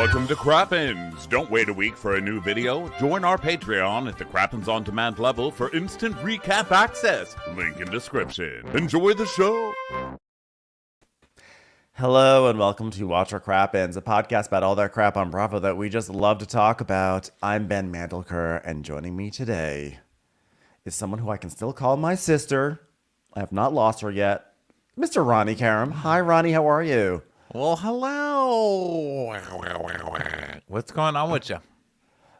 Welcome to Crappins. Don't wait a week for a new video. Join our Patreon at the Crappins On Demand level for instant recap access. Link in description. Enjoy the show. Hello and welcome to Watch Our Crappins, a podcast about all that crap on Bravo that we just love to talk about. I'm Ben Mandelker, and joining me today is someone who I can still call my sister. I have not lost her yet. Mr. Ronnie Karam. Hi, Ronnie. How are you? Well, hello. What's going on with you?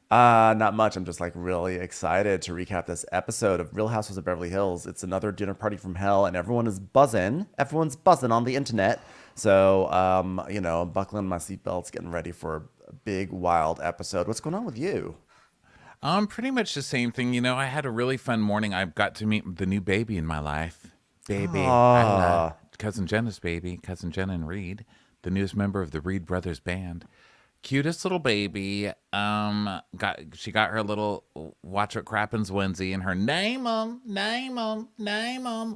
Not much. I'm just really excited to recap this episode of Real Housewives of Beverly Hills. It's another dinner party from hell, and everyone is buzzing. Everyone's buzzing on the internet. So, buckling my seatbelts, getting ready for a big, wild episode. What's going on with you? Pretty much the same thing. You know, I had a really fun morning. I got to meet the new baby in my life. Baby. Cousin Jenna's baby. Cousin Jenna and Reed, the newest member of the Reed Brothers band. Cutest little baby. She got her little Watch What Crappins onesie and her name 'em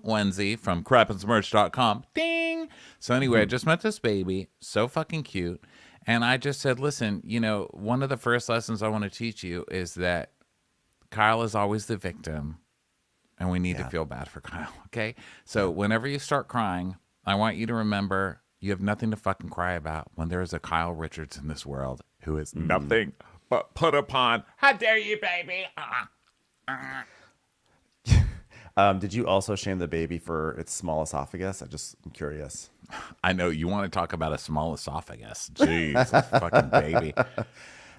onesie from crappinsmerch.com. Ding! So anyway, I just met this baby. So fucking cute. And I just said, listen, you know, one of the first lessons I want to teach you is that Kyle is always the victim. And we need to feel bad for Kyle, okay? So whenever you start crying, I want you to remember you have nothing to fucking cry about when there is a Kyle Richards in this world who is nothing but put upon. How dare you, baby? Did you also shame the baby for its small esophagus? I'm curious. I know you want to talk about a small esophagus. Jeez, fucking baby.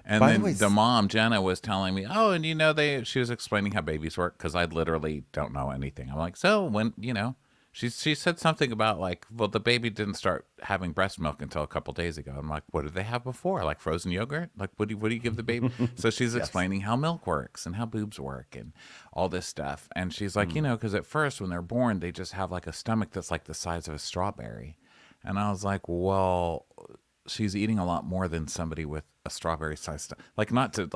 And By then the way, the mom, Jenna, was telling me, oh, and you know, she was explaining how babies work because I literally don't know anything. I'm like, so when, you know, she said something about well, the baby didn't start having breast milk until a couple days ago. I'm like, what did they have before? Like frozen yogurt? Like, what do you give the baby? So she's explaining how milk works and how boobs work and all this stuff. And she's like, you know, because at first when they're born, they just have a stomach that's like the size of a strawberry. And I was like, well, she's eating a lot more than somebody with a strawberry size stomach. Not to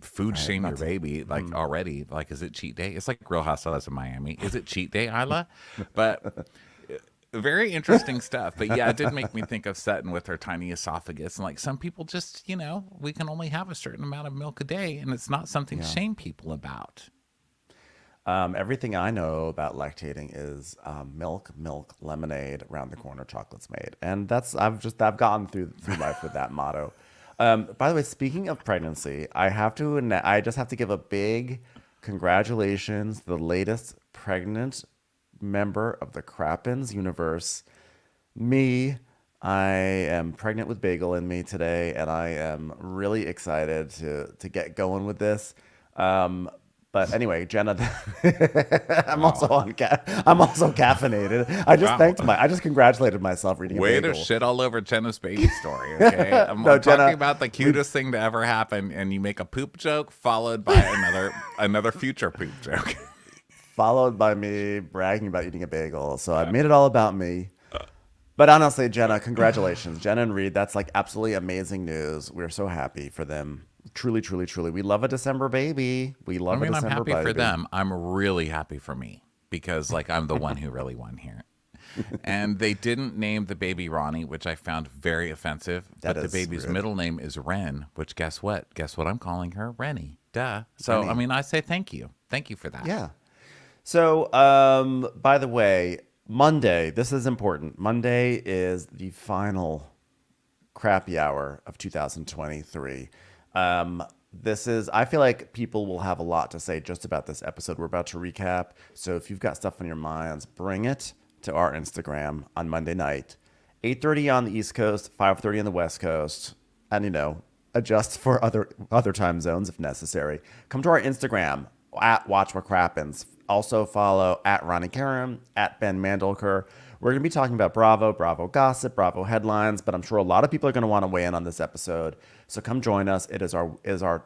food shame your baby already. Is it cheat day? It's like Real Housewives of Miami. Is it cheat day, Isla? But very interesting stuff. But yeah, it did make me think of Sutton with her tiny esophagus. And some people just, you know, we can only have a certain amount of milk a day, and it's not something to shame people about. Everything I know about lactating is milk, lemonade, round the corner, chocolate's made. And I've gotten through life with that motto. By the way, speaking of pregnancy, I just have to give a big congratulations to the latest pregnant member of the Crappins universe. Me. I am pregnant with Bagel in me today, and I am really excited to get going with this. But anyway, Jenna, I'm also caffeinated. I just congratulated myself reading a bagel. Way to shit all over Jenna's baby story, okay? I'm talking about the cutest thing to ever happen, and you make a poop joke followed by another future poop joke. Followed by me bragging about eating a bagel. So I made it all about me. But honestly, Jenna, congratulations. Jenna and Reed, that's absolutely amazing news. We're so happy for them. Truly, truly, truly. We love a December baby. I'm happy for them. I'm really happy for me because I'm the one who really won here. And they didn't name the baby Ronnie, which I found very offensive. But the baby's middle name is Ren, which guess what? Guess what I'm calling her? Rennie. Duh. So, Rennie. I say thank you. Thank you for that. Yeah. So, by the way, Monday, this is important. Monday is the final crappy hour of 2023. I feel like people will have a lot to say just about this episode we're about to recap. So if you've got stuff on your minds, bring it to our Instagram on Monday night, 8:30 on the East Coast, 5:30 on the West Coast, and adjust for other time zones if necessary. Come to our Instagram at Watch What Crappins. Also follow at Ronnie Karam, at Ben Mandelker. We're going to be talking about Bravo gossip, Bravo headlines, but I'm sure a lot of people are going to want to weigh in on this episode. So come join us. It is our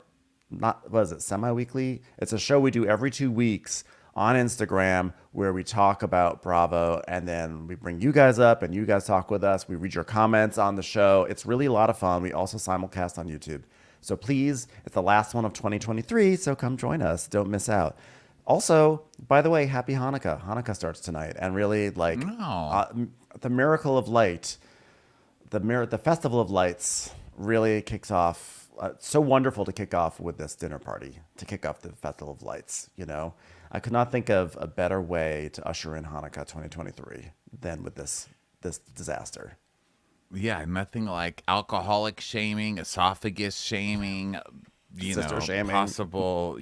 not, what is it, semi-weekly? It's a show we do every 2 weeks on Instagram where we talk about Bravo, and then we bring you guys up and you guys talk with us. We read your comments on the show. It's really a lot of fun. We also simulcast on YouTube. So please, it's the last one of 2023, so come join us. Don't miss out. Also, by the way, happy Hanukkah. Hanukkah starts tonight, and really the miracle of light, the festival of lights really kicks off. So wonderful to kick off with this dinner party, to kick off the Festival of Lights. You know, I could not think of a better way to usher in Hanukkah 2023 than with this disaster. Yeah, nothing like alcoholic shaming, esophagus shaming, Sister shaming. possible,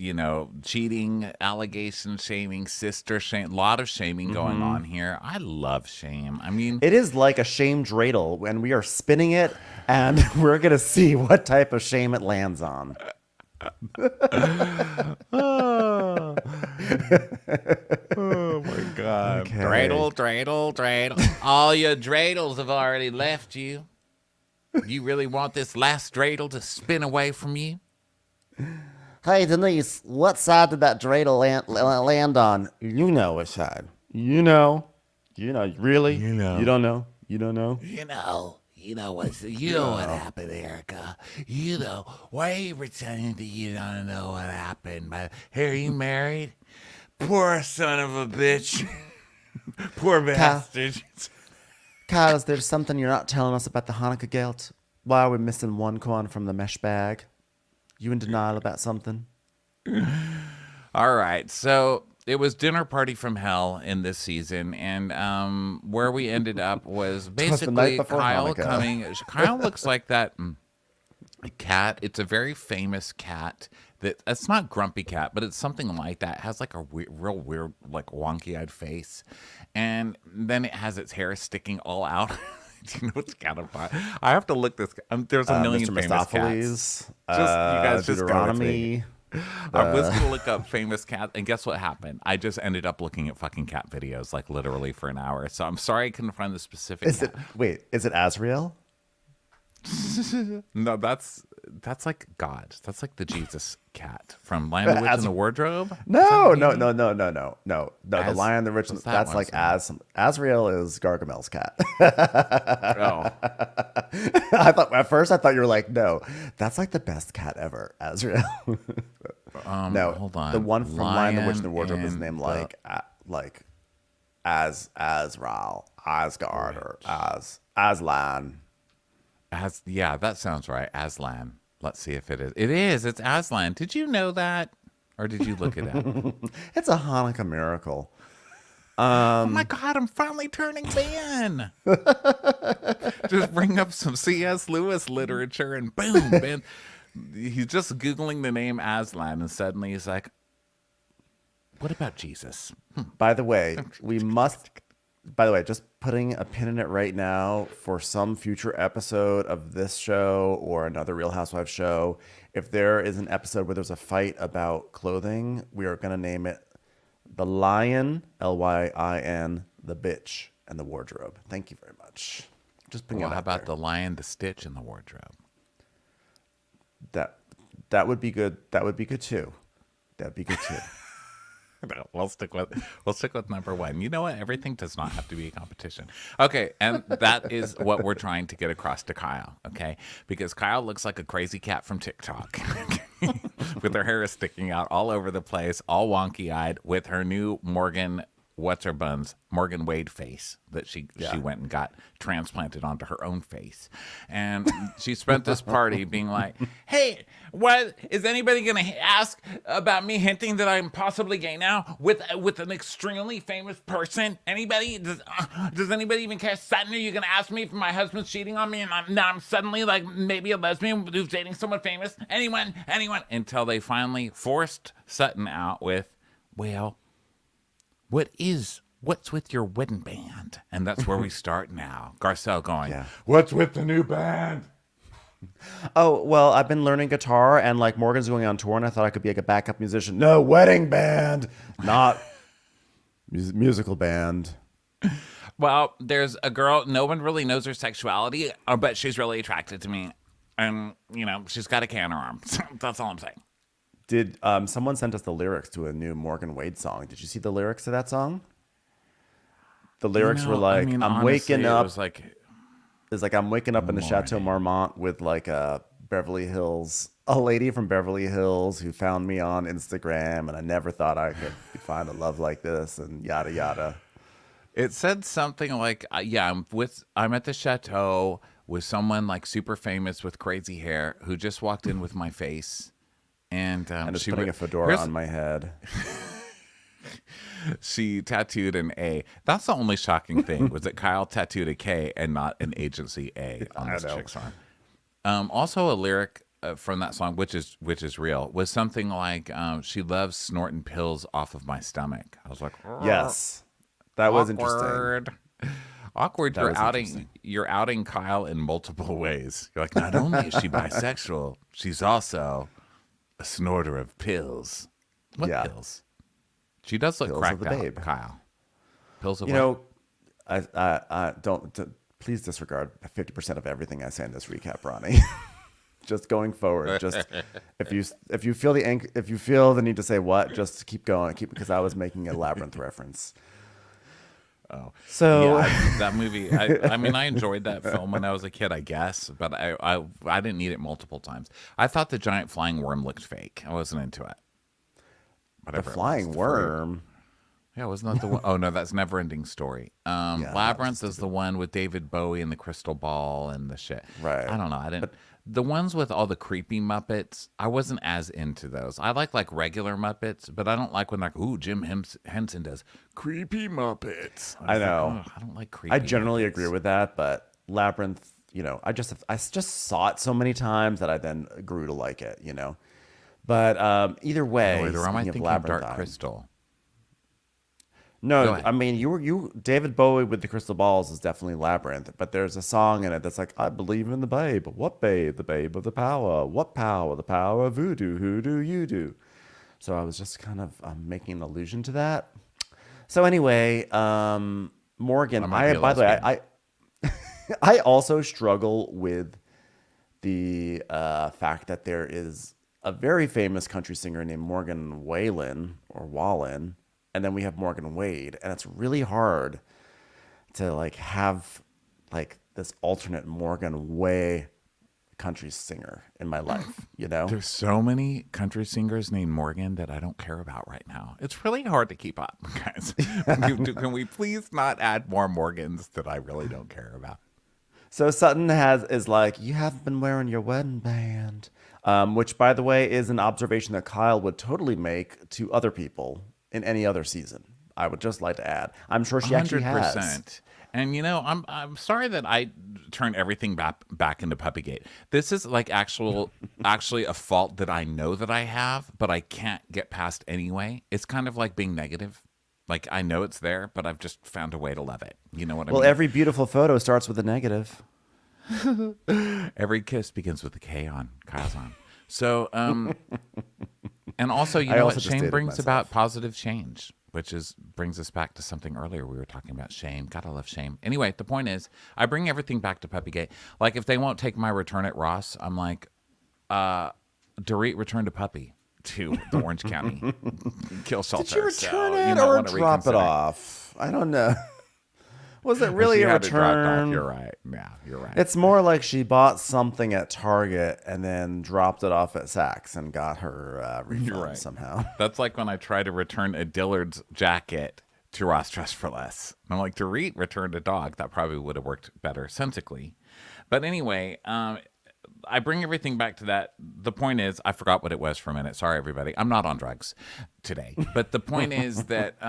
cheating allegation shaming, sister shame, a lot of shaming going on here. I love shame. I mean, It is like a shame dreidel, and we are spinning it, and we're gonna see what type of shame it lands on. oh my God. Okay. Dreidel. All your dreidels have already left you. You really want this last dreidel to spin away from you? Hey, Denise, what side did that dreidel land on? You know which side. You know. Really? You know. You don't know? You don't know? You know what happened, Erica. Why are you pretending that you don't know what happened? But hey, are you married? Poor son of a bitch. Poor bastard. Kyle, is there something you're not telling us about the Hanukkah guilt? Why are we missing one coin from the mesh bag? You in denial about something? All right, so it was dinner party from hell in this season, and where we ended up was basically Kyle Hanukkah. coming. Kyle looks like that cat. It's a very famous cat. It's not Grumpy Cat, but it's something like that. It has like a real weird, like wonky-eyed face, and then it has its hair sticking all out. Do you know what's cat of fun? I have to look this. There's a million Mr. famous Mistopheles, cats. You guys just go with me. Deuteronomy. I was gonna look up famous cat, and guess what happened? I just ended up looking at fucking cat videos, like literally for an hour. So I'm sorry I couldn't find the specific. Is it Azrael? No, that's like God. That's like the Jesus cat from Lion, the Witch, and the Wardrobe. No. The Lion, the Witch. what's that That's one like saying? Azrael is Gargamel's cat. Oh, At first I thought you were like, no, that's like the best cat ever, Azrael. No, hold on. the one from Lion, the Witch, and the Wardrobe is and named the- Azrael, Asgard, or Aslan. yeah, that sounds right. Aslan. Let's see if it is. It is. It's Aslan. Did you know that, or did you look it up? It's a Hanukkah miracle. Oh my God, I'm finally turning man. Just bring up some C.S. Lewis literature and boom, man. He's just Googling the name Aslan and suddenly he's like, what about Jesus? By the way, just putting a pin in it right now for some future episode of this show or another Real Housewives show. If there is an episode where there's a fight about clothing, we are going to name it The Lion, Lyin, the Bitch, and the Wardrobe. Thank you very much. Just putting Well, it how out about there. the lion, the stitch, and the wardrobe? That would be good. That would be good too. That'd be good too. No, we'll stick with number one. You know what? Everything does not have to be a competition. Okay, and that is what we're trying to get across to Kyle. Okay, because Kyle looks like a crazy cat from TikTok, with her hair sticking out all over the place, all wonky-eyed, with her new Morgan Wade face that she went and got transplanted onto her own face, and she spent this party being like, "Hey, what is anybody gonna ask about me hinting that I'm possibly gay now with an extremely famous person? Anybody? Does anybody even care? Sutton, are you gonna ask me if my husband's cheating on me and I'm suddenly like maybe a lesbian who's dating someone famous? Anyone? Until they finally forced Sutton out with, well, what's with your wedding band? And that's where we start now. Garcel going, what's with the new band? Oh, well, I've been learning guitar, and like Morgan's going on tour, and I thought I could be like a backup musician. No, wedding band, not musical band. Well, there's a girl, no one really knows her sexuality, but she's really attracted to me. And, she's got a can in her arm. That's all I'm saying. Did someone sent us the lyrics to a new Morgan Wade song? Did you see the lyrics to that song? The lyrics were like, "I'm waking up." It's like I'm waking up in the Chateau Marmont with like a lady from Beverly Hills who found me on Instagram, and I never thought I could find a love like this, and yada yada. It said something like, I'm at the chateau was someone like super famous with crazy hair who just walked in with my face. And is putting a fedora on my head. She tattooed an A. That's the only shocking thing, was that Kyle tattooed a K and not an agency A on this chick's arm. Also, a lyric from that song, which is real, was something like, she loves snorting pills off of my stomach. I was like, yes, that was interesting. Awkward. You're outing Kyle in multiple ways. You're like, not only is she bisexual, she's also a snorter of pills. What pills? She does look cracked out, babe. Kyle. Pills of I don't please disregard 50% of everything I say in this recap, Ronnie. Just going forward, just if you feel the need to say what, just keep going, because I was making a Labyrinth reference. Oh, so yeah, that movie. I mean, I enjoyed that film when I was a kid, I guess, but I didn't need it multiple times. I thought the giant flying worm looked fake. I wasn't into it. Whatever. The flying worm. Yeah, wasn't that the one? Oh no, that's Never Ending Story. Labyrinth is the one with David Bowie and the crystal ball and the shit. Right. I don't know. I didn't. The ones with all the creepy Muppets, I wasn't as into those. I like regular Muppets, but I don't like when ooh, Jim Henson does creepy Muppets. I know. I don't like creepy. I generally Muppets. agree with that, but Labyrinth, I just saw it so many times that I then grew to like it, But either way, wait, or am I speaking thinking of Dark Labyrinth, Crystal? No, I mean you David Bowie with the crystal balls is definitely Labyrinth, but there's a song in it that's like, I believe in the babe. What babe? The babe of the power. What power? The power of voodoo. Who do you do? So I was just kind of making an allusion to that. So anyway, Morgan, by the way, I also struggle with the fact that there is a very famous country singer named Morgan Wallen. And then we have Morgan Wade, and it's really hard to have this alternate Morgan Way country singer in my life, There's so many country singers named Morgan that I don't care about right now. It's really hard to keep up, guys. Can we please not add more Morgans that I really don't care about? So Sutton is like, you haven't been wearing your wedding band, which, by the way, is an observation that Kyle would totally make to other people in any other season. I would just like to add. I'm sure she actually 100%. has. And I'm sorry that I turned everything back into Puppygate. This is actually a fault that I know that I have, but I can't get past anyway. It's kind of like being negative. Like, I know it's there, but I've just found a way to love it. You know what I mean? Well, every beautiful photo starts with a negative. Every kiss begins with a K on Kyle's arm. So, and also, you know what shame brings about? Positive change, which brings us back to something earlier. We were talking about shame. Gotta love shame. Anyway, the point is, I bring everything back to Puppygate. Like, if they won't take my return at Ross, I'm like, Dorit, return to puppy to the Orange County kill shelter. Did you return it or drop it off? I don't know. Was it really a return? You're right. Yeah, you're right. It's more like she bought something at Target and then dropped it off at Saks and got her refund somehow. That's like when I try to return a Dillard's jacket to Ross Dress for Less. I'm like, Dorit returned a dog. That probably would have worked better sensically. But anyway, I bring everything back to that. The point is, I forgot what it was for a minute. Sorry, everybody. I'm not on drugs today. But the point is that...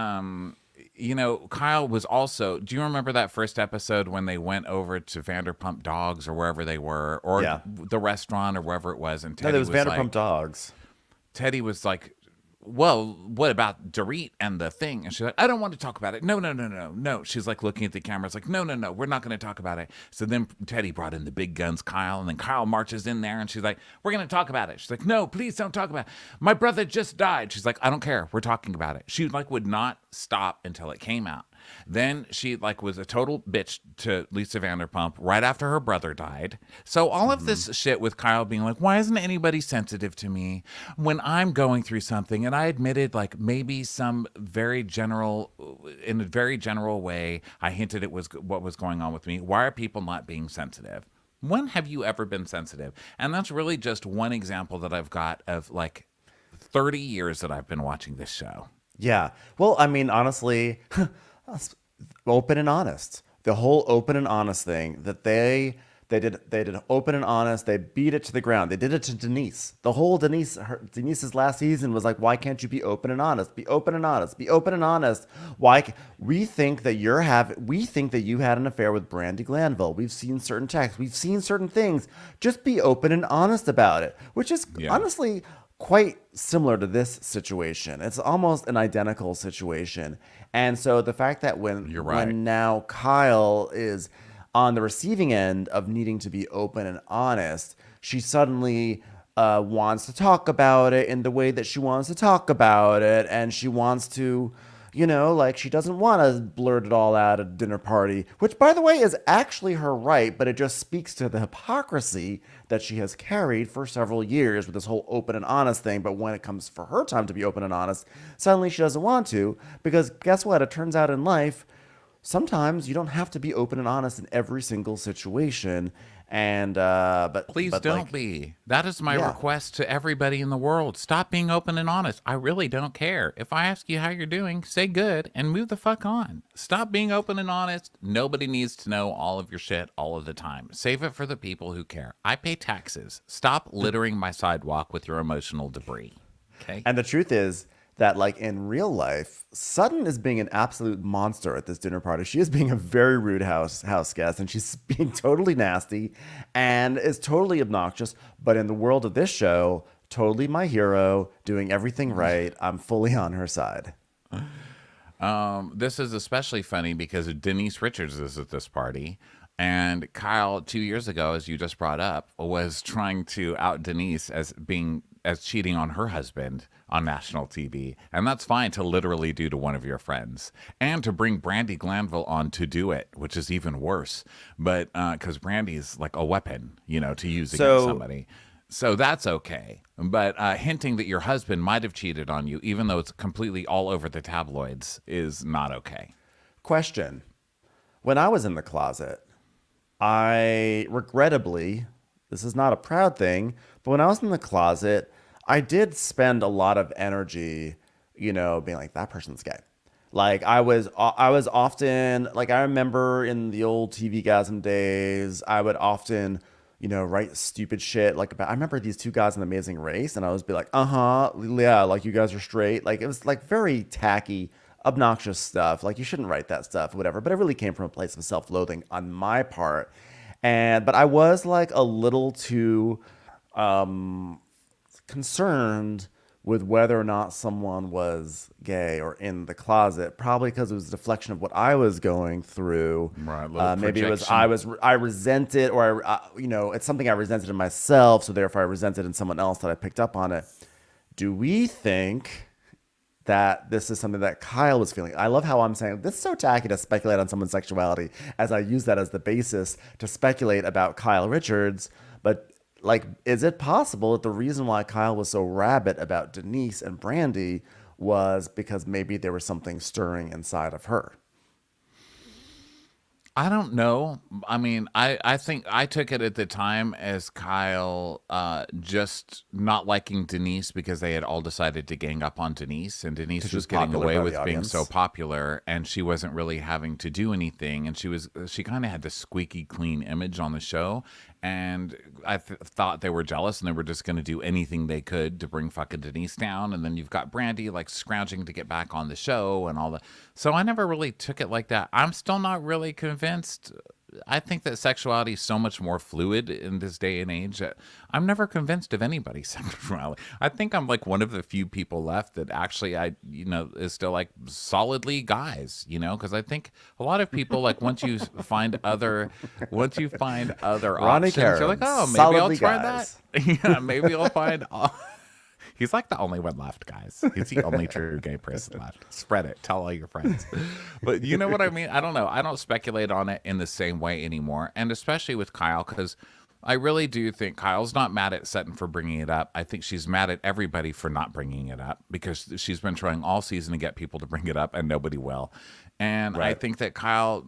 Kyle was also, do you remember that first episode when they went over to Vanderpump Dogs or wherever they were, or the restaurant or wherever it was? And Teddy was Vanderpump Dogs. Teddy was like, well, what about Dorit and the thing? And she's like, I don't want to talk about it. No. She's like looking at the camera. It's like, no, we're not going to talk about it. So then Teddy brought in the big guns, Kyle, and then Kyle marches in there and she's like, we're going to talk about it. She's like, no, please don't talk about it. My brother just died. She's like, I don't care. We're talking about it. She would not stop until it came out. Then she was a total bitch to Lisa Vanderpump right after her brother died. So all of this shit with Kyle being like, why isn't anybody sensitive to me when I'm going through something? And I admitted maybe in a very general way, I hinted it was what was going on with me. Why are people not being sensitive? When have you ever been sensitive? And that's really just one example that I've got of 30 years that I've been watching this show. Yeah. Well, I mean, honestly... open and honest. The whole open and honest thing that they They did open and honest. They beat it to the ground. They did it to Denise. The whole Denise's last season was like, why can't you be open and honest? Be open and honest. Be open and honest. We think that you had an affair with Brandi Glanville. We've seen certain texts. We've seen certain things. Just be open and honest about it, which is honestly quite similar to this situation. It's almost an identical situation. And so the fact that when now Kyle is on the receiving end of needing to be open and honest, she suddenly wants to talk about it in the way that she wants to talk about it. And she wants to, she doesn't want to blurt it all out at a dinner party, which, by the way, is actually her right. But it just speaks to the hypocrisy that she has carried for several years with this whole open and honest thing. But when it comes for her time to be open and honest, suddenly she doesn't want to, because guess what? It turns out in life, sometimes you don't have to be open and honest in every single situation. And but please don't be. That is my request to everybody in the world. Stop being open and honest. I really don't care. If I ask you how you're doing, say good and move the fuck on. Stop being open and honest. Nobody needs to know all of your shit all of the time. Save it for the people who care. I pay taxes. Stop littering my sidewalk with your emotional debris. Okay? And the truth is that, like, in real life, Sutton is being an absolute monster at this dinner party. She is being a very rude house guest, and she's being totally nasty and is totally obnoxious. But in the world of this show, totally my hero, doing everything right. I'm fully on her side. This is especially funny because Denise Richards is at this party. And Kyle, 2 years ago, as you just brought up, was trying to out Denise as cheating on her husband on national TV. And that's fine to literally do to one of your friends. And to bring Brandi Glanville on to do it, which is even worse. But because Brandi's like a weapon, to use against somebody. So that's okay. But hinting that your husband might have cheated on you, even though it's completely all over the tabloids, is not okay. Question. When I was in the closet, I regrettably, this is not a proud thing, but when I was in the closet, I did spend a lot of energy, being like, that person's gay. Like, I was often, like, I remember in the old TV-gasm days, I would often, write stupid shit. Like, I remember these two guys in The Amazing Race, and I was be like, yeah, like, you guys are straight. Like, it was, like, very tacky, obnoxious stuff. Like, you shouldn't write that stuff, whatever. But it really came from a place of self-loathing on my part. But I was, like, a little too concerned with whether or not someone was gay or in the closet, probably because it was a deflection of what I was going through. Right, maybe it was I resent it, or it's something I resented in myself, so therefore I resented in someone else that I picked up on it. Do we think that this is something that Kyle was feeling? I love how I'm saying this is so tacky to speculate on someone's sexuality, as I use that as the basis to speculate about Kyle Richards, but like, is it possible that the reason why Kyle was so rabid about Denise and Brandi was because maybe there was something stirring inside of her? I don't know. I mean, I think I took it at the time as Kyle just not liking Denise because they had all decided to gang up on Denise, and Denise was getting away with being so popular, and she wasn't really having to do anything, and she kind of had this squeaky clean image on the show, and I thought they were jealous and they were just going to do anything they could to bring fucking Denise down. And then you've got Brandi like scrounging to get back on the show and all that. So I never really took it like that. I'm still not really convinced. I think that sexuality is so much more fluid in this day and age. I'm never convinced of anybody's sexuality. I think I'm like one of the few people left that actually is still like solidly guys, because I think a lot of people, like, once you find other Ronnie options, you're like, oh, maybe I'll try that. Yeah, maybe I'll find He's like the only one left, guys. He's the only true gay person left. Spread it. Tell all your friends. But you know what I mean? I don't know. I don't speculate on it in the same way anymore. And especially with Kyle, because I really do think Kyle's not mad at Sutton for bringing it up. I think she's mad at everybody for not bringing it up because she's been trying all season to get people to bring it up and nobody will. And I think that Kyle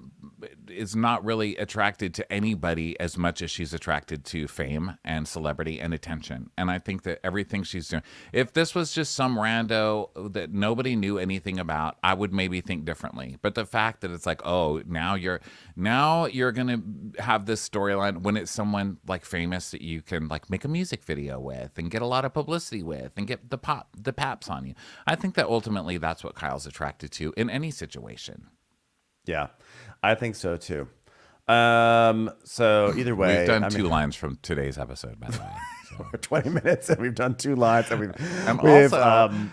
is not really attracted to anybody as much as she's attracted to fame and celebrity and attention. And I think that everything she's doing, if this was just some rando that nobody knew anything about, I would maybe think differently. But the fact that it's like, oh, now you're gonna have this storyline when it's someone like famous that you can like make a music video with and get a lot of publicity with and get the paps on you. I think that ultimately that's what Kyle's attracted to in any situation. Yeah, I think so too. So either way, we've done two lines from today's episode, by the way. So. We're 20 minutes and we've done 2 lines and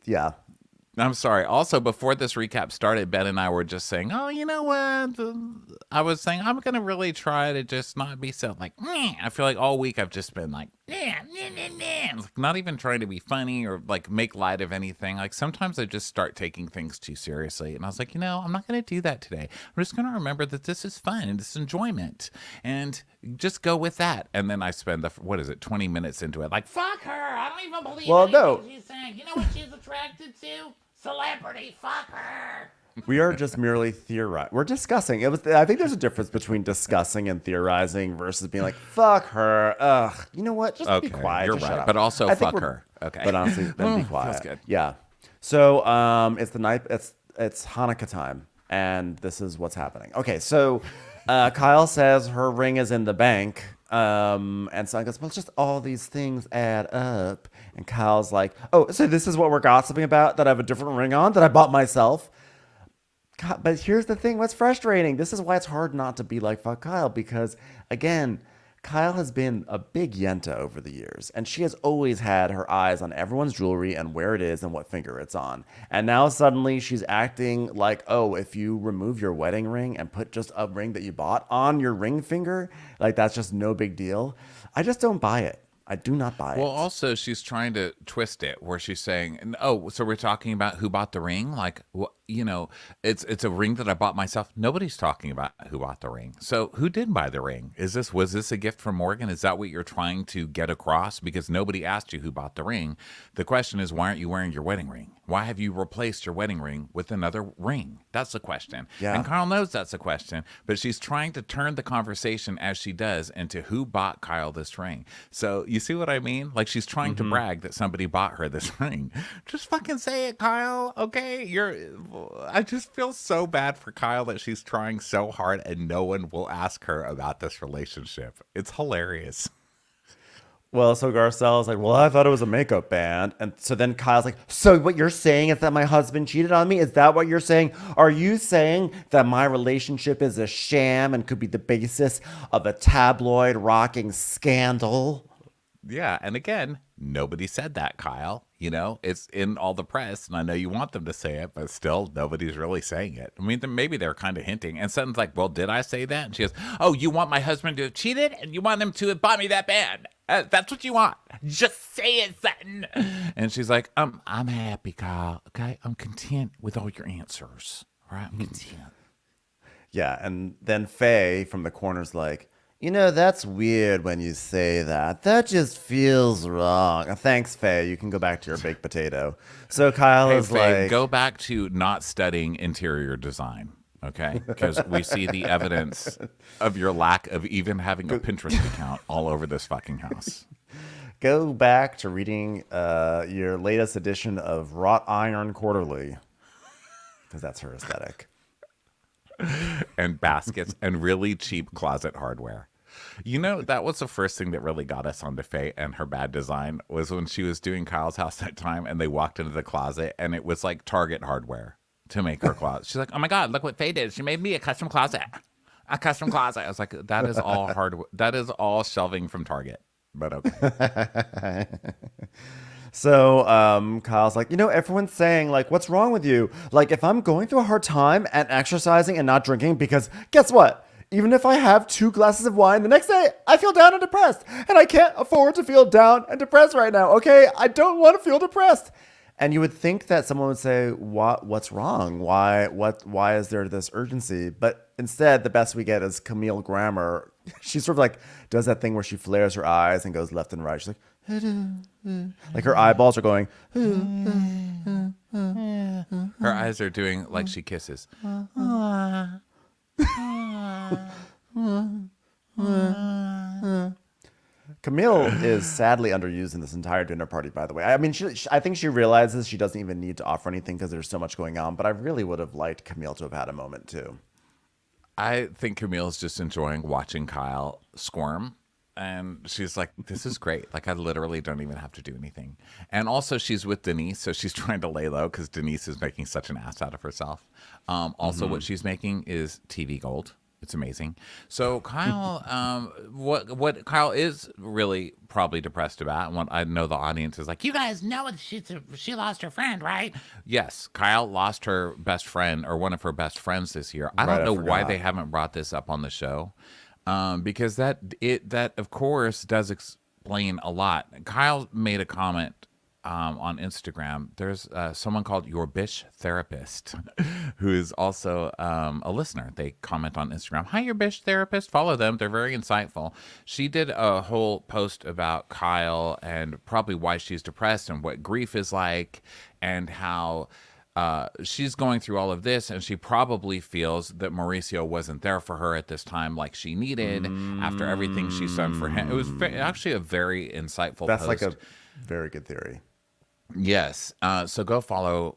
yeah. I'm sorry. Also, before this recap started, Ben and I were just saying, oh, you know what? I was saying, I'm going to really try to just not be so like, meh. I feel like all week I've just been like, like, not even trying to be funny or like make light of anything. Like sometimes I just start taking things too seriously. And I was like, I'm not going to do that today. I'm just going to remember that this is fun and it's enjoyment and just go with that. And then I spend 20 minutes into it. Like, fuck her. I don't even believe anything she's saying. You know what she's attracted to? Celebrity, fuck her. We are just merely theorizing. We're discussing. I think there's a difference between discussing and theorizing versus being like, fuck her. Ugh. You know what? Just be quiet. You're just right. But also fuck her. Okay. But honestly, then be quiet. Feels good. Yeah. So it's the night. It's Hanukkah time, and this is what's happening. Okay. So Kyle says her ring is in the bank. And so I goes, well, just all these things add up. And Kyle's like, oh, so this is what we're gossiping about, that I have a different ring on that I bought myself. God, but here's the thing. What's frustrating? This is why it's hard not to be like, fuck Kyle, because again, Kyle has been a big yenta over the years, and she has always had her eyes on everyone's jewelry and where it is and what finger it's on. And now suddenly she's acting like, oh, if you remove your wedding ring and put just a ring that you bought on your ring finger, like that's just no big deal. I just don't buy it. I do not buy it. Well, also, she's trying to twist it where she's saying, oh, so we're talking about who bought the ring? Like, it's a ring that I bought myself. Nobody's talking about who bought the ring. So who did buy the ring? Was this a gift from Morgan? Is that what you're trying to get across? Because nobody asked you who bought the ring. The question is, why aren't you wearing your wedding ring? Why have you replaced your wedding ring with another ring? That's the question. Yeah. And Kyle knows that's a question, but she's trying to turn the conversation as she does into who bought Kyle this ring. So you see what I mean? Like she's trying to brag that somebody bought her this ring. Just fucking say it, Kyle. Okay? I just feel so bad for Kyle that she's trying so hard and no one will ask her about this relationship. It's hilarious. Well, so Garcel is like, well, I thought it was a makeup band. And so then Kyle's like, so what you're saying is that my husband cheated on me? Is that what you're saying? Are you saying that my relationship is a sham and could be the basis of a tabloid rocking scandal? Yeah. And again, nobody said that, Kyle. It's in all the press, and I know you want them to say it, but still, nobody's really saying it. I mean, maybe they're kind of hinting. And Sutton's like, well, did I say that? And she goes, oh, you want my husband to have cheated? And you want him to have bought me that band? That's what you want. Just say it, Sutton. And she's like, I'm happy, Kyle. Okay? I'm content with all your answers. All right? I'm content. Yeah, and then Faye from the corner's like, that's weird when you say that. That just feels wrong. Thanks, Faye. You can go back to your baked potato. So Kyle is Faye, like... go back to not studying interior design, okay? Because we see the evidence of your lack of even having a Pinterest account all over this fucking house. Go back to reading your latest edition of Wrought Iron Quarterly, because that's her aesthetic. And baskets and really cheap closet hardware. That was the first thing that really got us onto Faye and her bad design was when she was doing Kyle's house that time and they walked into the closet and it was like Target hardware to make her closet. She's like, oh my God, look what Faye did. She made me a custom closet. A custom closet. I was like, that is all hardware. That is all shelving from Target. But okay. So Kyle's like, everyone's saying, like, what's wrong with you? Like, if I'm going through a hard time and exercising and not drinking, because guess what? Even if I have 2 glasses of wine, the next day I feel down and depressed. And I can't afford to feel down and depressed right now, okay? I don't want to feel depressed. And you would think that someone would say, what's wrong? Why is there this urgency? But instead, the best we get is Camille Grammer. She sort of like does that thing where she flares her eyes and goes left and right. She's like her eyeballs are going. Her eyes are doing like she kisses. Camille is sadly underused in this entire dinner party, by the way. I mean, I think she realizes she doesn't even need to offer anything because there's so much going on, but I really would have liked Camille to have had a moment too. I think Camille's just enjoying watching Kyle squirm. And she's like, this is great. Like, I literally don't even have to do anything. And also, she's with Denise, so she's trying to lay low because Denise is making such an ass out of herself. Also, what she's making is TV gold. It's amazing. So Kyle, what Kyle is really probably depressed about, and what I know the audience is like, you guys know she lost her friend, right? Yes, Kyle lost her best friend or one of her best friends this year. I don't know why they haven't brought this up on the show. Because that of course does explain a lot. Kyle made a comment on Instagram. There's someone called Your Bish Therapist who is also a listener. They comment on Instagram. Hi, Your Bish Therapist. Follow them. They're very insightful. She did a whole post about Kyle and probably why she's depressed and what grief is like and how she's going through all of this, and she probably feels that Mauricio wasn't there for her at this time like she needed after everything she's done for him. It was actually a very insightful That's post. like a very good theory. Yes. So go follow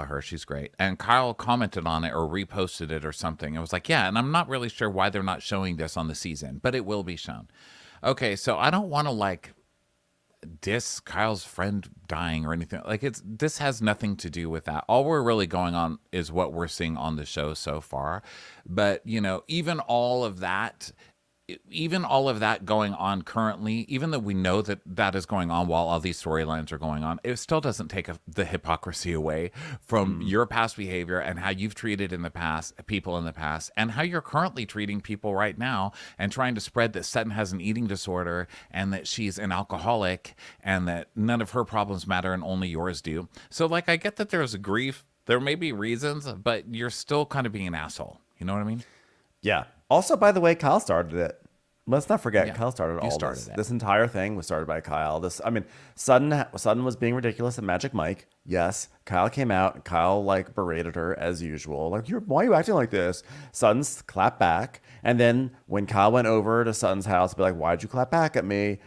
her. She's great. And Kyle commented on it or reposted it or something. It was like, yeah, and I'm not really sure why they're not showing this on the season, but it will be shown. Okay, so I don't want to like diss Kyle's friend dying or anything. Like this has nothing to do with that. All we're really going on is what we're seeing on the show so far. But, you know, even all of that going on currently, even though we know that that is going on while all these storylines are going on, it still doesn't take the hypocrisy away from your past behavior and how you've treated people in the past, and how you're currently treating people right now and trying to spread that Sutton has an eating disorder and that she's an alcoholic and that none of her problems matter and only yours do. So, like, I get that there's grief. There may be reasons, but you're still kind of being an asshole. You know what I mean? Yeah. Also, by the way, Kyle started it. Let's not forget, Kyle started all started this. it. This entire thing was started by Kyle. Sutton was being ridiculous at Magic Mike. Yes, Kyle came out and Kyle like berated her as usual. Like, why are you acting like this? Sutton's clapped back. And then when Kyle went over to Sutton's house, be like, why'd you clap back at me?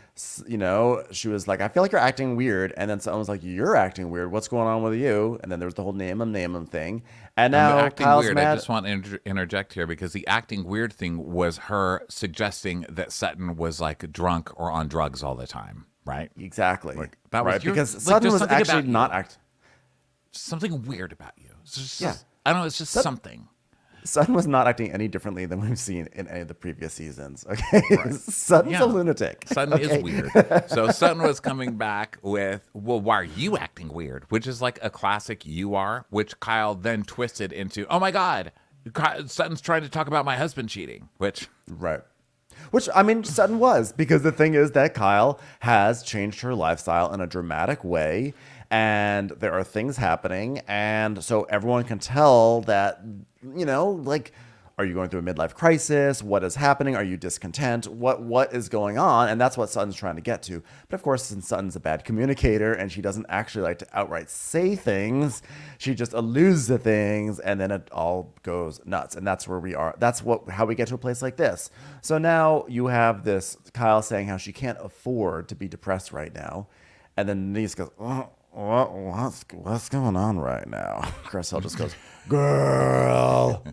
You know, she was like, I feel like you're acting weird. And then Sutton was like, you're acting weird. What's going on with you? And then there was the whole name him thing. And now Kyle's weird. mad. I just want to interject here because the acting weird thing was her suggesting that Sutton was like drunk or on drugs all the time, right? Exactly. Like, that was right, your, because like, Sutton was actually not acting. Something weird about you. Yeah. I don't know. It's just something. Sutton was not acting any differently than we've seen in any of the previous seasons. Okay, right. Sutton's a lunatic. Sutton is weird. So Sutton was coming back with, well, why are you acting weird? Which is like a classic "you are," which Kyle then twisted into, oh my God, Sutton's trying to talk about my husband cheating. Which I mean, Sutton was, because the thing is that Kyle has changed her lifestyle in a dramatic way, and there are things happening, and so everyone can tell that, you know, like, are you going through a midlife crisis? What is happening? Are you discontent? What is going on? And that's what Sutton's trying to get to. But of course, since Sutton's a bad communicator and she doesn't actually like to outright say things, she just alludes to things, and then it all goes nuts. And that's where we are. That's how we get to a place like this. So now you have this Kyle saying how she can't afford to be depressed right now, and then Denise goes, what's going on right now? Garcel just goes, girl.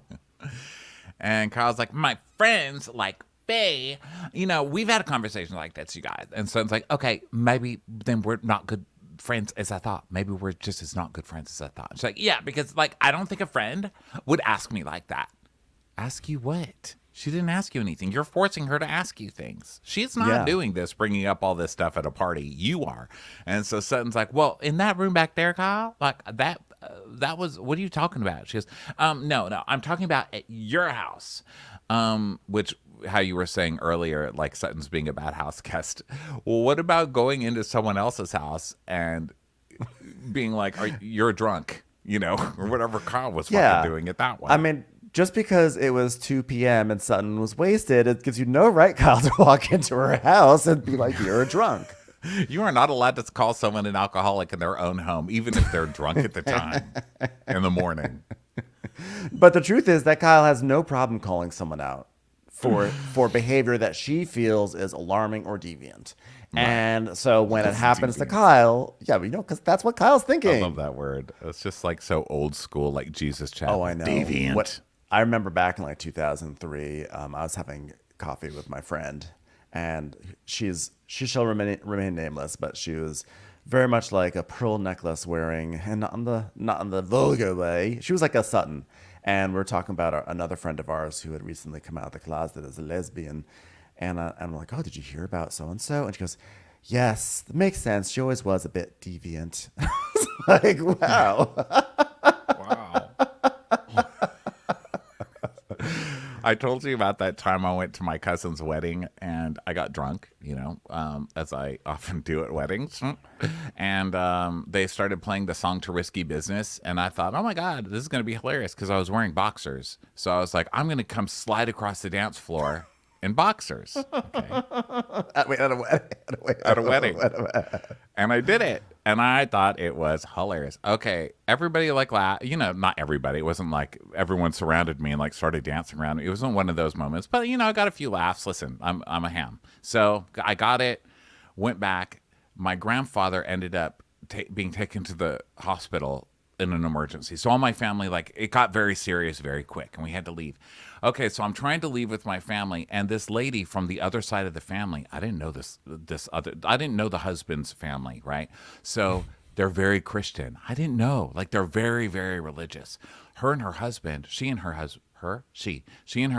And Kyle's like, my friends like Faye, you know, we've had a conversation like this, you guys. And so it's like, okay, maybe then we're not good friends as I thought. Maybe we're just as not good friends as I thought. She's like, yeah, because like, I don't think a friend would ask me like that. Ask you what? She didn't ask you anything. You're forcing her to ask you things. She's not doing this, bringing up all this stuff at a party. You are. And so Sutton's like, well, in that room back there, Kyle, like that was, what are you talking about? She goes, no, I'm talking about at your house, which, how you were saying earlier, like Sutton's being a bad house guest. Well, what about going into someone else's house and being like, you're drunk, you know, or whatever Kyle was fucking doing it that way. I mean, just because it was 2 p.m. and Sutton was wasted, it gives you no right, Kyle, to walk into her house and be like, you're a drunk. You are not allowed to call someone an alcoholic in their own home, even if they're drunk at the time in the morning. But the truth is that Kyle has no problem calling someone out for behavior that she feels is alarming or deviant. Right. And so when it happens to Kyle, because that's what Kyle's thinking. I love that word. It's just like so old school, like Jesus chat. Oh, I know. Deviant. I remember back in like 2003, I was having coffee with my friend, and she shall remain nameless, but she was very much like a pearl necklace wearing, and not in the vulgar way. She was like a Sutton, and we're talking about another friend of ours who had recently come out of the closet as a lesbian, and I'm like, oh, did you hear about so and so? And she goes, yes, that makes sense. She always was a bit deviant. I was like, wow. Wow. I told you about that time I went to my cousin's wedding and I got drunk, as I often do at weddings. And they started playing the song To Risky Business. And I thought, oh my God, this is going to be hilarious because I was wearing boxers. So I was like, I'm going to come slide across the dance floor in boxers. Okay. At a wedding. And I did it. And I thought it was hilarious. Okay, everybody laughed. Not everybody. It wasn't like everyone surrounded me and started dancing around me. It wasn't one of those moments. But, I got a few laughs. Listen, I'm a ham. So I got it, went back. My grandfather ended up being taken to the hospital in an emergency. So all my family, it got very serious very quick and we had to leave. Okay, so I'm trying to leave with my family, and this lady from the other side of the family, I didn't know I didn't know the husband's family, right? So they're very Christian. I didn't know. They're very, very religious. She and her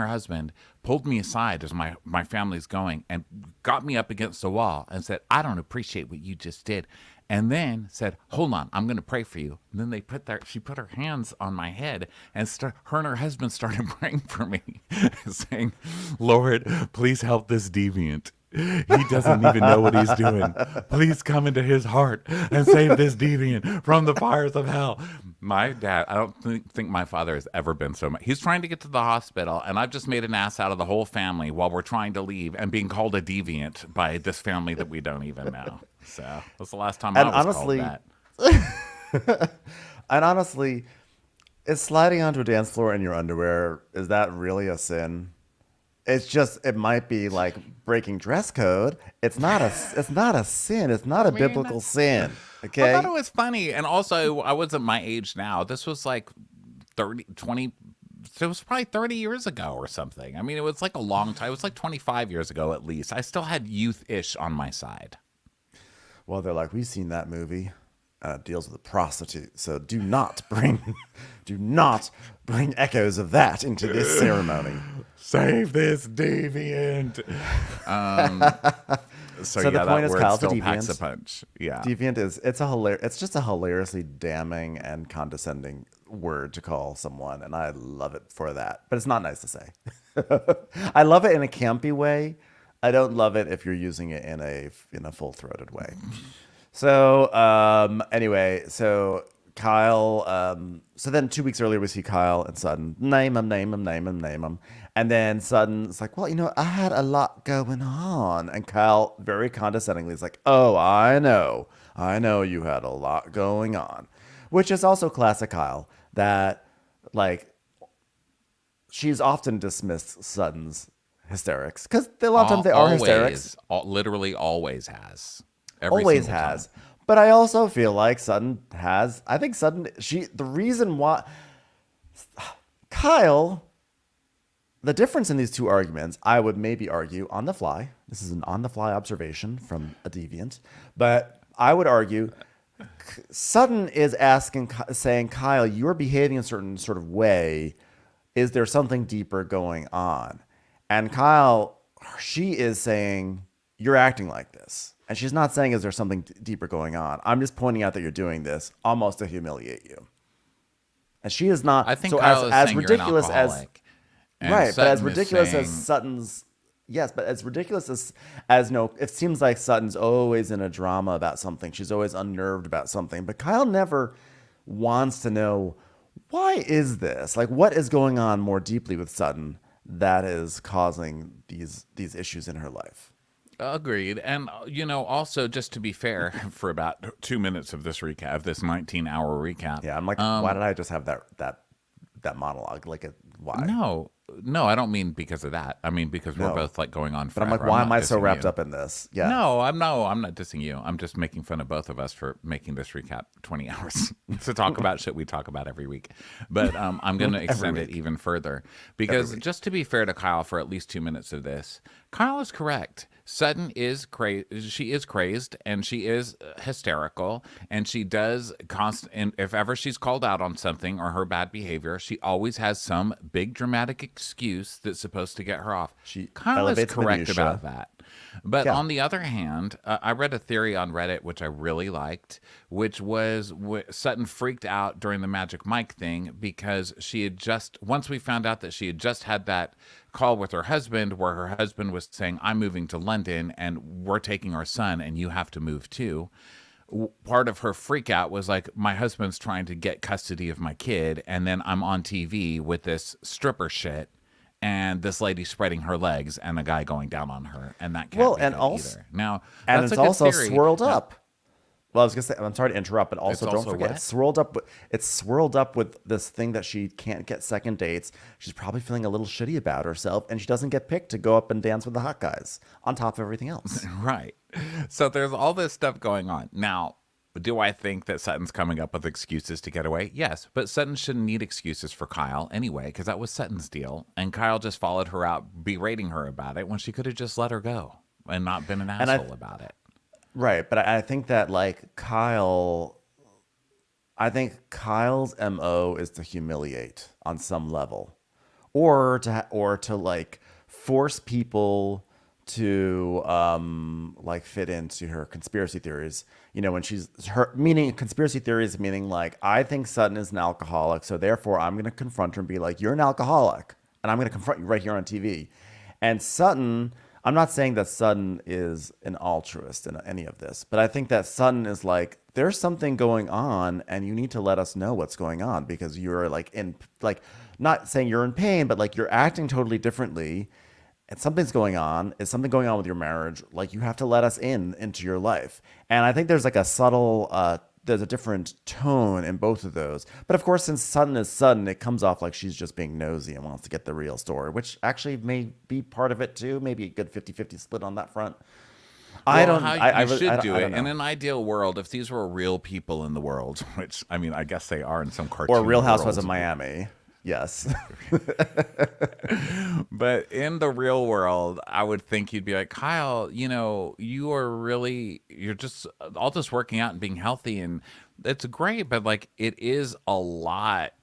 husband pulled me aside as my family's going and got me up against the wall and said, I don't appreciate what you just did. And then said, hold on, I'm going to pray for you. And then she put her hands on my head and her and her husband started praying for me, saying, Lord, please help this deviant. He doesn't even know what he's doing. Please come into his heart and save this deviant from the fires of hell. My dad, I don't think my father has ever been so much. He's trying to get to the hospital, and I've just made an ass out of the whole family while we're trying to leave and being called a deviant by this family that we don't even know. So that's the last time I was called that. And honestly, is sliding onto a dance floor in your underwear, is that really a sin? It might be like breaking dress code. It's not a sin. It's not a biblical sin. Okay. I thought it was funny. And also, I wasn't my age now. This was like 20, it was probably 30 years ago or something. I mean, it was like a long time. It was like 25 years ago at least. I still had youth-ish on my side. Well, they're like, we've seen that movie. It deals with a prostitute. So do not bring echoes of that into this ceremony. Save this deviant. So the point is, Kyle's a deviant. Packs a punch. Yeah, deviant it's just a hilariously damning and condescending word to call someone, and I love it for that. But it's not nice to say. I love it in a campy way. I don't love it if you're using it in a full-throated way. So anyway, so Kyle. So then 2 weeks earlier we see Kyle and Sutton. Name him. And then Sutton's like, well, I had a lot going on. And Kyle very condescendingly is like, oh, I know you had a lot going on. Which is also classic Kyle, that she's often dismissed Sutton's hysterics. Because a lot of times they are hysterics. Literally always has. Always has. Time. But I also feel like Sutton has, the reason why Kyle, the difference in these two arguments, I would maybe argue on the fly. This is an on the fly observation from a deviant. But I would argue Sutton is saying, Kyle, you're behaving in a certain sort of way. Is there something deeper going on? And Kyle, she is saying, you're acting like this. And she's not saying, is there something deeper going on? I'm just pointing out that you're doing this almost to humiliate you. And she is not. I think so Kyle as ridiculous as right, but as ridiculous as Sutton's. Yes, but as ridiculous as no, it seems like Sutton's always in a drama about something. She's always unnerved about something. But Kyle never wants to know why is this? Like, what is going on more deeply with Sutton that is causing these issues in her life? Agreed. And, also just to be fair, for about 2 minutes of this recap, this 19-hour recap. Yeah, I'm like, why did I just have that monologue? Like, why? No, I don't mean because of that. I mean because we're both like going on But forever. I'm like, why am I so wrapped up in this? Yeah. No, I'm not dissing you. I'm just making fun of both of us for making this recap 20 hours to talk about shit we talk about every week. But I'm going to extend it even further because just to be fair to Kyle for at least 2 minutes of this, Kyle is correct. Sutton is crazy. She is crazed and she is hysterical and she does and if ever she's called out on something or her bad behavior, she always has some big dramatic excuse that's supposed to get her off. Kyle is correct about that. But on the other hand, I read a theory on Reddit, which I really liked, which was Sutton freaked out during the Magic Mike thing because she had once we found out that she had just had that call with her husband where her husband was saying, I'm moving to London and we're taking our son and you have to move too. Part of her freak out was like, my husband's trying to get custody of my kid and then I'm on TV with this stripper shit. And this lady spreading her legs and a guy going down on her. And that can't be good either. Now, and that's it's a good also theory. swirled up. Well, I was going to say, I'm sorry to interrupt, but also don't forget, what? it's swirled up with this thing that she can't get second dates. She's probably feeling a little shitty about herself, and she doesn't get picked to go up and dance with the hot guys on top of everything else. Right. So there's all this stuff going on. Now, do I think that Sutton's coming up with excuses to get away? Yes, but Sutton shouldn't need excuses for Kyle anyway, because that was Sutton's deal. And Kyle just followed her out, berating her about it when she could have just let her go and not been an asshole about it. Right, but I think that Kyle's MO is to humiliate on some level, or to like force people to fit into her conspiracy theories. When meaning conspiracy theories, meaning like, I think Sutton is an alcoholic, so therefore I'm going to confront her and be like, you're an alcoholic, and I'm going to confront you right here on TV. And Sutton, I'm not saying that Sutton is an altruist in any of this, but I think that Sutton is like, there's something going on and you need to let us know what's going on because you're not saying you're in pain, but like you're acting totally differently. And something's going on. Is something going on with your marriage? Like, you have to let us into your life. And I think there's like a subtle, there's a different tone in both of those. But of course, since Sutton is Sutton, it comes off like she's just being nosy and wants to get the real story, which actually may be part of it too. Maybe a good 50-50 split on that front. You should do it. In an ideal world, if these were real people in the world, which, I mean, I guess they are in some cartoon or Real Housewives of world. Miami. Yes. But in the real world, I would think you'd be like, Kyle, you're just all this working out and being healthy and it's great, but like it is a lot,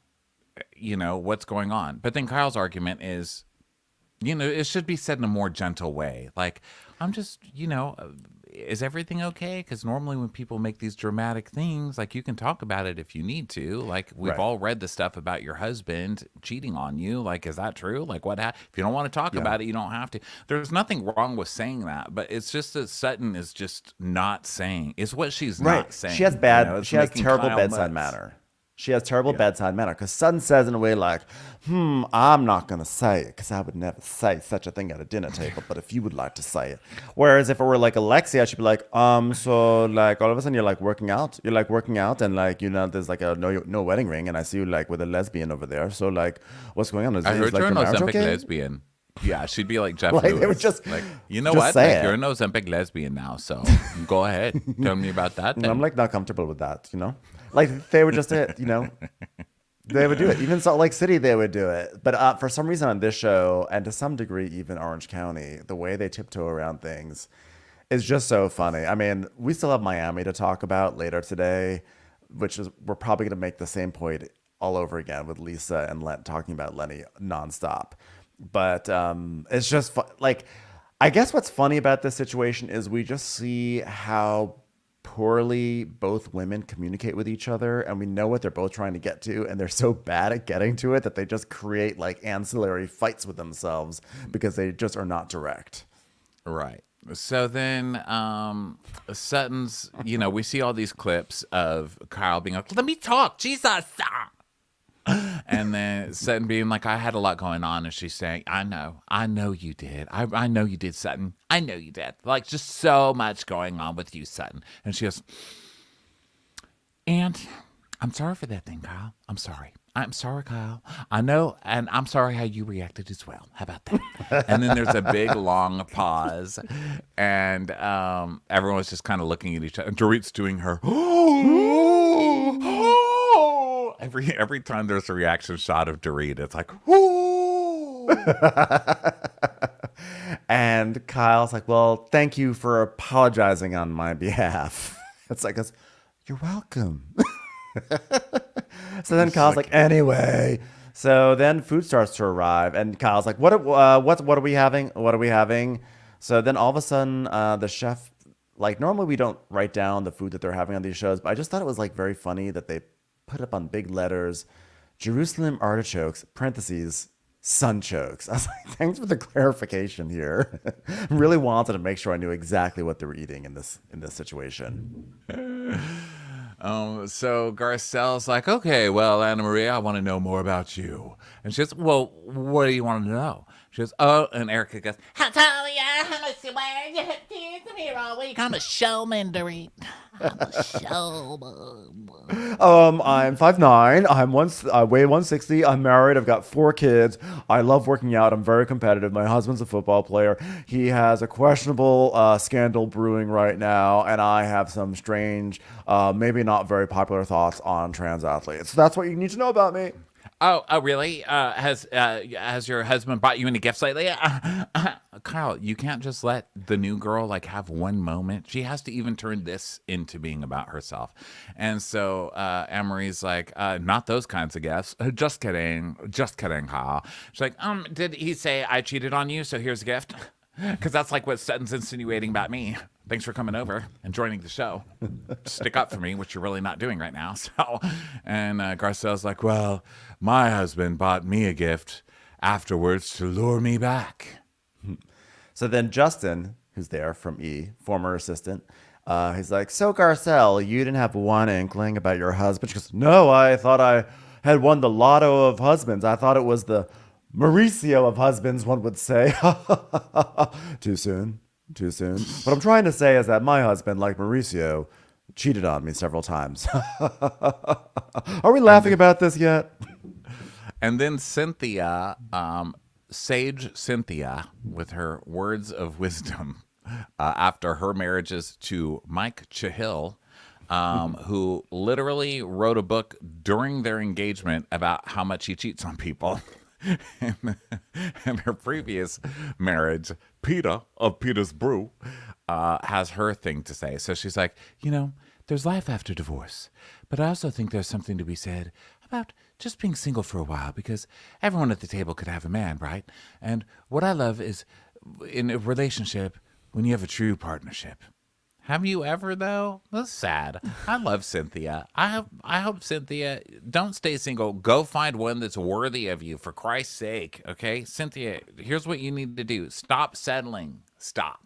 what's going on. But then Kyle's argument is, it should be said in a more gentle way. Like, I'm just, is everything okay? Because normally when people make these dramatic things, like you can talk about it if you need to. Like we've all read the stuff about your husband cheating on you. Like, is that true? Like if you don't want to talk about it, you don't have to. There's nothing wrong with saying that, but it's just that Sutton is just not saying. It's what she's not saying. She has terrible bedside manner. She has terrible bedside manner because Sutton says in a way like, I'm not going to say it because I would never say such a thing at a dinner table, but if you would like to say it. Whereas if it were like Alexia, she'd be like, so like all of a sudden you're like working out. You're like working out and like, there's like a no wedding ring and I see you like with a lesbian over there. So like, what's going on? I heard like, you're an Ozempic lesbian. Yeah, she'd be like Jeff Lewis. They would just, like, what? Like, you're an Ozempic lesbian now, so go ahead. Tell me about that then. I'm like not comfortable with that, Like they would just do it, They would do it. Even Salt Lake City, they would do it. But for some reason on this show, and to some degree even Orange County, the way they tiptoe around things is just so funny. I mean, we still have Miami to talk about later today, which is we're probably going to make the same point all over again with Lisa and talking about Lenny nonstop. But it's just like, I guess what's funny about this situation is we just see how poorly both women communicate with each other, and we know what they're both trying to get to, and they're so bad at getting to it that they just create like ancillary fights with themselves because they just are not direct. Right. So then Sutton's, we see all these clips of Kyle being like, let me talk, Jesus. And then Sutton being like, I had a lot going on. And she's saying, I know you did. I know you did, Sutton. I know you did. Like, just so much going on with you, Sutton. And she goes, and I'm sorry for that thing, Kyle. I'm sorry, Kyle. I know, and I'm sorry how you reacted as well. How about that? And then there's a big, long pause, and everyone was just kind of looking at each other. And Dorit's doing her, every time there's a reaction shot of Dorit, it's like, And Kyle's like, well, thank you for apologizing on my behalf. It's like, you're welcome. So then Kyle's like, anyway. So then food starts to arrive, and Kyle's like, what are we having? What are we having? So then all of a sudden, the chef, like, normally we don't write down the food that they're having on these shows, but I just thought it was like very funny that they put up on big letters, Jerusalem artichokes, parentheses, sunchokes. I was like, thanks for the clarification here. Really wanted to make sure I knew exactly what they were eating in this situation. So Garcel's like, okay, well, Annmarie, I want to know more about you. And she goes, well, what do you want to know? She goes, oh, and Erica goes, How tall you are, how much you wear, you have kids, I'm here all week. I'm a showman, Dorit. I'm a showman. I'm 5'9". I weigh 160. I'm married. I've got 4 kids. I love working out. I'm very competitive. My husband's a football player. He has a questionable scandal brewing right now, and I have some strange, maybe not very popular thoughts on trans athletes. That's what you need to know about me. oh, really? Has your husband bought you any gifts lately? Kyle, you can't just let the new girl like have one moment. She has to even turn this into being about herself. And so Annmarie's like, not those kinds of gifts. Just kidding, Kyle. She's like, did he say I cheated on you? So here's a gift. Because that's like what Sutton's insinuating about me. Thanks for coming over and joining the show. Stick up for me, which you're really not doing right now. So, and Garcel's like, well, my husband bought me a gift afterwards to lure me back. So then Justin, who's there from E, former assistant, he's like, so Garcel, you didn't have one inkling about your husband? She goes, no, I thought I had won the lotto of husbands. I thought it was the Mauricio of husbands, one would say. Too soon. What I'm trying to say is that my husband, like Mauricio, cheated on me several times. Are we laughing about this yet? And then Cynthia, Sage Cynthia, with her words of wisdom after her marriages to Mike Chahill, who literally wrote a book during their engagement about how much he cheats on people. And her previous marriage, Peter of Peter's Brew, has her thing to say. So she's like, there's life after divorce, but I also think there's something to be said about just being single for a while, because everyone at the table could have a man, right? And what I love is in a relationship when you have a true partnership. Have you ever, though? That's sad. I love Cynthia. I hope, Cynthia, don't stay single. Go find one that's worthy of you, for Christ's sake, okay? Cynthia, here's what you need to do. Stop settling. Stop.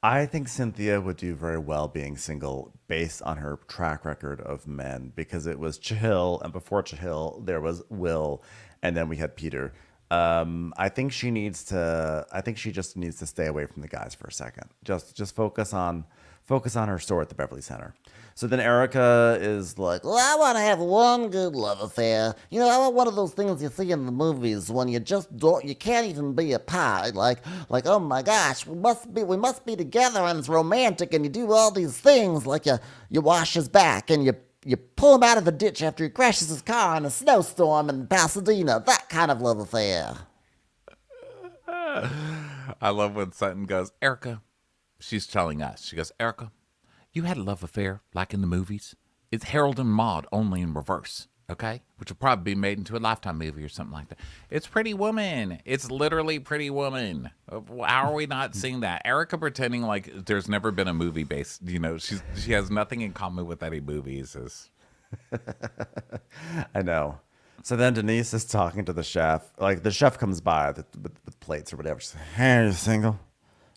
I think Cynthia would do very well being single based on her track record of men, because it was Chahill, and before Chahill, there was Will, and then we had Peter. I think she just needs to stay away from the guys for a second. Just focus on her store at the Beverly Center. So then Erica is like, well, I want to have one good love affair. I want one of those things you see in the movies when you can't even be apart. Like, oh my gosh, we must be together, and it's romantic, and you do all these things, like you wash his back, and you pull him out of the ditch after he crashes his car in a snowstorm in Pasadena. That kind of love affair. I love when Sutton goes, Erica. She's telling us. She goes, Erica, you had a love affair like in the movies. It's Harold and Maude, only in reverse, okay? Which will probably be made into a Lifetime movie or something like that. It's Pretty Woman. It's literally Pretty Woman. How are we not seeing that? Erica pretending like there's never been a movie based, she has nothing in common with any movies. I know. So then Denise is talking to the chef. Like, the chef comes by with plates or whatever. She's like, hey, are you single?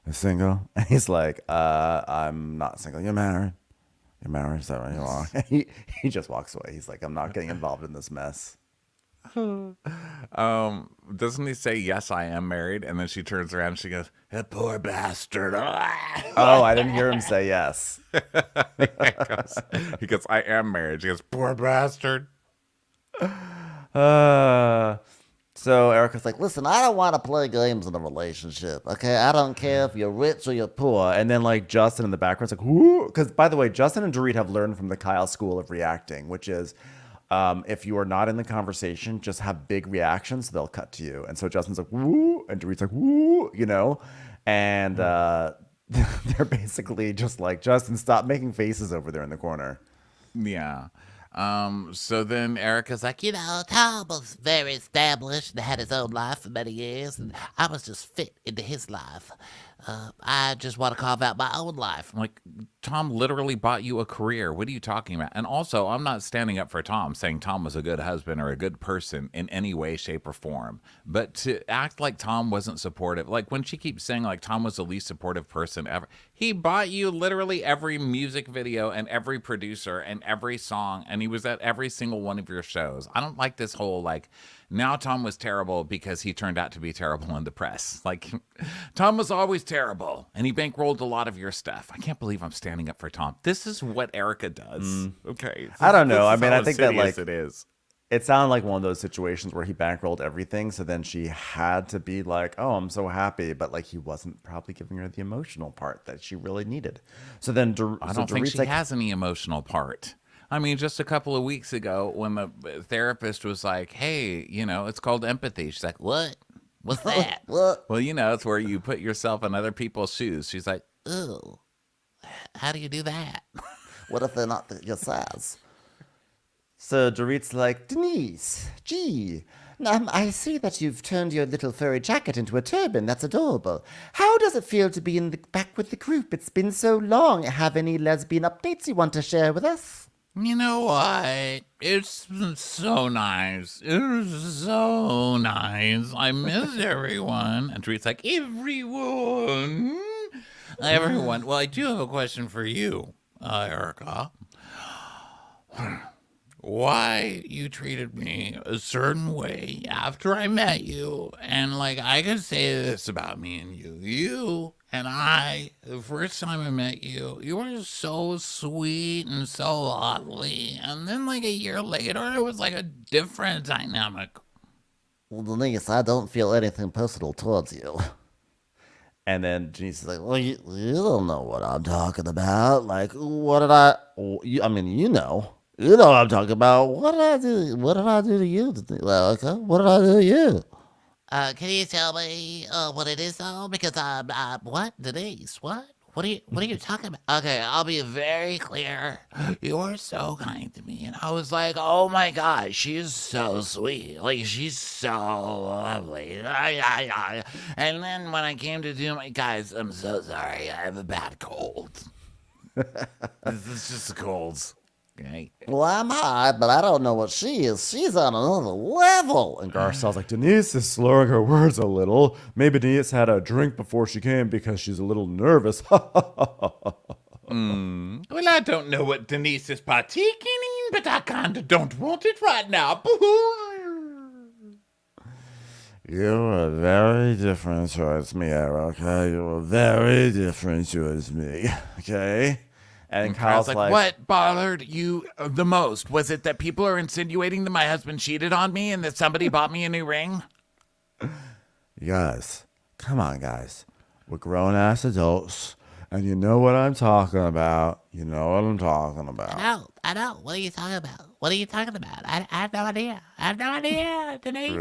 You're single? And he's like, I'm not single. You're married. Is that right? You are. He just walks away. He's like, I'm not getting involved in this mess. Doesn't he say, yes, I am married? And then she turns around and she goes, That poor bastard. Oh, I didn't hear him say yes. he goes, I am married. She goes, poor bastard. So Erica's like, Listen, I don't want to play games in a relationship, okay? I don't care if you're rich or you're poor. and then like Justin in the background's like, whoo. Because by the way, Justin and Dorit have learned from the Kyle school of reacting, which is if you are not in the conversation, just have big reactions, they'll cut to you. And so Justin's like, woo, and Dorit's like, woo, you know? And they're basically just like, Justin, stop making faces over there in the corner. Yeah. So then Erica's like, You know, Tom was very established and had his own life for many years, and I was just fit into his life. I just want to carve out my own life. I'm like, Tom literally bought you a career. What are you talking about? And also, I'm not standing up for Tom, saying Tom was a good husband or a good person in any way, shape, or form. But to act like Tom wasn't supportive, like when she keeps saying like Tom was the least supportive person ever, he bought you literally every music video and every producer and every song, and he was at every single one of your shows. I don't like this whole like, now Tom was terrible because he turned out to be terrible in the press. Like, Tom was always terrible, and he bankrolled a lot of your stuff. I can't believe I'm standing up for Tom. This is what Erica does. Okay. I don't know. This I is mean, how I think that, insidious like, it is. It sounded like one of those situations where he bankrolled everything, so then she had to be like, oh, I'm so happy, but like he wasn't probably giving her the emotional part that she really needed. So then I don't think she has any emotional part. I mean, just a couple of weeks ago when the therapist was like, hey, you know, it's called empathy. She's like, what? What's that? What? Well, you know, it's where you put yourself in other people's shoes. She's like, Ooh, how do you do that? What if they're not your size? So Dorit's like, Denise, gee, I see that you've turned your little furry jacket into a turban. That's adorable. How does it feel to be back with the group? It's been so long. Have any lesbian updates you want to share with us? You know what? It's so nice. It's so nice. I miss everyone. and Dorit's like, Everyone. Everyone. Well, I do have a question for you, Erica. Why you treated me a certain way after I met you, and like I could say this about me and you and I, the first time I met you, you were so sweet and so lovely, and then like a year later, it was like a different dynamic. Well, Denise, I don't feel anything personal towards you. and then Denise is like, Well, you don't know what I'm talking about. Like, what did I... I mean, you know. You know what I'm talking about. What did I do? What did I do to you? Okay, what did I do to you? Can you tell me what it is though? Because what, Denise? What are you talking about? Okay, I'll be very clear. You were so kind to me, and I was like, oh my gosh, she's so sweet. Like she's so lovely. And then when I came to do my guys, I'm so sorry. I have a bad cold. This is just colds. Okay. Well, I'm high, but I don't know what she is. She's on another level. and Garcel's like, Denise is slurring her words a little. Maybe Denise had a drink before she came because she's a little nervous. Well, I don't know what Denise is partaking in, but I kind of don't want it right now. You're very different towards me, Erica. You're very different towards me. Okay? And Kyle's like, what bothered you the most? Was it that people are insinuating that my husband cheated on me and that somebody bought me a new ring? you guys, come on, guys. We're grown-ass adults, and you know what I'm talking about. You know what I'm talking about. I know. What are you talking about? What are you talking about? I have no idea. I have no idea, Denise.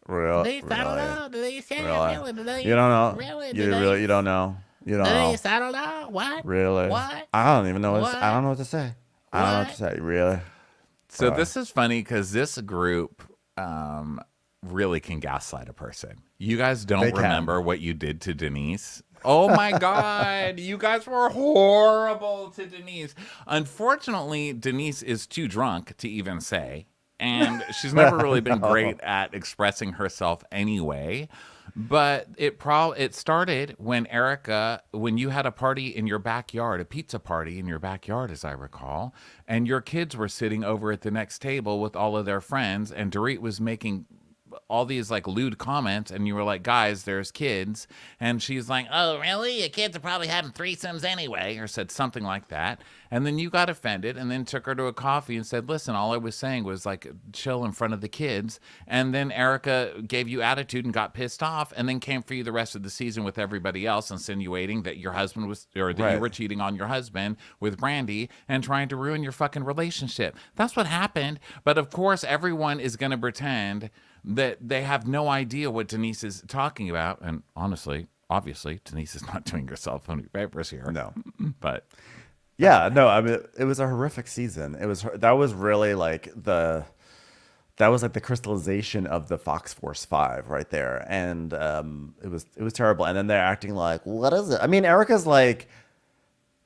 Really? Denise, I don't know. Denise, Really? Denise. You don't know? Really, You really, you don't know? You don't know? Denise, I don't know. What? Really? What? I don't even know What? I don't know what to say. I don't know what to say. Really? so this is funny because this group really can gaslight a person. You guys don't They can. remember what you did to Denise. Oh my God, you guys were horrible to Denise. Unfortunately, Denise is too drunk to even say, and she's never really been great at expressing herself anyway. But it started when when you had a party in your backyard, a pizza party in your backyard, as I recall, and your kids were sitting over at the next table with all of their friends, and Dorit was making all these like lewd comments, and you were like, guys, there's kids, and she's like, oh really, your kids are probably having threesomes anyway, or said something like that, and then you got offended and then took her to a coffee and said, listen, all I was saying was like chill in front of the kids, and then Erica gave you attitude and got pissed off, and then came for you the rest of the season with everybody else, insinuating that your husband was, or that you were cheating on your husband with Brandy and trying to ruin your fucking relationship. That's what happened. But of course everyone is going to pretend that they have no idea what Denise is talking about. And honestly, obviously, Denise is not doing herself any favors here. No. But yeah, no, I mean, it was a horrific season. That was really like the crystallization of the Fox Force 5 right there. And it was terrible. And then they're acting like, what is it? I mean, Erica's like,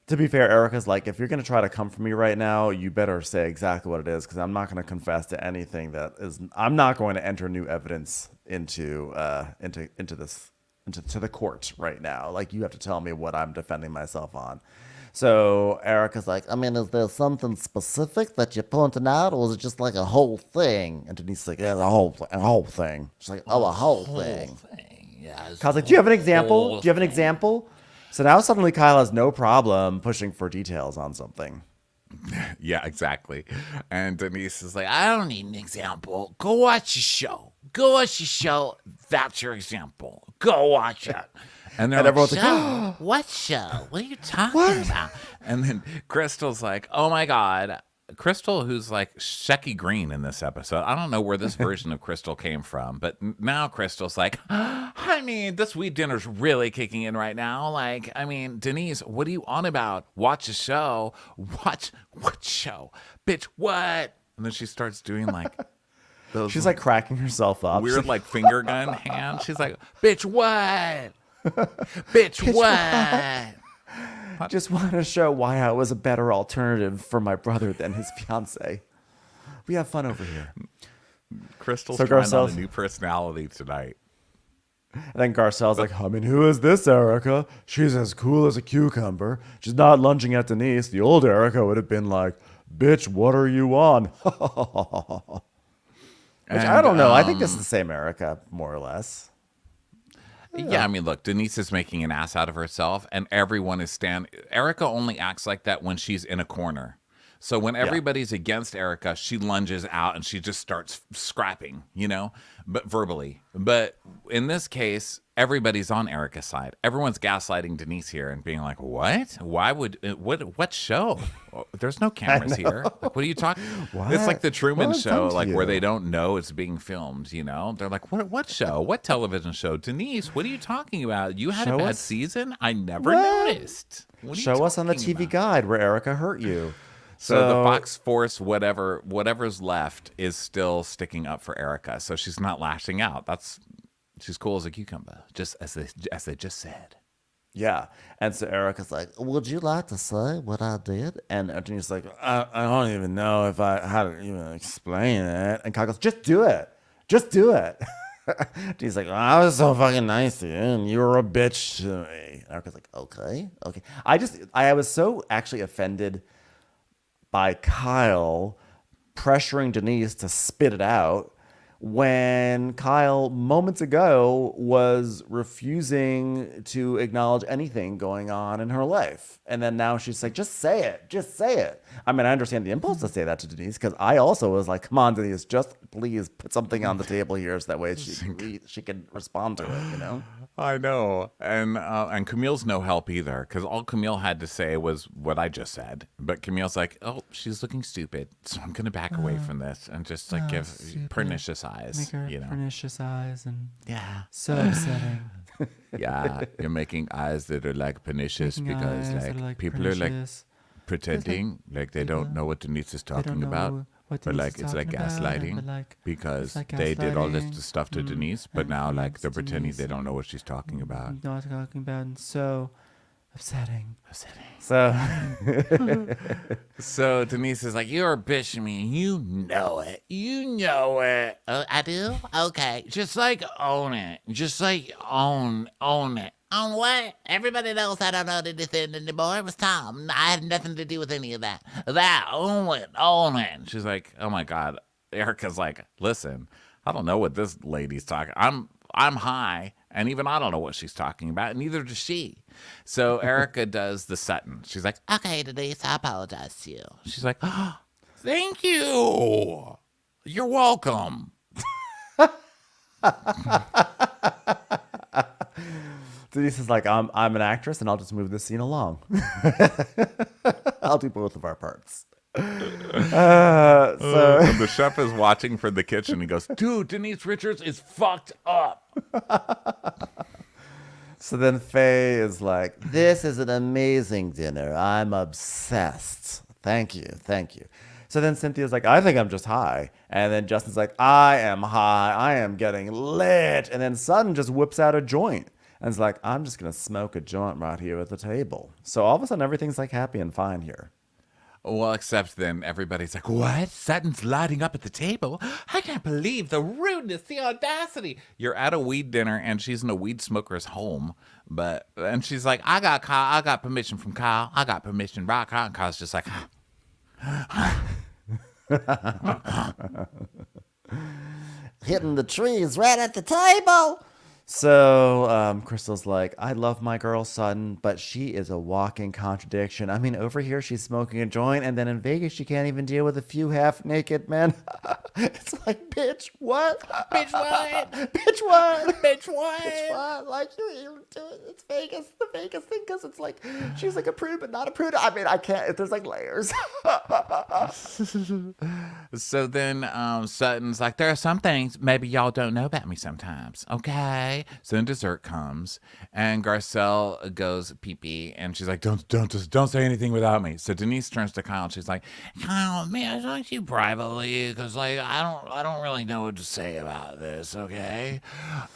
to be fair, Erica's like, if you're going to try to come for me right now, you better say exactly what it is, because I'm not going to confess to anything I'm not going to enter new evidence into the court right now. Like, you have to tell me what I'm defending myself on. So Erica's like, I mean, is there something specific that you're pointing out, or is it just like a whole thing? And Denise's like, yeah, a whole thing. She's like, oh, a whole thing. Yeah, Kyle's like, do you have an example? Do you have an example? So now suddenly Kyle has no problem pushing for details on something. yeah, exactly. And Denise is like, I don't need an example. Go watch the show. Go watch the show. That's your example. Go watch it. and they're And like, everyone's like, Show? What show? What are you talking about? and then Crystal's like, oh my God. Crystal, who's like Shecky Green in this episode. I don't know where this version of Crystal came from, but now Crystal's like, I mean, this wheat dinner's really kicking in right now. Like, I mean, Denise, what are you on about? Watch a show. Watch what show? Bitch, what? And then she starts doing like those She's like cracking herself up. weird like finger gun hand. She's like, bitch, what? Bitch, what? Just want to show why I was a better alternative for my brother than his fiance. We have fun over here. Crystal's So trying on Garcel's- a new personality tonight. And then Garcel's like, I mean, who is this Erica? She's as cool as a cucumber. She's not lunging at Denise. The old Erica would have been like, bitch, what are you on? Which I don't know. I think this is the same Erica, more or less. Yeah, I mean, look, Denise is making an ass out of herself, and everyone is Erica only acts like that when she's in a corner. So when everybody's against Erica, she lunges out and she just starts scrapping, but verbally. But in this case, everybody's on Erica's side. Everyone's gaslighting Denise here and being like, what? Why would, what show? There's no cameras here. Like, what are you talking? It's like the Truman Show, like where they don't know it's being filmed, They're like, what show? What television show? Denise, what are you talking about? You had a bad season? I never noticed. What are you Show us on the talking TV about? guide where Erica hurt you. So the Fox Force, whatever's left, is still sticking up for Erica. So she's not lashing out. She's cool as a cucumber, just as they just said. Yeah. And so Erica's like, Would you like to say what I did? and Denise's like, I don't even know how to even explain it. And Kyle goes, just do it. Just do it. Denise's like, I was so fucking nice to you, and you were a bitch to me. And Erica's like, okay. I was so actually offended by Kyle pressuring Denise to spit it out when Kyle moments ago was refusing to acknowledge anything going on in her life. And then now she's like, just say it. Just say it. I mean, I understand the impulse to say that to Denise, because I also was like, come on, Denise, just please put something on the table here so that way she can respond to it, I know, and Camille's no help either, because all Camille had to say was what I just said. But Camille's like, "Oh, she's looking stupid, so I'm gonna back away from this and just like give pernicious eyes, pernicious eyes, and so Yeah, upsetting. yeah, you're making eyes that are like pernicious Making because eyes that like are, like, people are like pernicious. pretending like they don't know what Denise is They don't talking know about. what But Denise like is it's like talking about, gaslighting but, like, because it's like they did all this gaslighting. stuff to Denise, but now like they're pretending Denise they don't know what she's talking about. Not talking about, and so Upsetting. So, So Denise is like, you're a bitch to me. You Know it. You know it. I do? Okay. Just like own it. Just like own it. Own what? Everybody knows I don't own anything anymore. It was Tom. I had nothing to do with any of that. Own it. Own it. She's like, oh my God. Erica's like, listen, I don't know what this lady's talking. I'm high, and even I don't know what she's talking about, and neither does she. So Erica does the Sutton. She's like, Okay, Denise, I apologize to you. she's like, oh, thank you. You're welcome. Denise is like, I'm an actress, and I'll just move this scene along. I'll do both of our parts. And the chef is watching from the kitchen. He goes, dude, Denise Richards is fucked up. So then Faye is like, this is an amazing dinner. I'm obsessed. Thank you. So then Cynthia's like, I think I'm just high. And then Justin's like, I am high. I am getting lit. And then Sutton just whips out a joint. And it's like, I'm just going to smoke a joint right here at the table. So all of a sudden, everything's like happy and fine here. Well, except then everybody's like, what? Sutton's lighting up at the table? I can't believe the rudeness, the audacity. You're at a weed dinner, and she's in a weed smoker's home. And she's like, I got permission from Kyle. I got permission, right, Kyle? And Kyle's just like, Hitting the trees right at the table. So Crystal's like, I love my girl Sutton, but she is a walking contradiction. I mean, over here she's smoking a joint, and then in Vegas she can't even deal with a few half-naked men. It's like, bitch, what? Bitch, what? Bitch, what? Bitch, what? Bitch, what? Like, you do it. It's Vegas, the Vegas thing, because it's like, she's like a prude, but not a prude. I mean, I can't, there's like layers. So then Sutton's like, there are some things maybe y'all don't know about me sometimes, okay? So then dessert comes, and Garcel goes pee-pee, and she's like, don't say anything without me. So Denise turns to Kyle, and she's like, Kyle, may I talk to you privately? Because, like, I don't really know what to say about this, okay?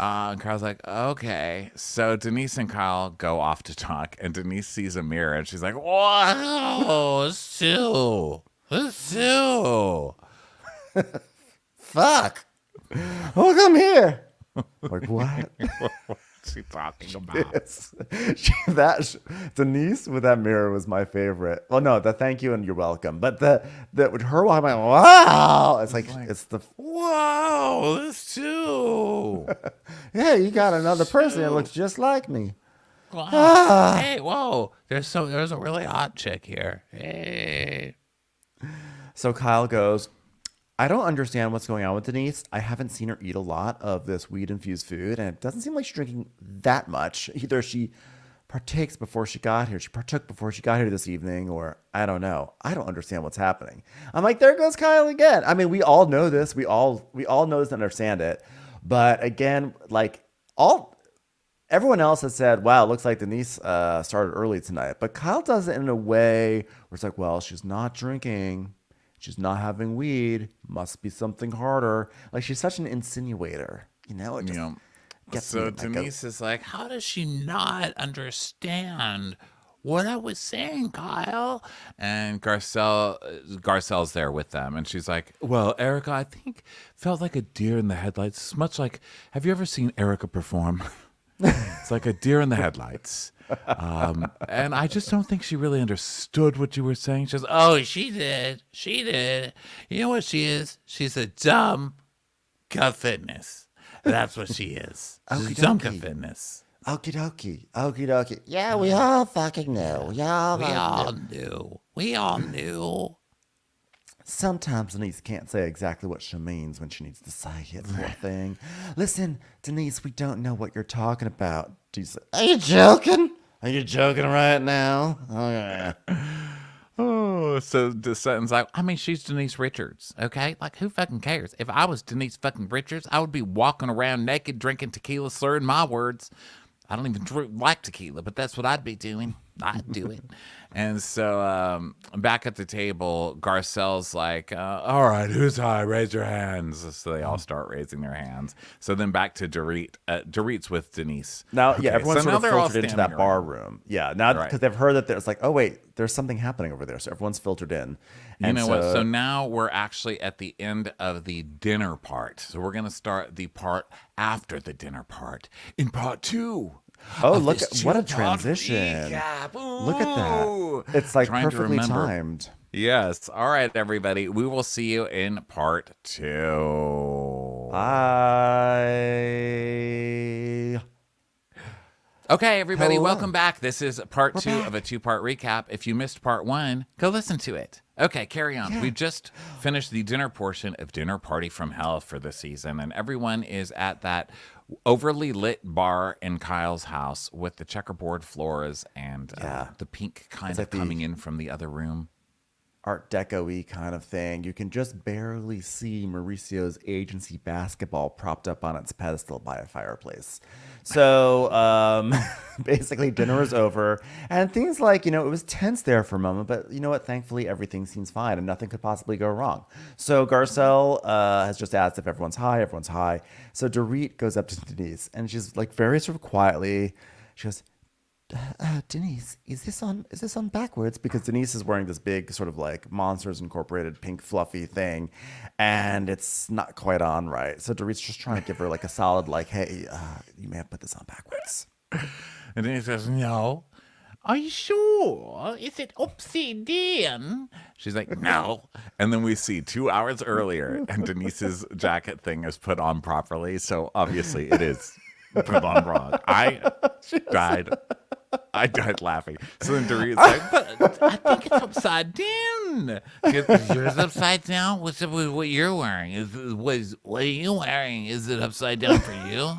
and Kyle's like, okay. So Denise and Kyle go off to talk, and Denise sees a mirror, and she's like, Wow, Sue. Fuck. Oh, come here. Like, what? what's she talking about? Denise with that mirror was my favorite. Well, no, the thank you and you're welcome. But the with her walking by, wow. It's like it's the Whoa, this too. yeah, you got another person that looks just like me. Wow. Hey, whoa. There's a really hot chick here. Hey. So Kyle goes, I don't understand what's going on with Denise. I haven't seen her eat a lot of this weed-infused food, and it doesn't seem like she's drinking that much. Either she partakes before she got here, she partook before she got here this evening, or I don't know. I don't understand what's happening. I'm like, there goes Kyle again. I mean, we all know this. We all know this and understand it. But again, like everyone else has said, wow, it looks like Denise started early tonight. But Kyle does it in a way where it's like, well, she's not drinking. She's not having weed. Must be something harder. Like, she's such an insinuator. You know? It just gets me. So Denise is like, how does she not understand what I was saying, Kyle? And Garcel's there with them. And she's like, well, Erica, I think felt like a deer in the headlights. It's much like, have you ever seen Erica perform? It's like a deer in the headlights. And I just don't think she really understood what you were saying. She goes, Oh, she did. You know what she is? She's a dumb gut fitness. That's what she is. She's a dumb gut fitness. Okie dokie. Yeah, we all fucking know. We all knew. Sometimes Denise can't say exactly what she means when she needs to say it, poor thing. Listen, Denise, we don't know what you're talking about. Are you joking? Are you joking right now? Oh, yeah. oh, so Sutton's like, I mean, she's Denise Richards, okay? Like, who fucking cares? If I was Denise fucking Richards, I would be walking around naked, drinking tequila, slurring my words. I don't even like tequila, but that's what I'd be doing. I'd do it. And so back at the table, Garcel's like, all right, who's high? Raise your hands. So they all start raising their hands. So then back to Dorit. Dorit's with Denise. Now, Okay, yeah, everyone's so sort of now they're all filtered into that standing bar around. room. Yeah, now because Right. they've heard that there's like, oh wait, there's something happening over there. So everyone's filtered in. You And know what? So now we're actually at the end of the dinner part. So we're going to start the part after the dinner part in part 2. Oh, of look this at what a two-part transition. recap. Look at Ooh. that. It's like Trying to perfectly remember. timed. Yes. All right, everybody. We will see you in part 2. Bye. Okay, everybody, Hello. welcome back. This is part 2 of a 2-part recap. If you missed part 1, go listen to it. Okay, carry on. We just finished the dinner portion of Dinner Party from Hell for the season, and everyone is at that overly lit bar in Kyle's house with the checkerboard floors and the pink kind of like the- coming in from the other room. Art Deco-y kind of thing. You can just barely see Mauricio's agency basketball propped up on its pedestal by a fireplace. So basically dinner is over and things like, it was tense there for a moment, but you know what? Thankfully, everything seems fine and nothing could possibly go wrong. So Garcel has just asked if everyone's high. Everyone's high. So Dorit goes up to Denise and she's like very sort of quietly, she goes, Denise, is this on backwards? Because Denise is wearing this big sort of like Monsters Incorporated pink fluffy thing, and it's not quite on right. So Dorit's just trying to give her like a solid like, hey, you may have put this on backwards. And then he says, no. Are you sure? Is it upside down? She's like, no. And then we see 2 hours earlier, and Denise's jacket thing is put on properly. So obviously it is put on wrong. I died laughing. So then Dorit's like, but I think it's upside down. She goes, yours upside down? What's up with what you're wearing? What are you wearing? Is it upside down for you?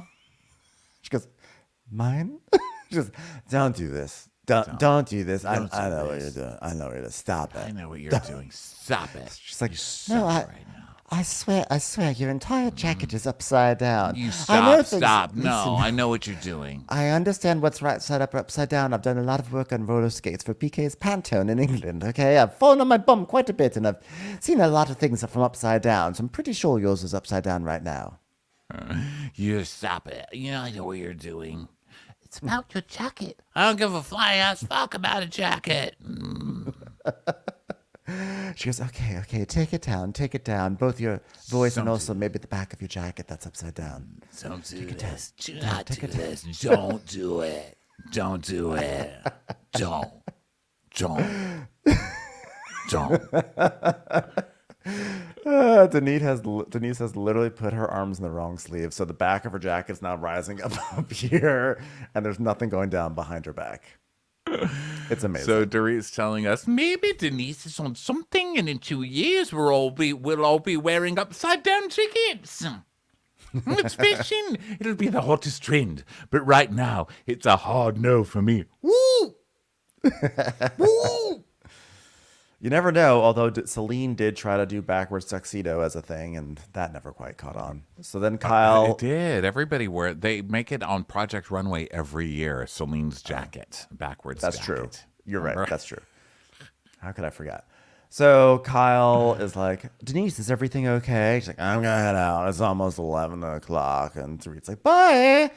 She goes, mine? She goes, don't do this. Don't do this. I know what you're doing. I know what you're doing. Stop it. I know what you're doing. Stop it. She's like, No, right now. I swear, your entire jacket is upside down. You I know stop. things- No, listen, I know what you're doing. I understand what's right side up or upside down. I've done a lot of work on roller skates for PK's Pantone in England, okay? I've fallen on my bum quite a bit, and I've seen a lot of things from upside down, so I'm pretty sure yours is upside down right now. You stop it. I know what you're doing. It's about your jacket. I don't give a flying ass fuck about a jacket. she goes, okay, take it down. Both your voice and also maybe the back of your jacket that's upside down. Don't do this. Do not do this. Don't do it. Don't do it. Don't. Denise has literally put her arms in the wrong sleeve, so the back of her jacket's now rising up here, and there's nothing going down behind her back. It's amazing. So Dorit's telling us maybe Denise is on something, and in 2 years we'll all be wearing upside down jackets. It's fishing. It'll be the hottest trend. But right now, it's a hard no for me. Woo! Woo! You never know, although Celine did try to do backwards tuxedo as a thing, and that never quite caught on. So then Kyle... It did. Everybody wear it. They make it on Project Runway every year. Celine's jacket, backwards That's jacket. true. You're right. That's true. How could I forget? So Kyle is like, Denise, is everything okay? She's like, I'm going to head out. It's almost 11 o'clock. And Dorit's like, bye.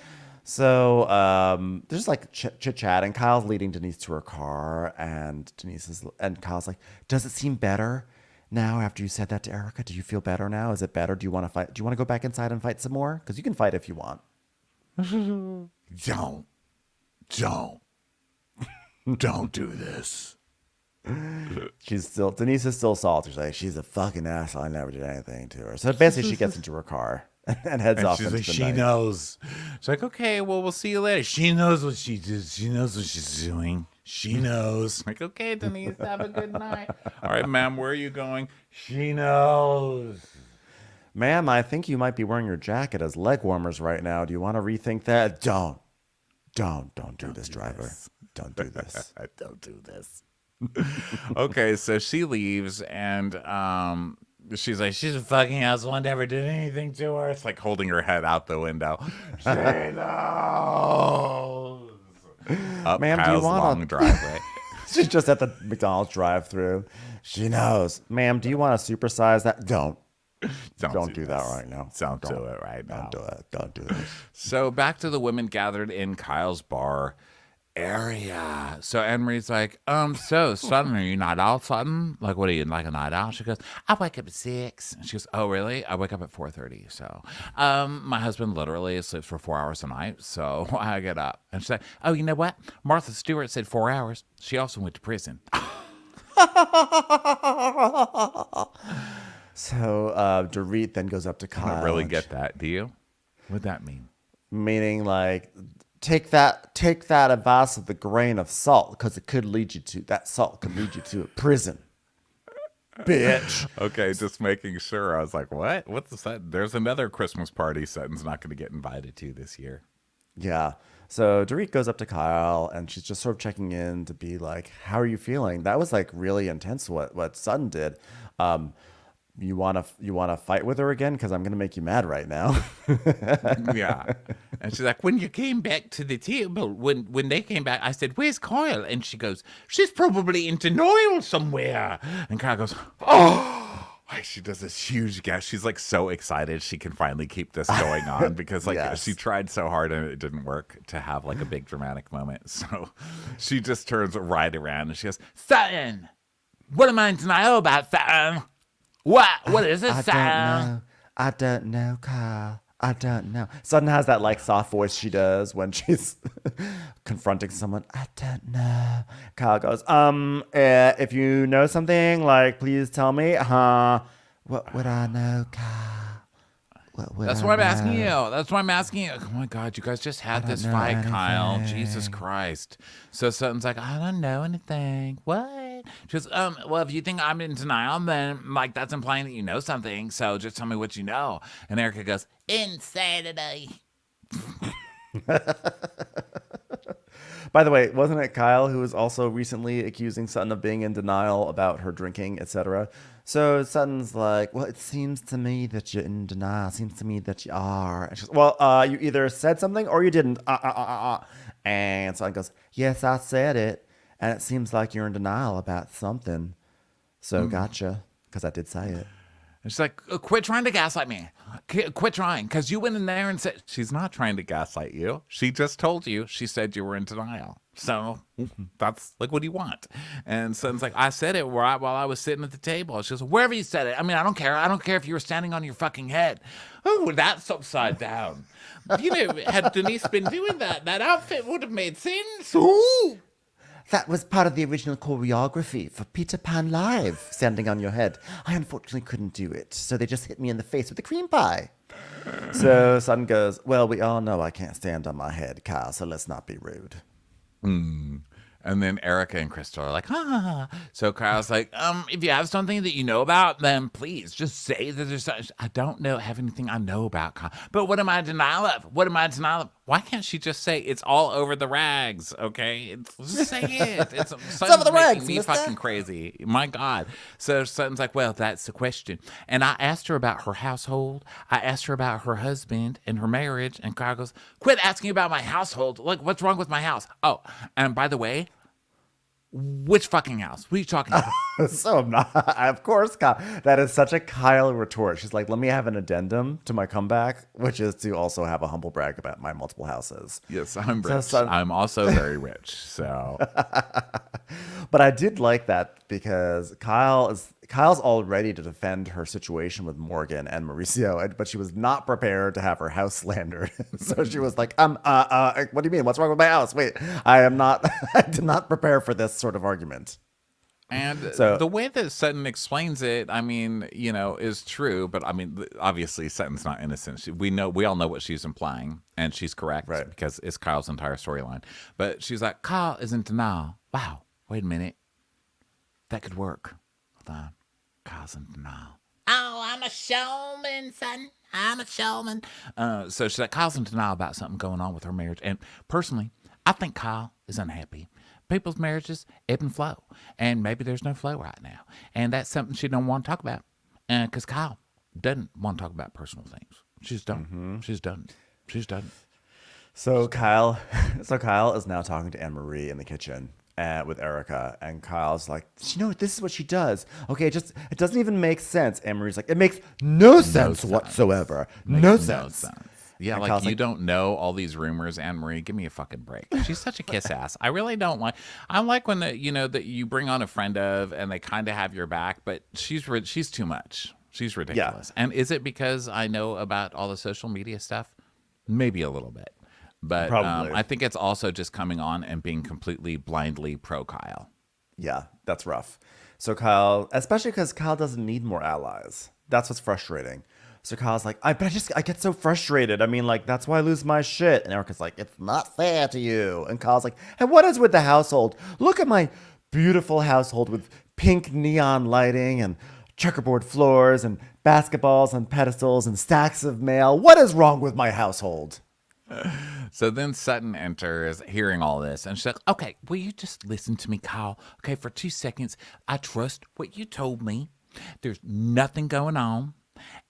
So there's like chit-chat, and Kyle's leading Denise to her car, and Kyle's like, does it seem better now after you said that to Erica? Do you feel better now? Is it better? Do you want to fight? Do you want to go back inside and fight some more? Because you can fight if you want. Don't do this. Denise is still salty. She's like, she's a fucking asshole. I never did anything to her. So basically she gets into her car and heads off She's into like, the she night. knows. It's like, okay, well, we'll see you later. She knows what she does. She knows what she's doing. She knows. Like, okay, Denise, have a good night. All right, ma'am, where are you going? She knows. Ma'am, I think you might be wearing your jacket as leg warmers right now. Do you want to rethink that? Don't do this, driver. Don't do this. Don't do this. Okay, so she leaves, and she's like, she's a fucking asshole. I never did anything to her. It's like holding her head out the window. She knows. Up Ma'am, do you Kyle's want long driveway. She's just at the McDonald's drive-thru. She knows. Ma'am, do you want to supersize that? Don't do that right now. Don't do it right now. Don't do it. Don't do this. So back to the women gathered in Kyle's bar area. So Annmarie's like, so Sutton, are you night owl, Sutton? Like, what are you, like a night owl? She goes, I wake up at 6. And she goes, oh, really? I wake up at 4:30. So my husband literally sleeps for 4 hours a night. So I get up. And she's like, oh, you know what? Martha Stewart said 4 hours. She also went to prison. So Dorit then goes up to Kyle. I don't really get that. Do you? What'd that mean? Meaning, like, take that advice with a grain of salt, because it could lead you to a prison. Bitch. Okay, just making sure. I was like, what? What's the Sutton? There's another Christmas party Sutton's not going to get invited to this year. Yeah. So Dorit goes up to Kyle, and she's just sort of checking in to be like, how are you feeling? That was like really intense what Sutton did. You wanna fight with her again? Because I'm gonna make you mad right now. Yeah. And she's like, when you came back to the table, when they came back, I said, where's Kyle? And she goes, she's probably in denial somewhere. And Kyle goes, oh. She does this huge gasp. She's like so excited she can finally keep this going on because like Yes. she tried so hard and it didn't work to have like a big dramatic moment. So she just turns right around and she goes, Sutton, what am I in denial about, Sutton? What is it, Sutton? I don't know, Kyle. I don't know. Sutton has that like soft voice she does when she's confronting someone. I don't know. Kyle goes, if you know something, like, please tell me. What would I know, Kyle? That's what I'm asking you. That's what I'm asking you. Oh my God, you guys just had this fight, Kyle. Jesus Christ. So Sutton's like, I don't know anything. What? She goes, well, if you think I'm in denial, then like that's implying that you know something. So just tell me what you know. And Erica goes, insanity. By the way, wasn't it Kyle who was also recently accusing Sutton of being in denial about her drinking, etc.? So Sutton's like, well, it seems to me that you're in denial. It seems to me that you are. And she's, well, you either said something or you didn't. And Sutton goes, yes, I said it. And it seems like you're in denial about something. So gotcha, because I did say it. And she's like, quit trying to gaslight me. Quit trying. Because you went in there and said, she's not trying to gaslight you. She just told you. She said you were in denial. So that's like, what do you want? And Sutton's like, I said it while I was sitting at the table. She goes, wherever you said it. I mean, I don't care. I don't care if you were standing on your fucking head. Oh, that's upside down. You know, had Denise been doing that outfit would have made sense. Ooh. That was part of the original choreography for Peter Pan Live, standing on your head. I unfortunately couldn't do it, so they just hit me in the face with a cream pie. So Sutton goes, well, we all know I can't stand on my head, Kyle, so let's not be rude. And then Erica and Crystal are like, ha. So Kyle's like, if you have something that you know about, then please just say that there's something. I don't have anything I know about Kyle. But what am I in denial of? What am I in denial of? Why can't she just say it's all over the rags, okay? Just say it. It's over the rags, me fucking crazy. My God. So Sutton's like, well, that's the question. And I asked her about her household. I asked her about her husband and her marriage. And Kyle goes, quit asking about my household. Like, what's wrong with my house? Oh, and by the way, which fucking house? What are you talking about? So I'm not. Of course, Kyle. That is such a Kyle retort. She's like, let me have an addendum to my comeback, which is to also have a humble brag about my multiple houses. Yes, I'm rich. I'm also very rich. So, but I did like that because Kyle's all ready to defend her situation with Morgan and Mauricio, but she was not prepared to have her house slandered. So she was like, what do you mean? What's wrong with my house? Wait, I did not prepare for this sort of argument. And so, the way that Sutton explains it, I mean, you know, is true. But I mean, obviously, Sutton's not innocent. We all know what she's implying, and she's correct, right? Because it's Kyle's entire storyline. But she's like, Kyle is in denial. Wow, wait a minute, that could work. Hold on, Kyle's in denial. Oh, I'm a showman, son. I'm a showman. So she's like, Kyle's in denial about something going on with her marriage, and personally, I think Kyle is unhappy. People's marriages ebb and flow, and maybe there's no flow right now, and that's something she don't want to talk about, because Kyle doesn't want to talk about personal things. She's done. She's done. So Kyle is now talking to Annmarie in the kitchen with Erica, and Kyle's like, this is what she does. Okay, it doesn't even make sense. Annmarie's like, it makes no sense whatsoever. No sense. Yeah, And like Kyle's you don't know all these rumors, Annmarie. Give me a fucking break. She's such a kiss ass. I really don't like. I like when that you bring on a friend of and they kind of have your back, but she's too much. She's ridiculous. Yeah. And is it because I know about all the social media stuff? Maybe a little bit. But I think it's also just coming on and being completely blindly pro Kyle. Yeah, that's rough. So Kyle, especially because Kyle doesn't need more allies. That's what's frustrating. So Kyle's like, I get so frustrated. I mean, like, that's why I lose my shit. And Erica's like, it's not fair to you. And Kyle's like, hey, what is with the household? Look at my beautiful household with pink neon lighting and checkerboard floors and basketballs on pedestals and stacks of mail. What is wrong with my household? So then Sutton enters, hearing all this, and she's like, okay, will you just listen to me, Kyle? Okay, for 2 seconds. I trust what you told me. There's nothing going on,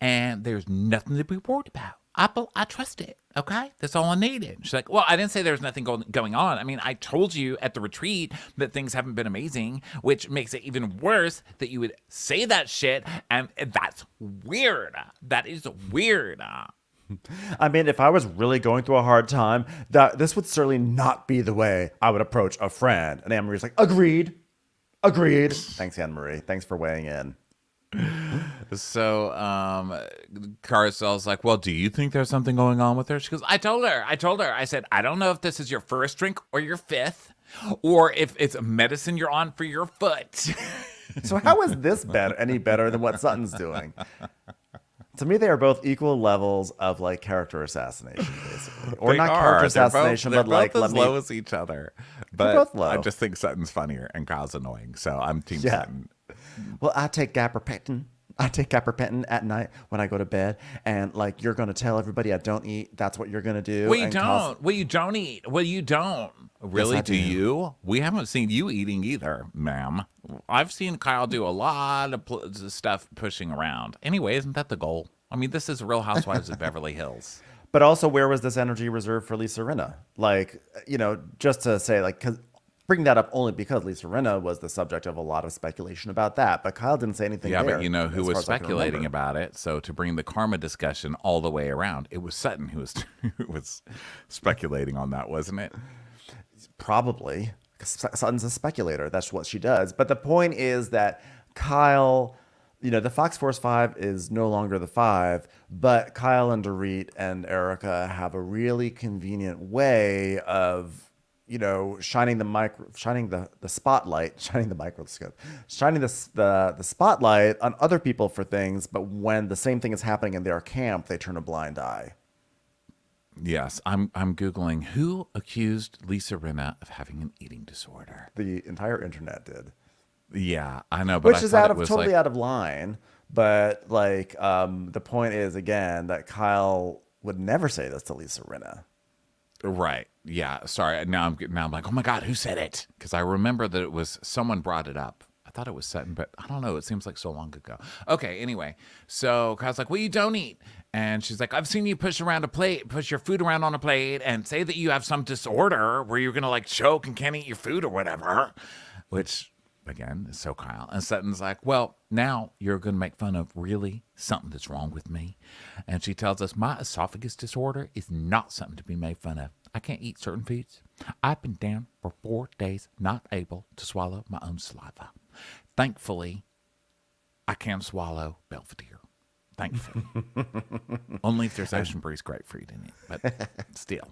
and there's nothing to be worried about. I trust it, okay? That's all I needed. She's like, well, I didn't say there's nothing going on. I mean, I told you at the retreat that things haven't been amazing, which makes it even worse that you would say that shit, and that's weird. That is weird. I mean, if I was really going through a hard time, this would certainly not be the way I would approach a friend. And Annmarie's like, agreed. Thanks, Annmarie. Thanks for weighing in. So Garcel's like, well, do you think there's something going on with her? She goes, I told her. I said, I don't know if this is your first drink or your fifth, or if it's medicine you're on for your foot. So how is this any better than what Sutton's doing? To me, they are both equal levels of like character assassination, basically, or not character assassination, but like both as low as each other. But both low. I just think Sutton's funnier and Kyle's annoying, so I'm team Sutton. Well, I take gabapentin at night when I go to bed, and like you're gonna tell everybody I don't eat. That's what you're gonna do. Well, you don't. Well, you don't eat. Well, you don't. Really? Yes, do you? We haven't seen you eating either, ma'am. I've seen Kyle do a lot of stuff pushing around. Anyway, isn't that the goal? I mean, this is Real Housewives of Beverly Hills. But also, where was this energy reserved for Lisa Rinna? Like, just to say, like, bring that up only because Lisa Rinna was the subject of a lot of speculation about that. But Kyle didn't say anything. Yeah, there, but you know who was speculating about it? So to bring the karma discussion all the way around, it was Sutton who was speculating on that, wasn't it? Probably. Sutton's a speculator. That's what she does. But the point is that Kyle, the Fox Force 5 is no longer the 5, but Kyle and Dorit and Erica have a really convenient way of, shining the spotlight on other people for things. But when the same thing is happening in their camp, they turn a blind eye. Yes, I'm Googling who accused Lisa Rinna of having an eating disorder. The entire internet did. Yeah, I know, but which is totally out of line. But the point is again that Kyle would never say this to Lisa Rinna. Right. Yeah. Sorry. Now I'm like, oh my God, who said it? Because I remember that it was someone brought it up. I thought it was Sutton, but I don't know. It seems like so long ago. Okay. Anyway, so Kyle's like, well, you don't eat. And she's like, I've seen you push your food around on a plate and say that you have some disorder where you're going to like choke and can't eat your food or whatever, which again is so Kyle. And Sutton's like, well, now you're going to make fun of really something that's wrong with me. And she tells us my esophagus disorder is not something to be made fun of. I can't eat certain foods. I've been down for 4 days, not able to swallow my own saliva. Thankfully, I can swallow Belvedere. Thankfully. Only if there's ocean breeze grapefruit in it, but still.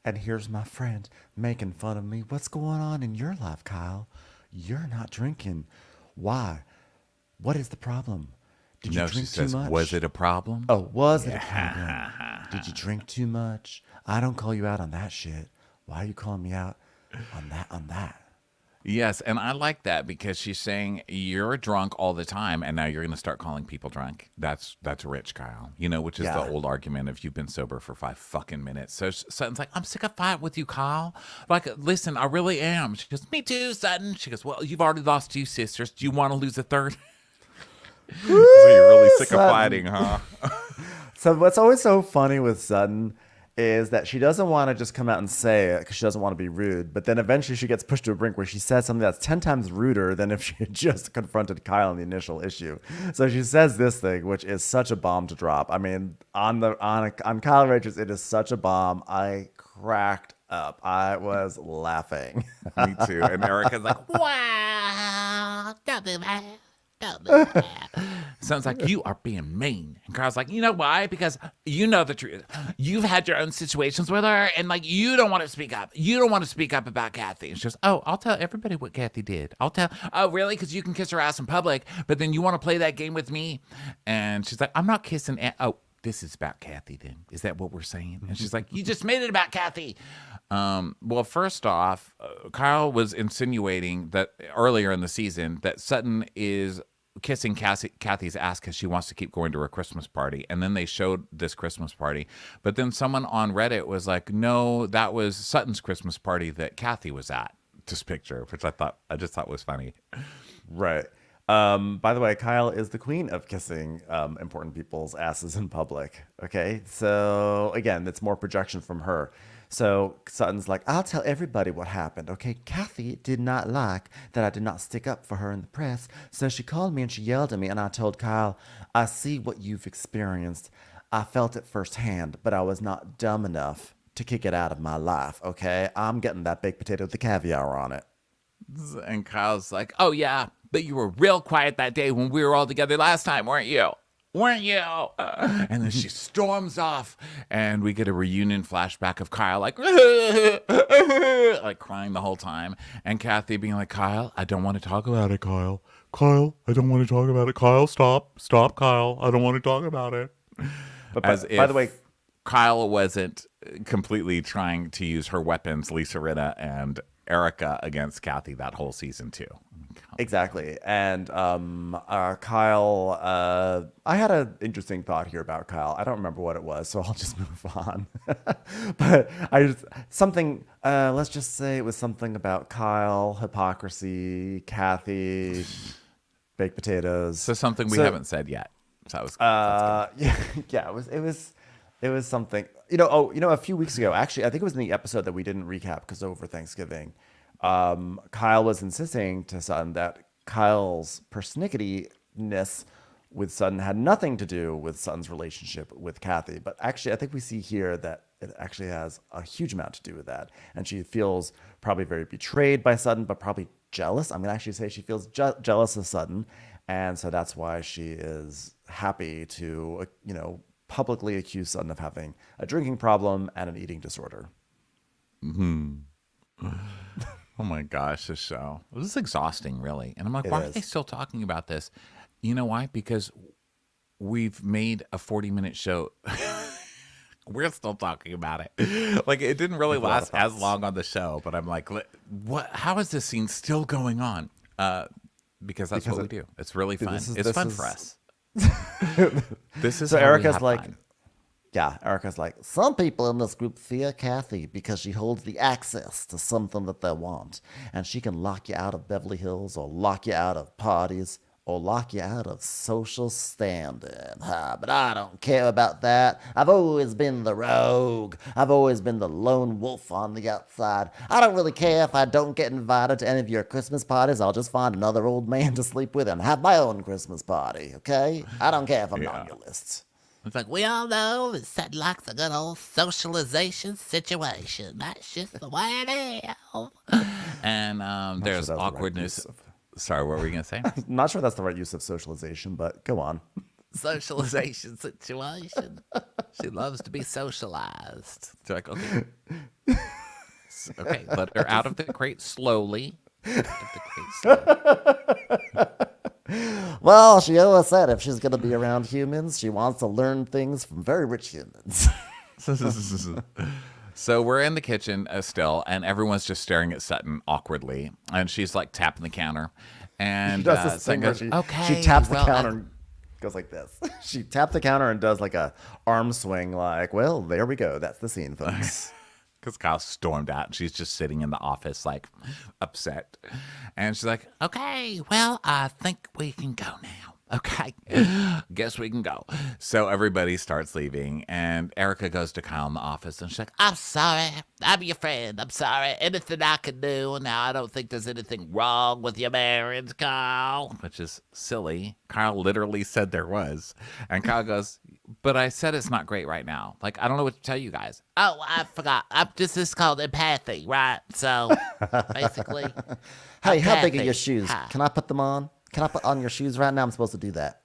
And here's my friend making fun of me. What's going on in your life, Kyle? You're not drinking. Why? What is the problem? Did you drink too much? Was it a problem? Oh, was it a problem? Did you drink too much? I don't call you out on that shit. Why are you calling me out on that? Yes, and I like that because she's saying you're drunk all the time, and now you're going to start calling people drunk. That's rich, Kyle. Which is the old argument of you've been sober for 5 fucking minutes. So Sutton's like, I'm sick of fighting with you, Kyle. Like, listen, I really am. She goes, me too, Sutton. She goes, well, you've already lost 2 sisters. Do you want to lose a third? So you're really sick of fighting, huh? So what's always so funny with Sutton is that she doesn't want to just come out and say it because she doesn't want to be rude. But then eventually she gets pushed to a brink where she says something that's 10 times ruder than if she had just confronted Kyle in the initial issue. So she says this thing, which is such a bomb to drop. I mean, on Kyle Richards, it is such a bomb. I cracked up. I was laughing. Me too. And Erica's like, Wow, don't do that. Don't do that. sounds like you are being mean. And Kyle's like, you know why? Because you know the truth. You've had your own situations with her, and like you don't want to speak up. You don't want to speak up about Kathy. And she goes, oh, I'll tell everybody what Kathy did. I'll tell. Oh, really? Because you can kiss her ass in public, but then you want to play that game with me? And she's like, I'm not kissing. Oh, this is about Kathy then. Is that what we're saying? And she's like, you just made it about Kathy. Well, first off, Kyle was insinuating that earlier in the season that Sutton is kissing Kathy's ass because she wants to keep going to her Christmas party. And then they showed this Christmas party. But then someone on Reddit was like, no, that was Sutton's Christmas party that Kathy was at. This picture, which I just thought was funny. Right. By the way, Kyle is the queen of kissing important people's asses in public. Okay. So again, it's more projection from her. So Sutton's like, I'll tell everybody what happened. Okay. Kathy did not like that I did not stick up for her in the press. So she called me and she yelled at me. And I told Kyle, I see what you've experienced. I felt it firsthand, but I was not dumb enough to kick it out of my life. Okay. I'm getting that baked potato with the caviar on it. And Kyle's like, oh, yeah, but you were real quiet that day when we were all together last time, weren't you? Weren't you? And then she storms off, and we get a reunion flashback of Kyle like crying the whole time. And Kathy being like, Kyle, I don't want to talk about it, Kyle. Kyle, I don't want to talk about it. Kyle, stop. Stop, Kyle. I don't want to talk about it. But By the way, Kyle wasn't completely trying to use her weapons, Lisa Rinna and Erica, against Kathy that whole season too. exactly. And Kyle, I had an interesting thought here about Kyle. I don't remember what it was, so I'll just move on. But let's just say it was something about Kyle, hypocrisy, Kathy, baked potatoes. So something we haven't said yet. So that's it was something, a few weeks ago, actually, I think it was in the episode that we didn't recap because over Thanksgiving, Kyle was insisting to Sutton that Kyle's persnickety-ness with Sutton had nothing to do with Sutton's relationship with Kathy. But actually, I think we see here that it actually has a huge amount to do with that. And she feels probably very betrayed by Sutton, but probably jealous. I'm going to actually say she feels jealous of Sutton. And so that's why she is happy to, publicly accuse Sutton of having a drinking problem and an eating disorder. Oh my gosh, this show. This is exhausting, really. And I'm like, why are they still talking about this? You know why? Because we've made a 40-minute show. We're still talking about it. Like, it didn't really last as long on the show, but I'm like, what? How is this scene still going on? Because that's what we do. It's really fun. It's fun for us. This is so how Erica's we have like, fun. yeah, Erica's like, Some people in this group fear Kathy because she holds the access to something that they want. And she can lock you out of Beverly Hills or lock you out of parties or lock you out of social standing. But I don't care about that. I've always been the rogue. I've always been the lone wolf on the outside. I don't really care if I don't get invited to any of your Christmas parties. I'll just find another old man to sleep with and have my own Christmas party, okay? I don't care if I'm not on your list. It's like, We all know that Sutton likes a good old socialization situation. That's just the way it is. and there's that was the right awkwardness. use of- Sorry, what were we going to say? I'm not sure that's the right use of socialization, but go on. Socialization situation. She loves to be socialized. They're like, okay. Okay, let her out of the crate slowly. Out of the crate slowly. Well, she always said if she's going to be around humans, she wants to learn things from very rich humans. So we're in the kitchen still, and everyone's just staring at Sutton awkwardly, and she's like tapping the counter, and She does this Sutton thing where goes, she taps the counter and goes like this. She taps the counter and does like a arm swing, like, well, there we go. That's the scene, folks. because Kyle stormed out, and she's just sitting in the office like upset, and she's like, Okay, well, I think we can go now. Okay, guess we can go. So everybody starts leaving, and Erica goes to Kyle in the office, and she's like, I'm sorry. I'm your friend. I'm sorry. Anything I can do. Now, I don't think there's anything wrong with your marriage, Kyle. which is silly. Kyle literally said there was. And Kyle goes, but I said it's not great right now. Like, I don't know what to tell you guys. Oh, I forgot. This is called empathy, right? So, basically. Hey, how big are empathy. your shoes? Hi. Can I put them on? Can I put on your shoes right now? I'm supposed to do that.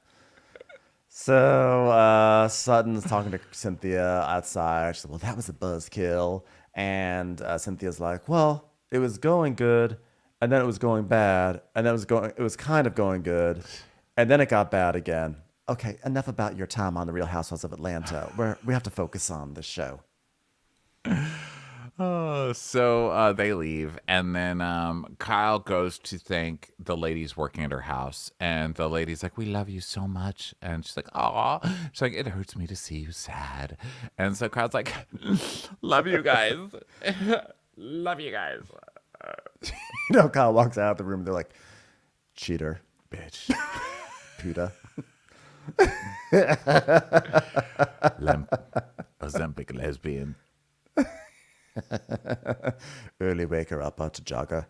So Sutton's talking to Cynthia outside. She said, well, that was a buzzkill. And Cynthia's like, well, it was going good, and then it was going bad, and then it was kind of going good, and then it got bad again. Okay, enough about your time on the Real Housewives of Atlanta. We have to focus on this show. So they leave, and then Kyle goes to thank the ladies working at her house, and the lady's like, we love you so much. And she's like, aw. She's like, it hurts me to see you sad. And so Kyle's like, love you guys. Love you guys. Kyle walks out of the room, and they're like, cheater, bitch, puta. Ozempic lesbian. Early waker, up to jogger.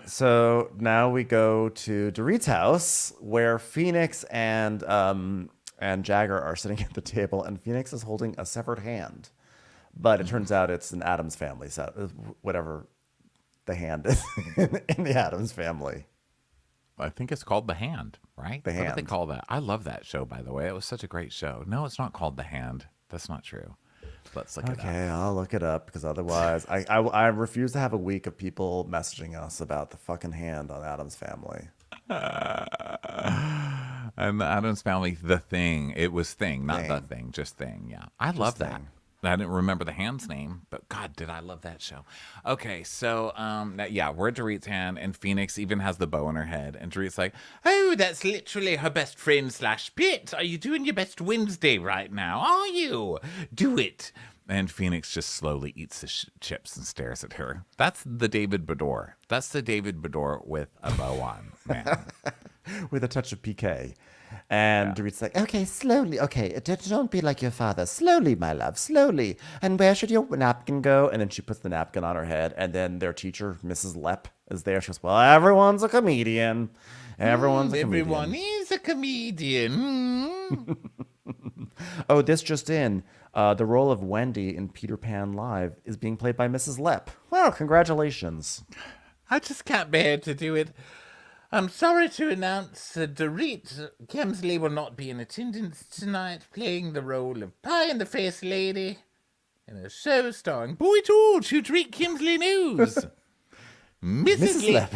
So now we go to Dorit's house, where Phoenix and Jagger are sitting at the table, and Phoenix is holding a severed hand. But it turns out it's an Addams family set, whatever the hand is in the Addams family. I think it's called The Hand, right? The What do they Hand. call that? I love that show, by the way. It was such a great show. No, it's not called The Hand. That's not true. Let's look it up. Okay, I'll look it up, because otherwise I refuse to have a week of people messaging us about the fucking hand on Addams family. And the Addams Family, The Thing. It was Thing, not Thing. The Thing, just Thing. Yeah, I love that. Thing. I didn't remember the hand's name, but God, did I love that show. Okay, so we're at Dorit's hand, and Phoenix even has the bow in her head, and Dorit's like, Oh, that's literally her best friend / pit. Are you doing your best Wednesday right now? Are you? Do it. and Phoenix just slowly eats the chips and stares at her. That's the David Beador. That's the David Beador with a bow on, man. With a touch of PK. And Dorit's like, okay, slowly. Okay, don't be like your father. Slowly, my love, slowly. And where should your napkin go? And then she puts the napkin on her head. And then their teacher, Mrs. Lepp, is there. She goes, well, everyone's a comedian. Everyone is a comedian. Oh, this just in. The role of Wendy in Peter Pan Live is being played by Mrs. Lepp. Well, congratulations. I just can't bear to do it. I'm sorry to announce Dorit Kemsley will not be in attendance tonight, playing the role of Pie in the Face Lady in a show starring Boy George, who Dorit Kemsley knows. Mrs. Lepp.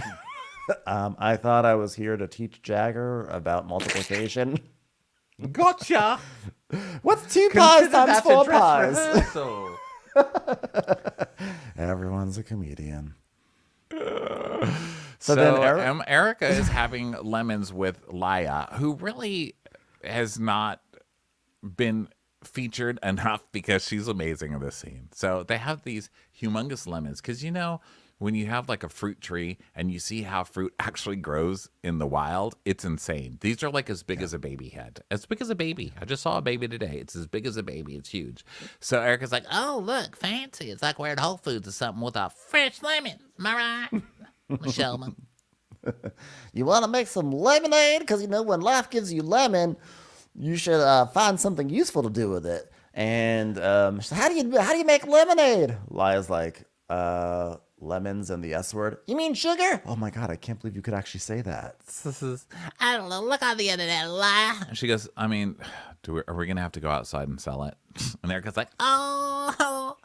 I thought I was here to teach Jagger about multiplication. Gotcha. What's 2 pies Consider times that 4 a dress pies? rehearsal. Everyone's a comedian. So then Erica is having lemons with Leia, who really has not been featured enough because she's amazing in this scene. So they have these humongous lemons because, when you have like a fruit tree and you see how fruit actually grows in the wild, it's insane. These are like as big as a baby head. As big as a baby. I just saw a baby today. It's as big as a baby. It's huge. So Erica's like, Oh, look, fancy. It's like we're at Whole Foods or something with a fresh lemon. Am I right? Michelleman. You want to make some lemonade? Because, when life gives you lemon, you should find something useful to do with it. And she said, how do you make lemonade? Leia's like, lemons and the S word. You mean sugar? Oh my God, I can't believe you could actually say that. I don't know. Look on the internet, lie. and she goes, are we going to have to go outside and sell it? And Erica's like, Oh,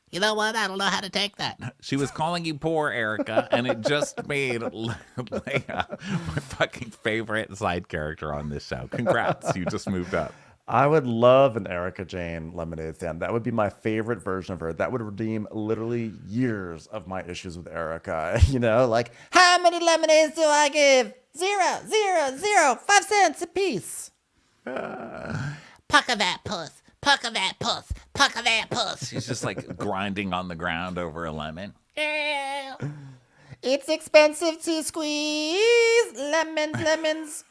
you know what? I don't know how to take that. she was calling you poor, Erica, and it just made Leia my fucking favorite side character on this show. Congrats, you just moved up. I would love an Erica Jane lemonade stand. That would be my favorite version of her. That would redeem literally years of my issues with Erica. Like, How many lemonades do I give? 0, 0, 0, 5 cents a piece. Pucker that puss. Pucker that puss. Pucker that puss. She's just like grinding on the ground over a lemon. Yeah. It's expensive to squeeze lemons.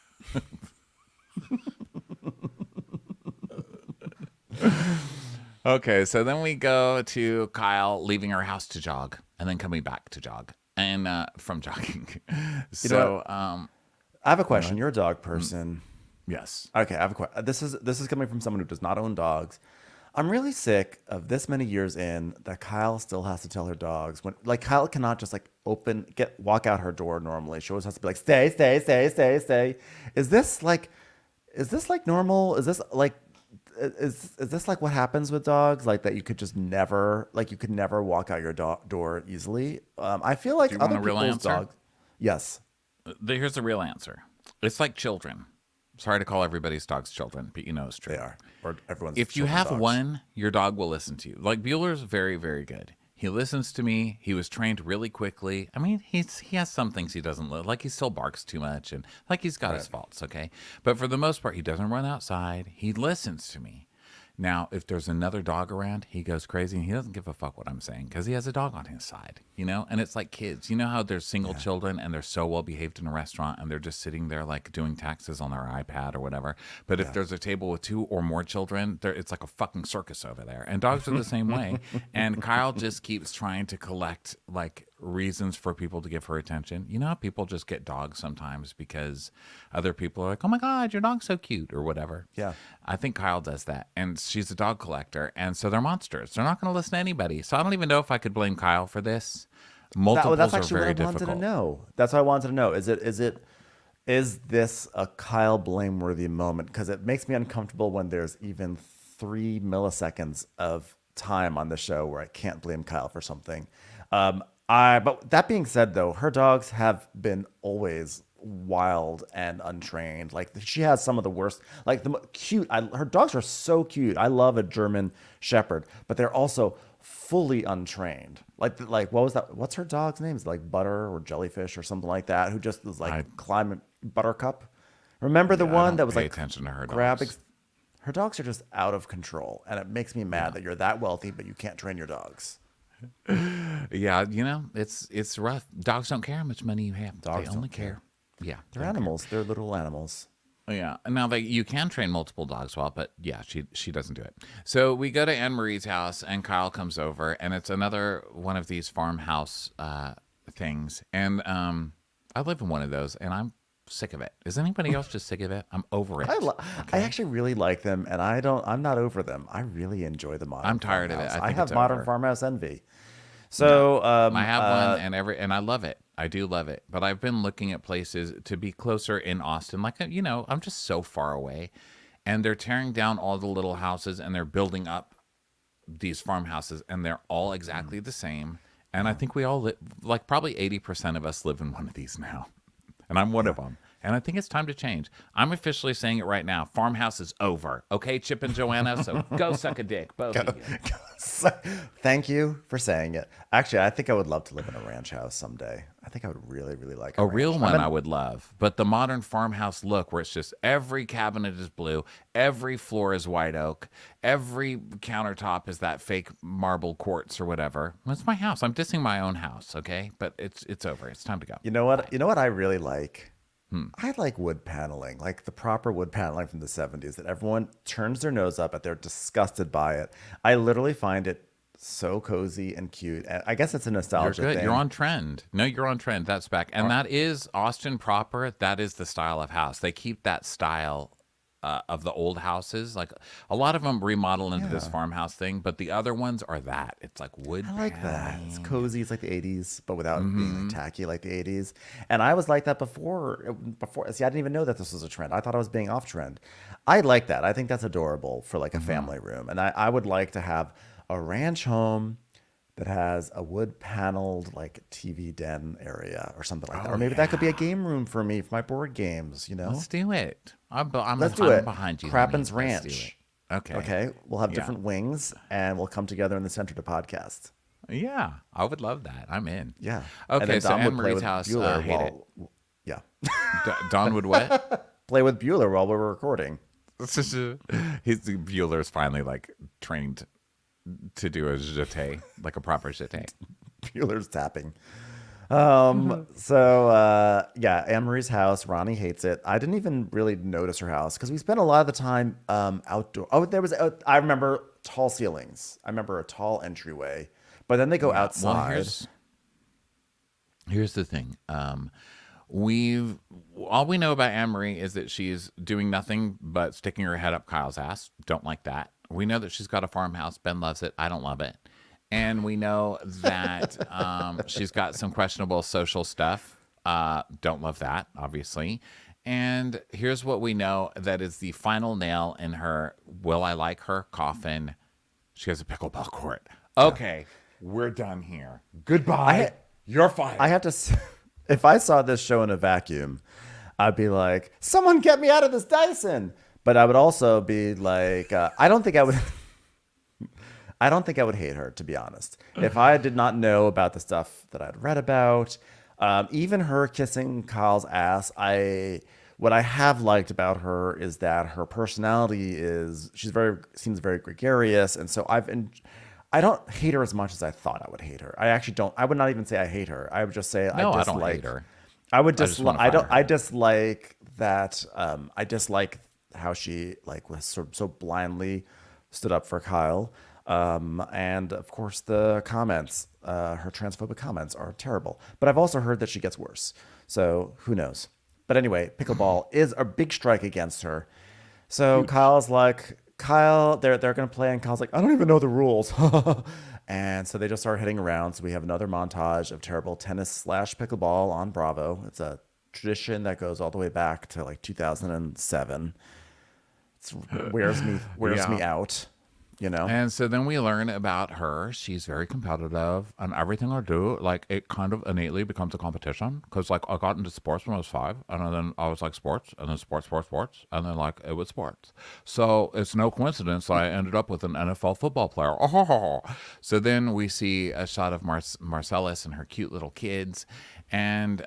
Okay, so then we go to Kyle leaving her house to jog and then coming back to jog and from jogging. So, I have a question. You're a dog person. yes. Okay, I have a question. This is coming from someone who does not own dogs. I'm really sick of this many years in that Kyle still has to tell her dogs when, like, Kyle cannot just like walk out her door normally. She always has to be like, stay, stay, stay, stay, stay. Is this like normal? Is this like what happens with dogs? Like that you could just never, like you could never walk out your door easily. I feel like Do you want other a real people's answer? dogs. Yes. Here's the real answer. It's like children. Sorry to call everybody's dogs children, but you know it's true. They are. Or everyone's. If you children's have dogs. one, your dog will listen to you. Like Bueller's very, very good. He listens to me. He was trained really quickly. I mean, he has some things he doesn't like. He still barks too much, and like he's got his faults. Okay, but for the most part, he doesn't run outside. He listens to me. Now, if there's another dog around, he goes crazy and he doesn't give a fuck what I'm saying because he has a dog on his side, you know? And it's like kids. You know how there's single children and they're so well behaved in a restaurant and they're just sitting there like doing taxes on their iPad or whatever. But if there's a table with 2 or more children, it's like a fucking circus over there. And dogs are the same way. And Kyle just keeps trying to collect like reasons for people to give her attention. You know how people just get dogs sometimes because other people are like, oh my God, your dog's so cute or whatever. Yeah. I think Kyle does that. And she's a dog collector. And so they're monsters. They're not going to listen to anybody. So I don't even know if I could blame Kyle for this. Multiples That's are actually very what I wanted difficult. to know. That's what I wanted to know. Is this a Kyle blameworthy moment? Because it makes me uncomfortable when there's even 3 milliseconds of time on the show where I can't blame Kyle for something. But that being said, though, her dogs have been always wild and untrained. Like she has some of the worst, like cute. Her dogs are so cute. I love a German Shepherd, but they're also fully untrained. Like what was that? What's her dog's name? Is it like Butter or Jellyfish or something like that? Who just was like climbing Buttercup? Remember the one that was pay like attention to her grabbing. dogs. Her dogs are just out of control, and it makes me mad that you're that wealthy, but you can't train your dogs. Yeah, you know, it's rough. Dogs don't care how much money you have. Dogs they only don't care. care. Yeah, They're animals. They're little animals. Yeah. Now you can train multiple dogs well, but yeah, she doesn't do it. So we go to Annmarie's house and Kyle comes over and it's another one of these farmhouse things. And I live in one of those and I'm sick of it. Is anybody else just sick of it? I'm over it. I actually really like them, and I'm not over them. I really enjoy the modern. I'm tired of it. Farmhouse. I think have it's modern over. farmhouse envy. So I have one and I love it. I do love it. But I've been looking at places to be closer in Austin. Like, you know, I'm just so far away. And they're tearing down all the little houses and they're building up these farmhouses and they're all exactly the same. And I think we all live, like probably 80% of us live in one of these now. And I'm one of them. And I think it's time to change. I'm officially saying it right now. Farmhouse is over. Okay, Chip and Joanna? So go suck a dick, both of you. Thank you for saying it. Actually, I think I would love to live in a ranch house someday. I think I would really, really like A real one I would love. But the modern farmhouse look where it's just every cabinet is blue, every floor is white oak, every countertop is that fake marble quartz or whatever. That's my house. I'm dissing my own house, okay? But it's over. It's time to go. You know what? You know what I really like? I like wood paneling, like the proper wood paneling from the 70s that everyone turns their nose up at. They're disgusted by it. I literally find it so cozy and cute. And I guess it's a nostalgia You're good. thing. You're on trend. No, you're on trend. That's back. And that is Austin proper. That is the style of house. They keep that style of the old houses. Like a lot of them remodel into this farmhouse thing, but the other ones are that. It's like wood. I like that. It's cozy. It's like the 80s, but without being like tacky like the 80s. And I was like that before. See, I didn't even know that this was a trend. I thought I was being off trend. I like that. I think that's adorable for like a family room. And I would like to have a ranch home that has a wood paneled like TV den area or something like that. Or maybe that could be a game room for me for my board games, you know? Let's do it. I'm Let's do it. behind you. Crappen's honey. Let's do Ranch. it. Okay. Okay. We'll have Yeah. different wings and we'll come together in the center to podcast. Yeah, I would love that. I'm in. Yeah. Okay, And then so Dom would play Anne-Marie's with house, Bueller hate it. Yeah. Don would what? Play with Bueller while we were recording. Bueller's finally like trained to do a jeté, like a proper jeté. Bueller's tapping. Yeah, Annmarie's house. Ronnie hates it. I didn't even really notice her house because we spent a lot of the time outdoor. Oh, I remember tall ceilings. I remember a tall entryway, but then they go outside. Well, here's the thing. All we know about Annmarie is that she's doing nothing but sticking her head up Kyle's ass. Don't like that. We know that she's got a farmhouse. Ben loves it. I don't love it. And we know that she's got some questionable social stuff. Don't love that, obviously. And here's what we know that is the final nail in her will I like her coffin. She has a pickleball court. Okay, we're done here. Goodbye. You're fired. I have to. If I saw this show in a vacuum, I'd be like, "Someone get me out of this Dyson." But I would also be like, I don't think I would. I don't think I would hate her, to be honest. If I did not know about the stuff that I'd read about, even her kissing Kyle's ass, what I have liked about her is that her personality seems very gregarious, and so I don't hate her as much as I thought I would hate her. I actually don't. I would not even say I hate her. I would just say I don't hate her. I would dislike. I dislike that. I dislike how she was sort of so blindly stood up for Kyle. And of course the comments, her transphobic comments are terrible. But I've also heard that she gets worse. So who knows? But anyway, pickleball is a big strike against her. So Kyle's like, they're going to play, and Kyle's like, I don't even know the rules. And so they just start heading around. So we have another montage of terrible tennis/pickleball on Bravo. It's a tradition that goes all the way back to 2007. It wears me out. And so then we learn about her. She's very competitive, and everything I do, it kind of innately becomes a competition. Because I got into sports when I was 5, and then I was like sports, and then sports, and then it was sports. So it's no coincidence that I ended up with an NFL football player. So then we see a shot of Marcellus and her cute little kids, and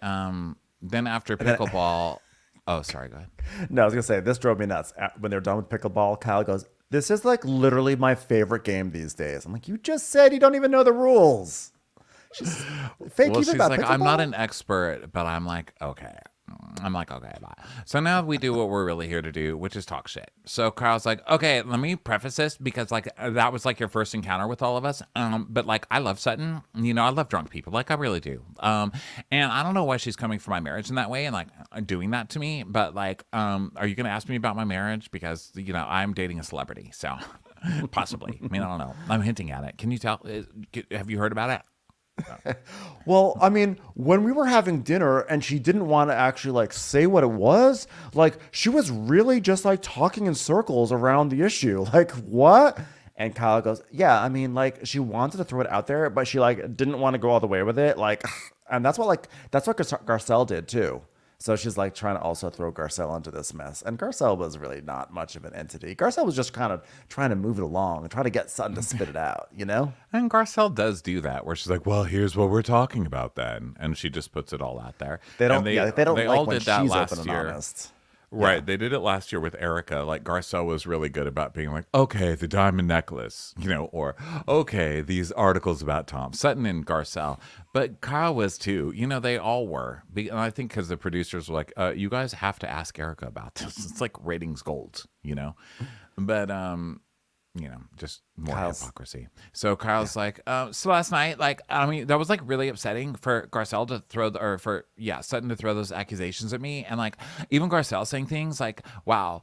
then after pickleball, oh, sorry, go ahead. No, I was gonna say this drove me nuts. When they're done with pickleball, Kyle goes, "This is literally my favorite game these days." I'm like, "You just said you don't even know the rules." She's fake. Well, she's about like, pickleball? "I'm not an expert, but I'm like, okay." Okay, bye. So now we do what we're really here to do, which is talk shit. So Kyle's like, okay, let me preface this because that was your first encounter with all of us. But I love Sutton. I love drunk people. I really do. And I don't know why she's coming for my marriage in that way and doing that to me. But are you going to ask me about my marriage? Because, I'm dating a celebrity. So possibly. I don't know. I'm hinting at it. Can you tell? Have you heard about it? Well, when we were having dinner and she didn't want to actually say what it was, she was really just talking in circles around the issue. What? And Kyle goes, yeah, she wanted to throw it out there, but she didn't want to go all the way with it. And that's what Garcel did too. So she's trying to also throw Garcel into this mess. And Garcel was really not much of an entity. Garcel was just kind of trying to move it along and try to get Sutton to spit it out, And Garcel does do that, where she's like, well, here's what we're talking about then. And she just puts it all out there. They don't all when did that she's last open and year. honest. Right. Yeah. They did it last year with Erica. Garcel was really good about being okay, the diamond necklace, or okay, these articles about Tom. Sutton and Garcel. But Kyle was too. They all were. And I think because the producers were like, you guys have to ask Erica about this. It's ratings gold, But, just more hypocrisy. So Kyle's so last night, that was really upsetting for Garcel to throw Sutton to throw those accusations at me. And even Garcel saying things wow,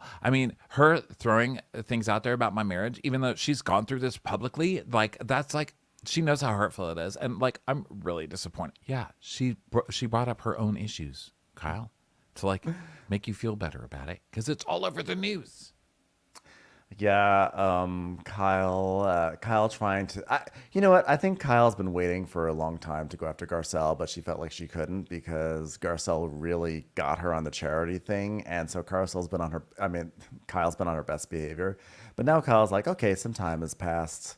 her throwing things out there about my marriage, even though she's gone through this publicly, that's she knows how hurtful it is. And I'm really disappointed. Yeah, she brought up her own issues, Kyle, to make you feel better about it because it's all over the news. Yeah, Kyle trying to. You know what? I think Kyle's been waiting for a long time to go after Garcel, but she felt like she couldn't because Garcel really got her on the charity thing, and so Kyle's been on her best behavior. But now Kyle's like, okay, some time has passed.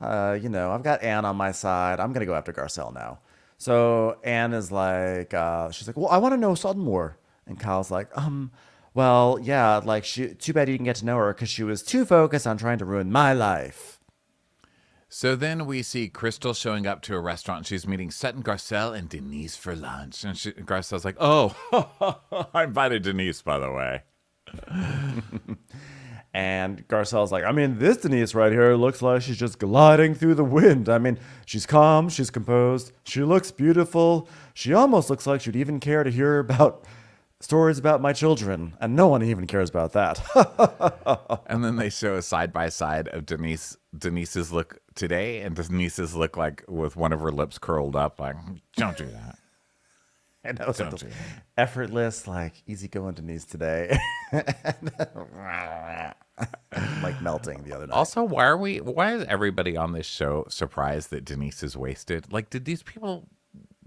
I've got Anne on my side. I'm gonna go after Garcel now. So Anne is she's like, well, I want to know Sutton more, and Kyle's like, well, yeah, too bad you didn't get to know her because she was too focused on trying to ruin my life. So then we see Crystal showing up to a restaurant. She's meeting Sutton, Garcel, and Denise for lunch. And Garcel's like, oh, I invited Denise, by the way. And Garcel's like, I mean, this Denise right here looks like she's just gliding through the wind. I mean, she's calm, she's composed, she looks beautiful. She almost looks like she'd even care to hear about stories about my children. And no one even cares about that. And then they show a side-by-side of Denise's look today and Denise's look like with one of her lips curled up. Like, don't do that. And that was like the effortless, like easygoing Denise today. Like melting the other night. Also, why is everybody on this show surprised that Denise is wasted? Like, did these people,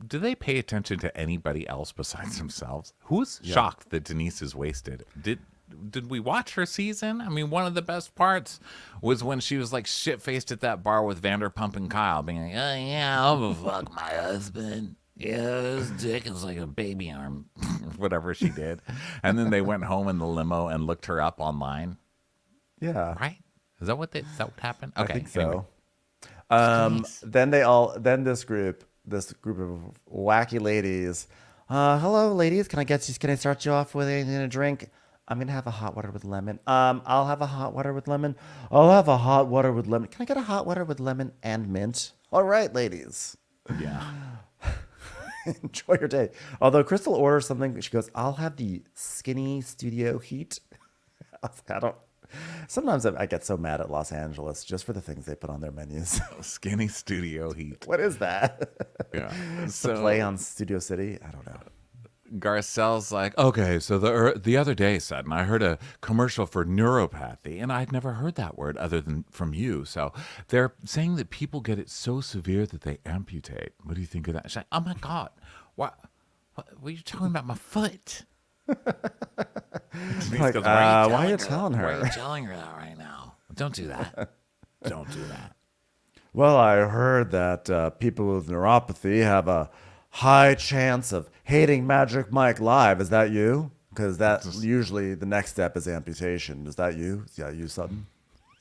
do they pay attention to anybody else besides themselves? Who's shocked that Denise is wasted? Did we watch her season? I mean, one of the best parts was when she was like shit-faced at that bar with Vanderpump and Kyle being like, oh yeah, I'm gonna fuck my husband. Yeah, his dick is like a baby arm, whatever she did. And then they went home in the limo and looked her up online. Yeah. Right? Is that what happened? Okay. I think so. Then this group of wacky ladies. Hello, ladies. Can I start you off with anything to drink? I'm gonna have a hot water with lemon. I'll have a hot water with lemon. I'll have a hot water with lemon. Can I get a hot water with lemon and mint? All right, ladies. Yeah. Enjoy your day. Although Crystal orders something, she goes, I'll have the skinny studio heat. Sometimes I get so mad at Los Angeles just for the things they put on their menus. Skinny studio heat. What is that? Yeah. So, play on Studio City? I don't know. Garcel's like, okay, so the other day, Sutton, I heard a commercial for neuropathy, and I'd never heard that word other than from you. So they're saying that people get it so severe that they amputate. What do you think of that? She's like, oh my God, what are you talking about my foot? Like, why are you telling her? Why are you telling her that right now? Don't do that. Don't do that. Well, I heard that people with neuropathy have a high chance of hating Magic Mike live. Is that you? Because that's usually the next step is amputation. Is that you? Is that you, Sutton?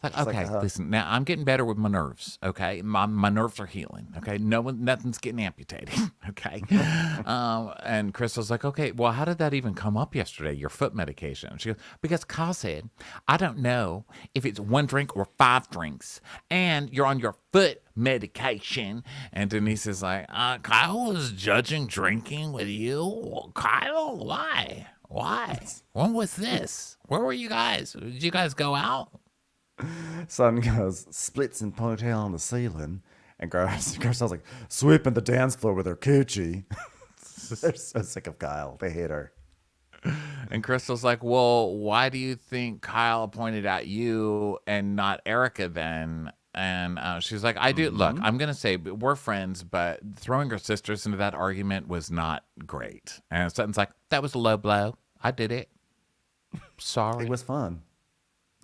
Like, okay, listen, now I'm getting better with my nerves, okay? My nerves are healing, okay? Nothing's getting amputated, okay? And Crystal's like, okay, well, how did that even come up yesterday, your foot medication? She goes, because Kyle said, I don't know if it's 1 drink or 5 drinks, and you're on your foot medication. And Denise is like, Kyle was judging drinking with you? Well, Kyle, why? When was this? Where were you guys? Did you guys go out? Son goes, splits and ponytail on the ceiling. And Garcel's like, sweeping the dance floor with her coochie. They're so sick of Kyle. They hate her. And Crystal's like, well, why do you think Kyle pointed at you and not Erica then? And she's like, I do. Look, I'm going to say we're friends, but throwing her sisters into that argument was not great. And Sutton's like, that was a low blow. I did it. Sorry. It was fun.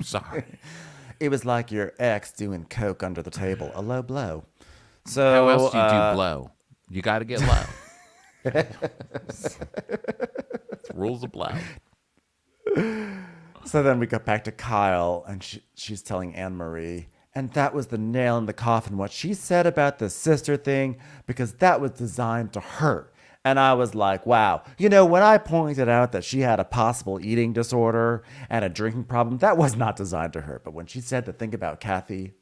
Sorry. It was like your ex doing coke under the table. A low blow. So how else do you do blow? You got to get low. Rules of blow. So then we go back to Kyle, and she's telling Annmarie, and that was the nail in the coffin, what she said about the sister thing, because that was designed to hurt. And I was like, wow. You know, when I pointed out that she had a possible eating disorder and a drinking problem, that was not designed to hurt. But when she said the thing about Kathy,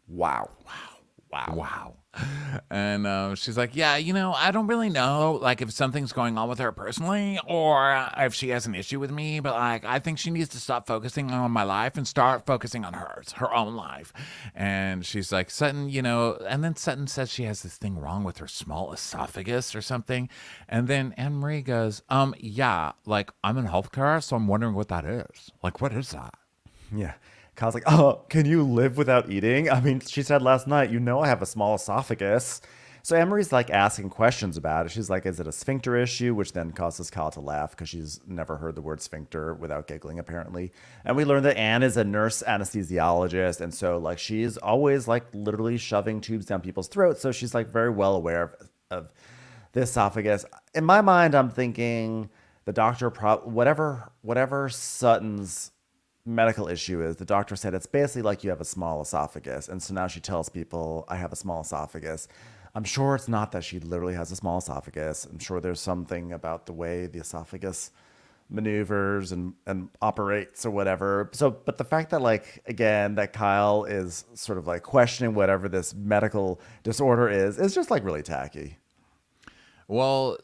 wow. And she's like, yeah, you know, I don't really know, like, if something's going on with her personally or if she has an issue with me, but, like, I think she needs to stop focusing on my life and start focusing on her own life. And she's like, Sutton, you know, and then Sutton says she has this thing wrong with her small esophagus or something. And then Annmarie goes, yeah, like, I'm in healthcare, so I'm wondering what that is. Like, what is that? Yeah. Kyle's like, oh, can you live without eating? I mean, she said last night, you know I have a small esophagus. So Annmarie's like asking questions about it. She's like, is it a sphincter issue? Which then causes Kyle to laugh because she's never heard the word sphincter without giggling, apparently. And we learned that Anne is a nurse anesthesiologist. And so like she's always like literally shoving tubes down people's throats. So she's like very well aware of the esophagus. In my mind, I'm thinking the doctor, whatever Sutton's medical issue is the doctor said it's basically like you have a small esophagus. And so now she tells people, I have a small esophagus. I'm sure it's not that she literally has a small esophagus. I'm sure there's something about the way the esophagus maneuvers and operates or whatever. So, but the fact that, like, again, that Kyle is sort of like questioning whatever this medical disorder is just like really tacky. Well,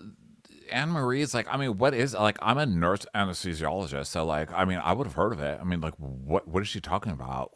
Annmarie is like, I mean, what is, like, I'm a nurse anesthesiologist, so, like, I mean, I would have heard of it. I mean, like, what is she talking about?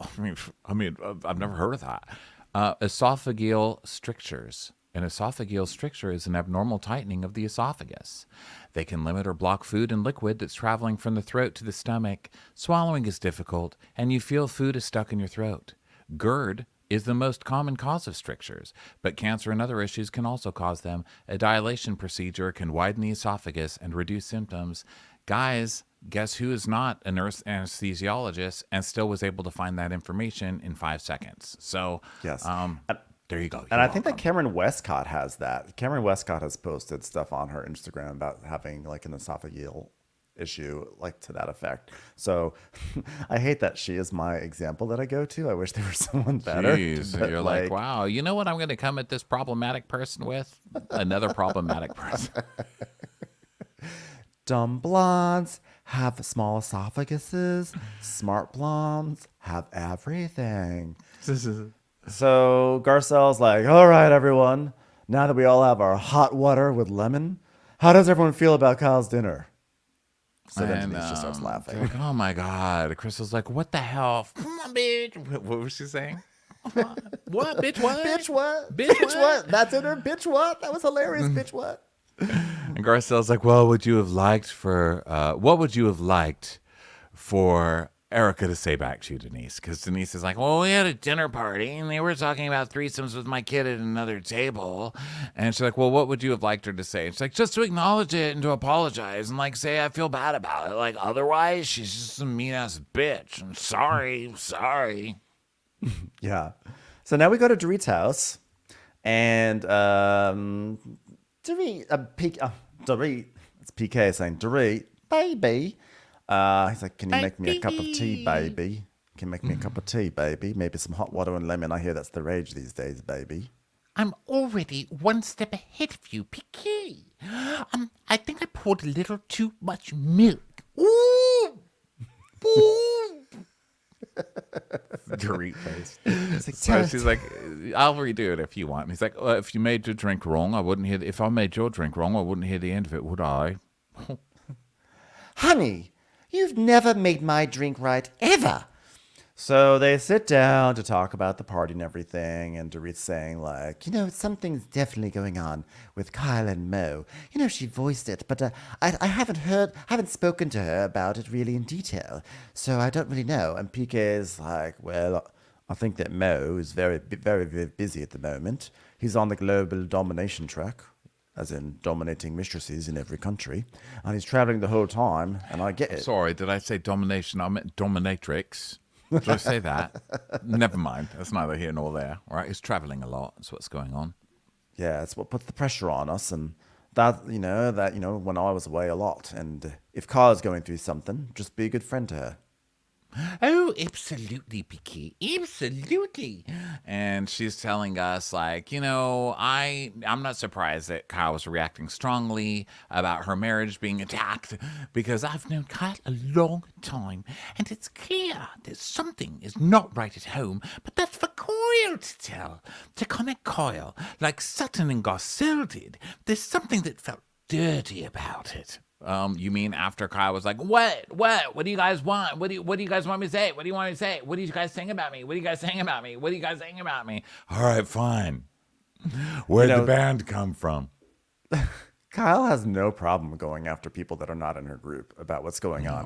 I mean, I've never heard of that. Esophageal strictures. An esophageal stricture is an abnormal tightening of the esophagus. They can limit or block food and liquid that's traveling from the throat to the stomach. Swallowing is difficult, and you feel food is stuck in your throat. GERD is the most common cause of strictures, but cancer and other issues can also cause them. A dilation procedure can widen the esophagus and reduce symptoms. Guys, guess who is not a nurse anesthesiologist and still was able to find that information in 5 seconds? So, Yes. there you go. And I think that Cameron Westcott has that. Cameron Westcott has posted stuff on her Instagram about having like an esophageal issue, like to that effect. So I hate that she is my example that I go to. I wish there was someone better. Jeez, you're like, wow, you know what I'm going to come at this problematic person with? Another problematic person. Dumb blondes have small esophaguses. Smart blondes have everything. So Garcel's like, all right, everyone. Now that we all have our hot water with lemon, how does everyone feel about Kyle's dinner? So then Denise just starts laughing. Like, oh my God. Crystal's like, what the hell? Come on, bitch. What was she saying? What? Bitch, what? Bitch, what? Bitch, what? That's in her. Bitch, what? That was hilarious. Bitch, what? And Garcel's like, well, what would you have liked for Erica to say back to you, Denise? Because Denise is like, well, we had a dinner party and they were talking about threesomes with my kid at another table. And she's like, well, what would you have liked her to say? And she's like, just to acknowledge it and to apologize and like say I feel bad about it. Like otherwise, she's just a mean ass bitch. I'm sorry. Yeah. So now we go to Dorit's house, and Dorit, it's PK saying, Dorit, baby. He's like, can you make me a cup of tea, baby? Can you make me a cup of tea, baby? Maybe some hot water and lemon. I hear that's the rage these days, baby. I'm already one step ahead of you, Piquet. I think I poured a little too much milk. Ooh! Ooh! Dorit face. So she's like, I'll redo it if you want. And he's like, if you made your drink wrong, I wouldn't hear. If I made your drink wrong, I wouldn't hear the end of it, would I? Honey, you've never made my drink right, ever. So they sit down to talk about the party and everything, and Dorit's saying, like, Something's definitely going on with Kyle and Mo. She voiced it, but I haven't spoken to her about it really in detail, so I don't really know. and PK is like, well, I think that Mo is very, very, very busy at the moment. He's on the global domination track, as in dominating mistresses in every country, and he's traveling the whole time, and I get it. Sorry, did I say domination? I meant dominatrix. Did I say that? Never mind. That's neither here nor there. All right, he's traveling a lot. That's what's going on. Yeah, it's what puts the pressure on us, and that when I was away a lot, and if Kyle's going through something, just be a good friend to her. Oh, absolutely, Piquet. Absolutely. And she's telling us, like, I'm not surprised that Kyle was reacting strongly about her marriage being attacked because I've known Kyle a long time, and it's clear that something is not right at home, but that's for Kyle to tell. To come at Kyle like Sutton and Garcel did, there's something that felt dirty about it. You mean after Kyle was like, what do you guys want? What do you guys want me to say? What do you want me to say? What are you guys saying about me? What are you guys saying about me? What are you guys saying about me? All right, fine. Where'd the band come from? Kyle has no problem going after people that are not in her group about what's going on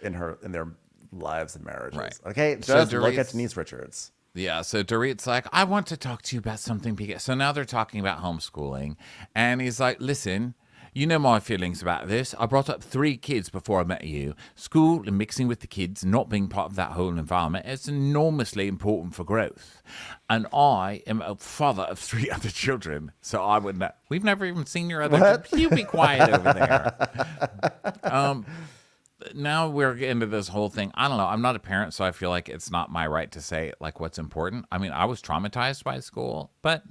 in their lives and marriages. Right. Okay, So just look at Denise Richards. Yeah, so Dorit's like, I want to talk to you about something. So now they're talking about homeschooling, and he's like, listen, you know my feelings about this. I brought up 3 kids before I met you. School and mixing with the kids, not being part of that whole environment, is enormously important for growth. And I am a father of 3 other children, so I would not. We've never even seen your other. What? You be quiet over there. now we're into this whole thing. I don't know. I'm not a parent, so I feel like it's not my right to say like what's important. I mean, I was traumatized by school, but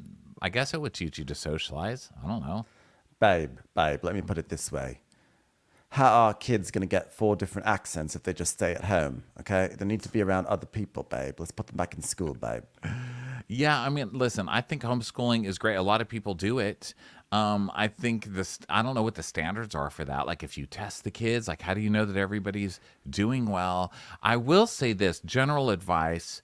I guess it would teach you to socialize. I don't know. Babe, let me put it this way. How are kids going to get 4 different accents if they just stay at home? Okay? They need to be around other people, babe. Let's put them back in school, babe. Yeah, I mean, listen, I think homeschooling is great. A lot of people do it. I think I don't know what the standards are for that. Like if you test the kids, like how do you know that everybody's doing well? I will say this, general advice.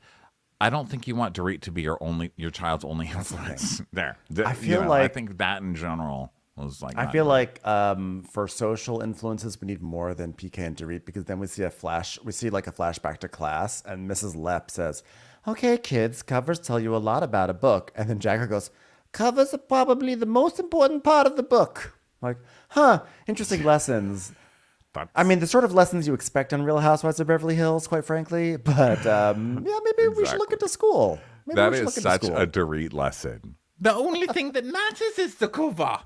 I don't think you want Dorit to be your child's only influence. There. I feel like I think that in general was like I feel like for social influences we need more than PK and Dorit, because then we see like a flashback to class and Mrs. Lepp says, "Okay, kids, covers tell you a lot about a book." And then Jagger goes, "Covers are probably the most important part of the book." Like, interesting lessons. I mean, the sort of lessons you expect on Real Housewives of Beverly Hills, quite frankly. But yeah, maybe we should look into school. That is such a Dorit lesson. The only thing that matters is the cover.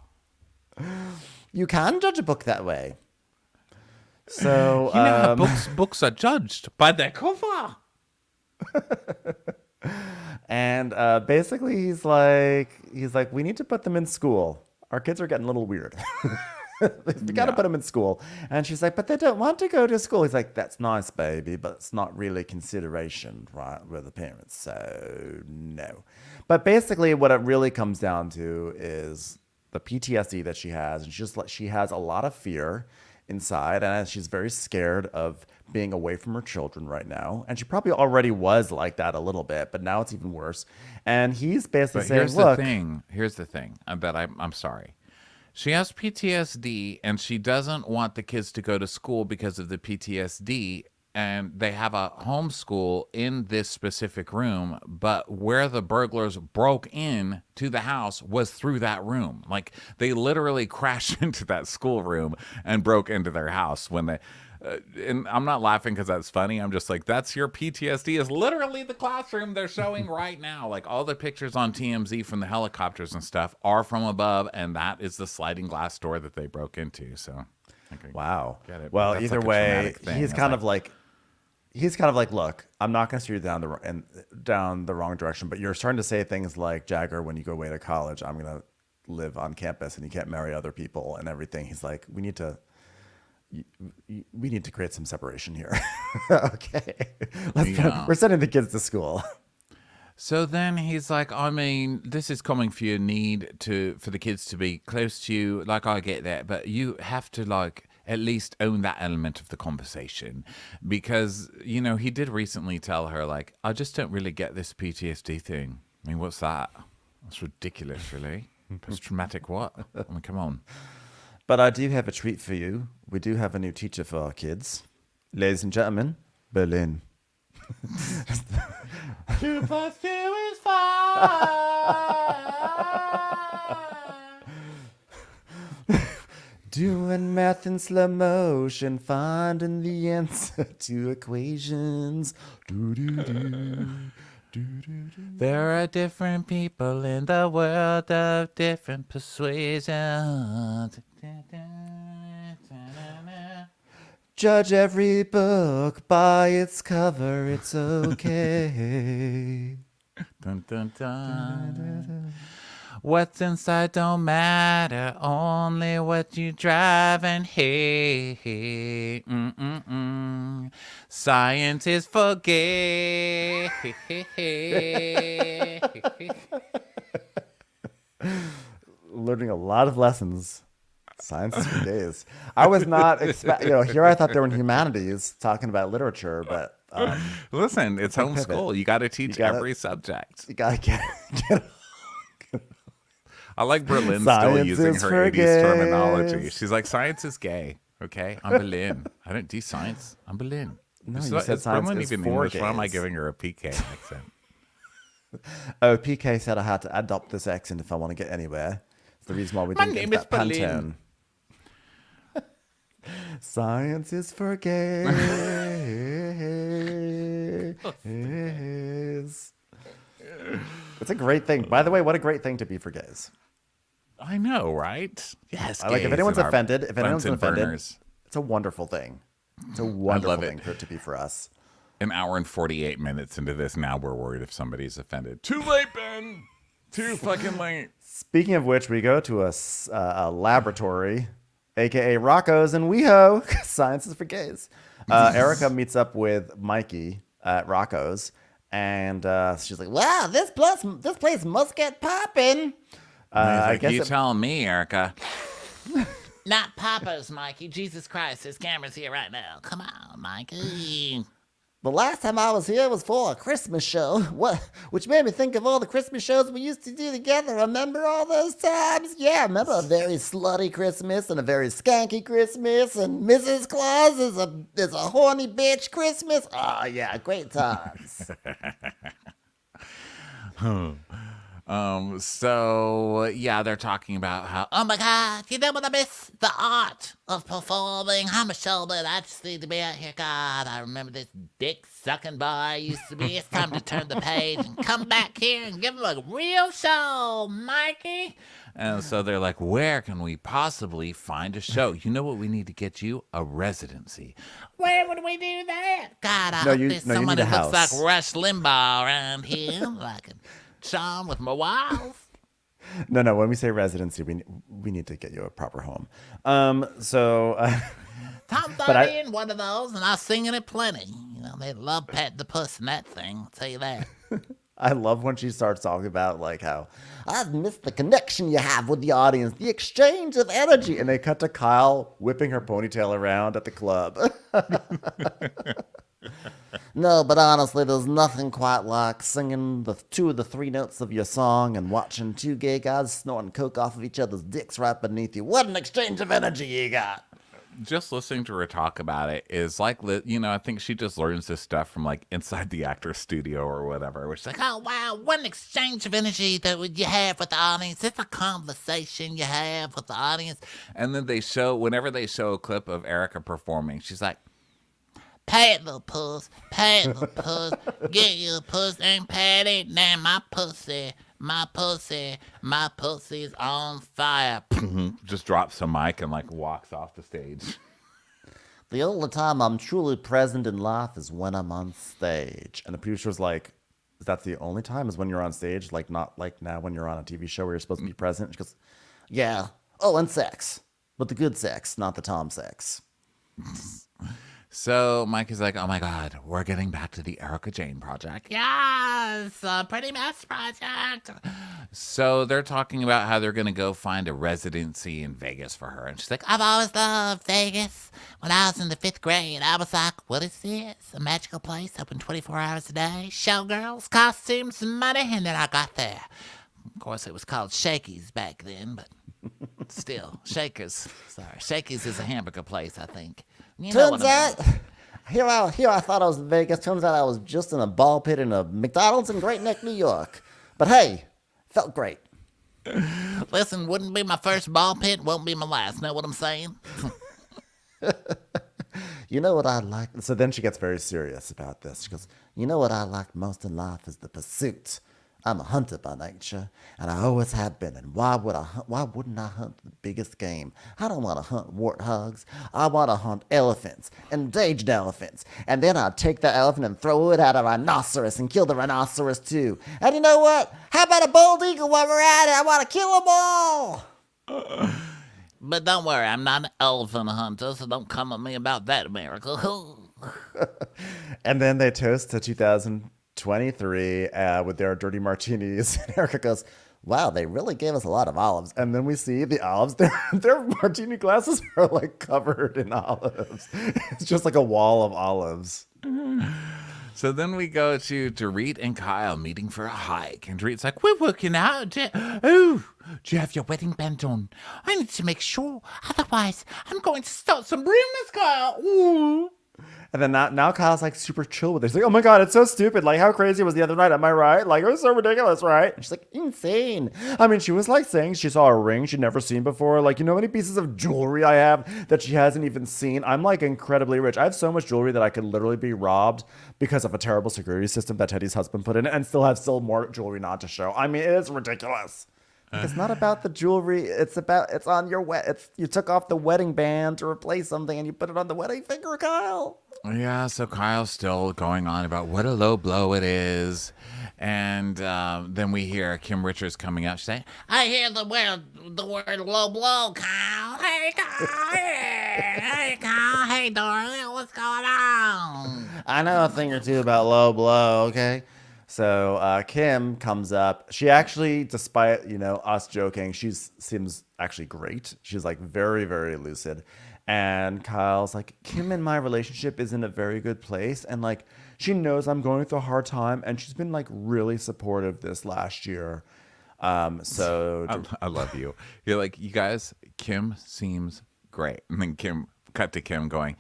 You can judge a book that way. So you know how books are judged by their cover. And basically he's like, we need to put them in school. Our kids are getting a little weird. We got to put them in school. And she's like, but they don't want to go to school. He's like, that's nice, baby, but it's not really consideration, right, with the parents. So no. But basically what it really comes down to is the PTSD that she has. And she has a lot of fear inside, and she's very scared of being away from her children right now. And she probably already was like that a little bit, but now it's even worse. And he's basically saying, here's the thing that I'm sorry. She has PTSD and she doesn't want the kids to go to school because of the PTSD. And they have a homeschool in this specific room, but where the burglars broke in to the house was through that room. Like they literally crashed into that schoolroom and broke into their house when they. And I'm not laughing because that's funny. I'm just like, that's your PTSD is literally the classroom they're showing right now. Like all the pictures on TMZ from the helicopters and stuff are from above, and that is the sliding glass door that they broke into. So, wow. Get it. Well, That's either like a way, traumatic thing. he's kind of like, look, I'm not going to steer you down the wrong direction, but you're starting to say things like, Jagger, when you go away to college, I'm going to live on campus and you can't marry other people and everything. He's like, we need to create some separation here. Okay. We're sending the kids to school. So then he's like, I mean, this is coming for your need for the kids to be close to you. Like, I get that, but you have to like at least own that element of the conversation, because, you know, he did recently tell her like, I just don't really get this PTSD thing. I mean, what's that? That's ridiculous, really. Post-traumatic what? I mean, come on. But I do have a treat for you. We do have a new teacher for our kids. Ladies and gentlemen, Berlin. 2 + 2 is 5. Doing math in slow motion, finding the answer to equations. Do-do-do. There are different people in the world of different persuasions. Judge every book by its cover, it's okay. Dun, dun, dun. What's inside don't matter, only what you drive and hate. Science is for gay. Learning a lot of lessons. Science is for days. I was not here I thought they were in humanities talking about literature, but listen, it's homeschool. You got to teach every subject. You got to get I like Berlin Science still using is her for 80s gays. terminology. She's like, science is gay. Okay, I'm Berlin. I don't do science. I'm Berlin. No, Is you said science Berlin is even for English? Why am I gays. giving her a PK accent? Oh, PK said I had to adopt this accent if I want to get anywhere. It's the reason why we My didn't name get is that Berlin. Pantone. Science is for gays. It's a great thing. By the way, what a great thing to be for gays. I know, right? Yes. Like if gays anyone's and our offended, Bunsen burners. it's a wonderful thing. It's a wonderful love it. thing for it to be for us. An hour and 48 minutes into this, now we're worried if somebody's offended. Too late, Ben. Too fucking late. Speaking of which, we go to a laboratory, a.k.a. Rocco's and WeHo. Science is for gays. Erica meets up with Mikey at Rocco's, and she's like, Wow, this place must get poppin'. I guess you telling me, Erica. Not Papa's, Mikey. Jesus Christ, there's cameras here right now. Come on, Mikey. The last time I was here was for a Christmas show, which made me think of all the Christmas shows we used to do together. Remember all those times? Yeah, remember a very slutty Christmas and a very skanky Christmas, and Mrs. Claus is a horny bitch Christmas. Oh, yeah, great times. So yeah, they're talking about how, Oh my God, you know what I miss? The art of performing. I'm a showman. I just need to be out here. God, I remember this dick sucking boy I used to be. It's time to turn the page and come back here and give him a real show, Mikey. and so they're like, where can we possibly find a show? You know what we need to get you? A residency. Where would we do that? God, I No, hope you- there's no, you someone need a who looks like house. Rush Limbaugh around here. Like a charm with my wife. no, when we say residency, we need to get you a proper home. So Tom thought in one of those, and I was singing it plenty. You know, they love patting the puss in that thing. I'll tell you that. I love when she starts talking about like how I've missed the connection you have with the audience, the exchange of energy. and they cut to Kyle whipping her ponytail around at the club. No, but honestly, there's nothing quite like singing the 2 of the 3 notes of your song and watching 2 gay guys snorting coke off of each other's dicks right beneath you. What an exchange of energy you got. Just listening to her talk about it is like, you know, I think she just learns this stuff from like inside the actor's studio or whatever, which is like, Oh, wow, what an exchange of energy that you have with the audience. It's a conversation you have with the audience. and then whenever they show a clip of Erica performing, she's like, Pat the puss, get your puss and pat it. Now my pussy's on fire. just drops the mic and like walks off the stage. The only time I'm truly present in life is when I'm on stage. And the producer's like, that's the only time is when you're on stage, like not like now when you're on a TV show where you're supposed to be present. She goes, Yeah. Oh, and sex. But the good sex, not the Tom sex. So Mike is like, oh my God, we're getting back to the Erica Jane project. Yes, a pretty mess project. So they're talking about how they're going to go find a residency in Vegas for her. And she's like, I've always loved Vegas. When I was in the 5th grade, I was like, what is this? A magical place open 24 hours a day? Showgirls, costumes, money. And then I got there. Of course, it was called Shakey's back then, but still, Shakers. Sorry, Shakey's is a hamburger place, I think. You know Turns what I out, here I thought I was in Vegas. Turns out I was just in a ball pit in a McDonald's in Great Neck, New York. But hey, felt great. mean. Listen, wouldn't be my first ball pit, won't be my last. Know what I'm saying? You know what I like? so then she gets very serious about this. She goes, You know what I like most in life is the pursuit. I'm a hunter by nature, and I always have been. And why wouldn't I hunt the biggest game? I don't want to hunt warthogs. I want to hunt elephants, endangered elephants. And then I'd take the elephant and throw it at a rhinoceros and kill the rhinoceros too. And you know what? How about a bald eagle while we're at it? I want to kill them all. But don't worry, I'm not an elephant hunter, so don't come at me about that, America. and then they toast to 2023 with their dirty martinis. And Erica goes, Wow, they really gave us a lot of olives. and then we see the olives. Their martini glasses are like covered in olives. It's just like a wall of olives. So then we go to Dorit and Kyle meeting for a hike. And Dorit's like, we're working out. Do you have your wedding band on? I need to make sure. Otherwise, I'm going to start some rumors, Kyle. Ooh. And then now Kyle's like super chill with it. He's like, oh my God, it's so stupid. Like, how crazy was the other night? Am I right? Like, it was so ridiculous, right? And she's like, insane. I mean, she was like saying she saw a ring she'd never seen before. Like, you know how many pieces of jewelry I have that she hasn't even seen? I'm like incredibly rich. I have so much jewelry that I could literally be robbed because of a terrible security system that Teddy's husband put in and still have more jewelry not to show. I mean, it is ridiculous. It's not about the jewelry. It's on your you took off the wedding band to replace something and you put it on the wedding finger, Kyle. Yeah, so Kyle's still going on about what a low blow it is. And then we hear Kim Richards coming out. She's saying, I hear the word low blow, Kyle. Hey, Kyle. Hey, Kyle. Hey, Dorit. What's going on? I know a thing or two about low blow, okay? So Kim comes up. She actually, despite, us joking, she seems actually great. She's like very, very lucid. And Kyle's like, Kim and my relationship is in a very good place. And like, she knows I'm going through a hard time. And she's been like really supportive this last year. So I love you. You're like, you guys, Kim seems great. And then cut to Kim going,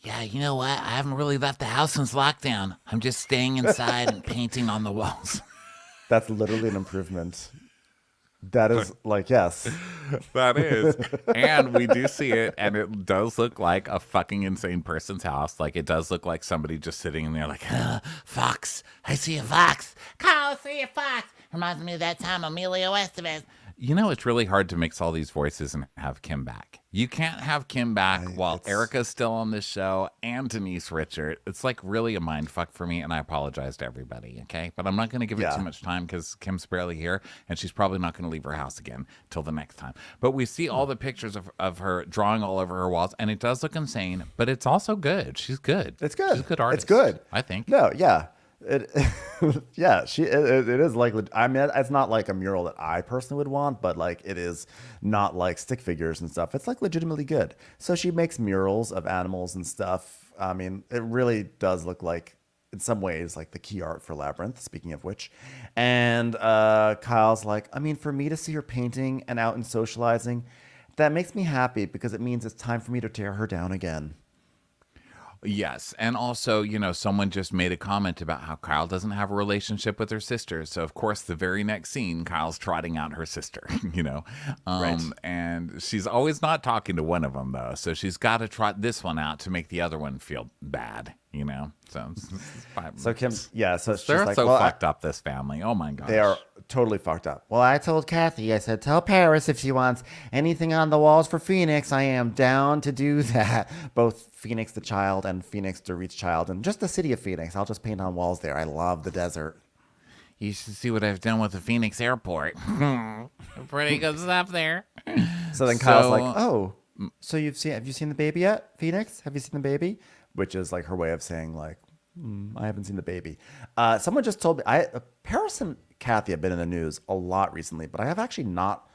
Yeah, you know what? I haven't really left the house since lockdown. I'm just staying inside and painting on the walls. That's literally an improvement. That is like, yes. That is. And we do see it, and it does look like a fucking insane person's house. Like, it does look like somebody just sitting in there like, Fox. I see a fox. Kyle, I see a fox. Reminds me of that time Emilio Estevez. It's really hard to mix all these voices and have Kim back. You can't have Kim back while Erica's still on this show and Denise Richard. It's like really a mind fuck for me, and I apologize to everybody, okay? But I'm not going to give it too much time because Kim's barely here, and she's probably not going to leave her house again till the next time. But we see all the pictures of her drawing all over her walls, and it does look insane, but it's also good. She's good. It's good. She's a good artist. It's good. I think. No, yeah. It is like, I mean, it's not like a mural that I personally would want, but like it is not like stick figures and stuff. It's like legitimately good. So she makes murals of animals and stuff. I mean, it really does look like, in some ways, like the key art for Labyrinth, speaking of which. And Kyle's like, I mean, for me to see her painting and out and socializing, that makes me happy because it means it's time for me to tear her down again. Yes. And also, someone just made a comment about how Kyle doesn't have a relationship with her sister. So, of course, the very next scene, Kyle's trotting out her sister, Right. And she's always not talking to one of them, though. So she's got to trot this one out to make the other one feel bad, So Kim, yeah, so she's they're like, so well, fucked up, this family. Oh, my gosh. they are totally fucked up. Well, I told Kathy, I said, tell Paris if she wants anything on the walls for Phoenix. I am down to do that. Both Phoenix the child and Phoenix Dorit's child, and just the city of Phoenix. I'll just paint on walls there. I love the desert. You should see what I've done with the Phoenix airport. Pretty good stuff there. So then Kyle's like, oh, so have you seen the baby yet, Phoenix? Have you seen the baby? Which is like her way of saying like, I haven't seen the baby. Someone just told me, Paris and Kathy have been in the news a lot recently, but I have actually not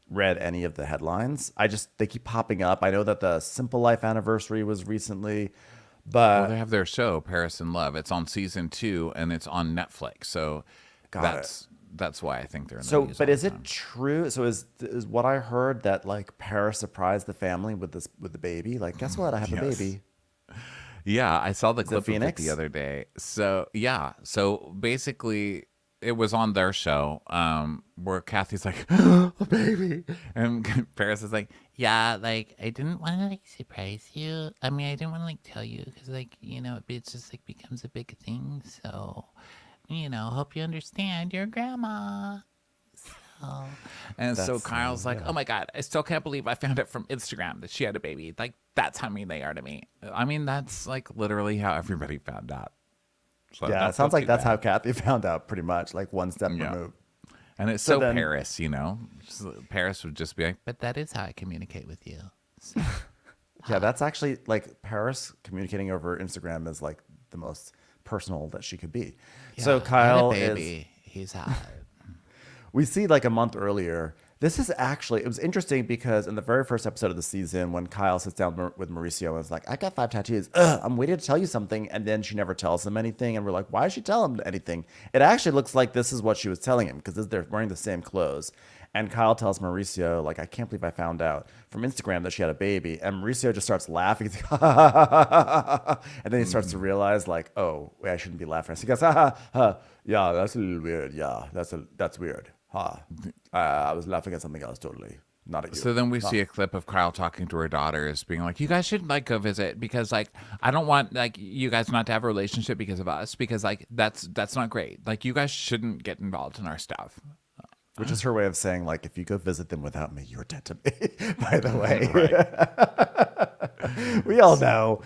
read any of the headlines. They keep popping up. I know that the Simple Life anniversary was recently, but they have their show, Paris in Love. It's on season 2 and it's on Netflix. So that's why I think they're in the news. But all is the it time. true? So is what I heard that like Paris surprised the family with the baby? Like, guess what? I have a baby. Yeah, I saw the clip of it Phoenix? the other day. So yeah, so basically it was on their show where Kathy's like, a baby, and Paris is like, Yeah, like, I didn't want to, like, surprise you. I mean, I didn't want to, like, tell you because, like, it just, like, becomes a big thing. So, hope you understand your grandma. so Kyle's like, oh my God, I still can't believe I found it from Instagram that she had a baby. Like, that's how mean they are to me. I mean, that's like literally how everybody found out. So Yeah, it sounds like that's how Kathy found out pretty much, like one step removed. And it's So so then- Paris, Paris would just be like, But that is how I communicate with you. So, Yeah, that's actually like Paris communicating over Instagram is like the most personal that she could be. So Kyle I had a is. baby. He's hot. We see like a month earlier. This is actually, it was interesting because in the very first episode of the season, when Kyle sits down with Mauricio and is like, I got 5 tattoos. I'm waiting to tell you something. And then she never tells him anything. And we're like, why did she tell him anything? It actually looks like this is what she was telling him because they're wearing the same clothes. And Kyle tells Mauricio, like, I can't believe I found out from Instagram that she had a baby. And Mauricio just starts laughing. He's like, and then he starts to realize, like, oh, wait, I shouldn't be laughing. So he goes, yeah, that's a little weird. Yeah, that's weird. I was laughing at something else totally, not at you. So then we see a clip of Kyle talking to her daughters, being like, "You guys should like go visit because like I don't want like you guys not to have a relationship because of us because like that's not great. Like you guys shouldn't get involved in our stuff." Which is her way of saying, like, if you go visit them without me, you're dead to me, by the way. We all know.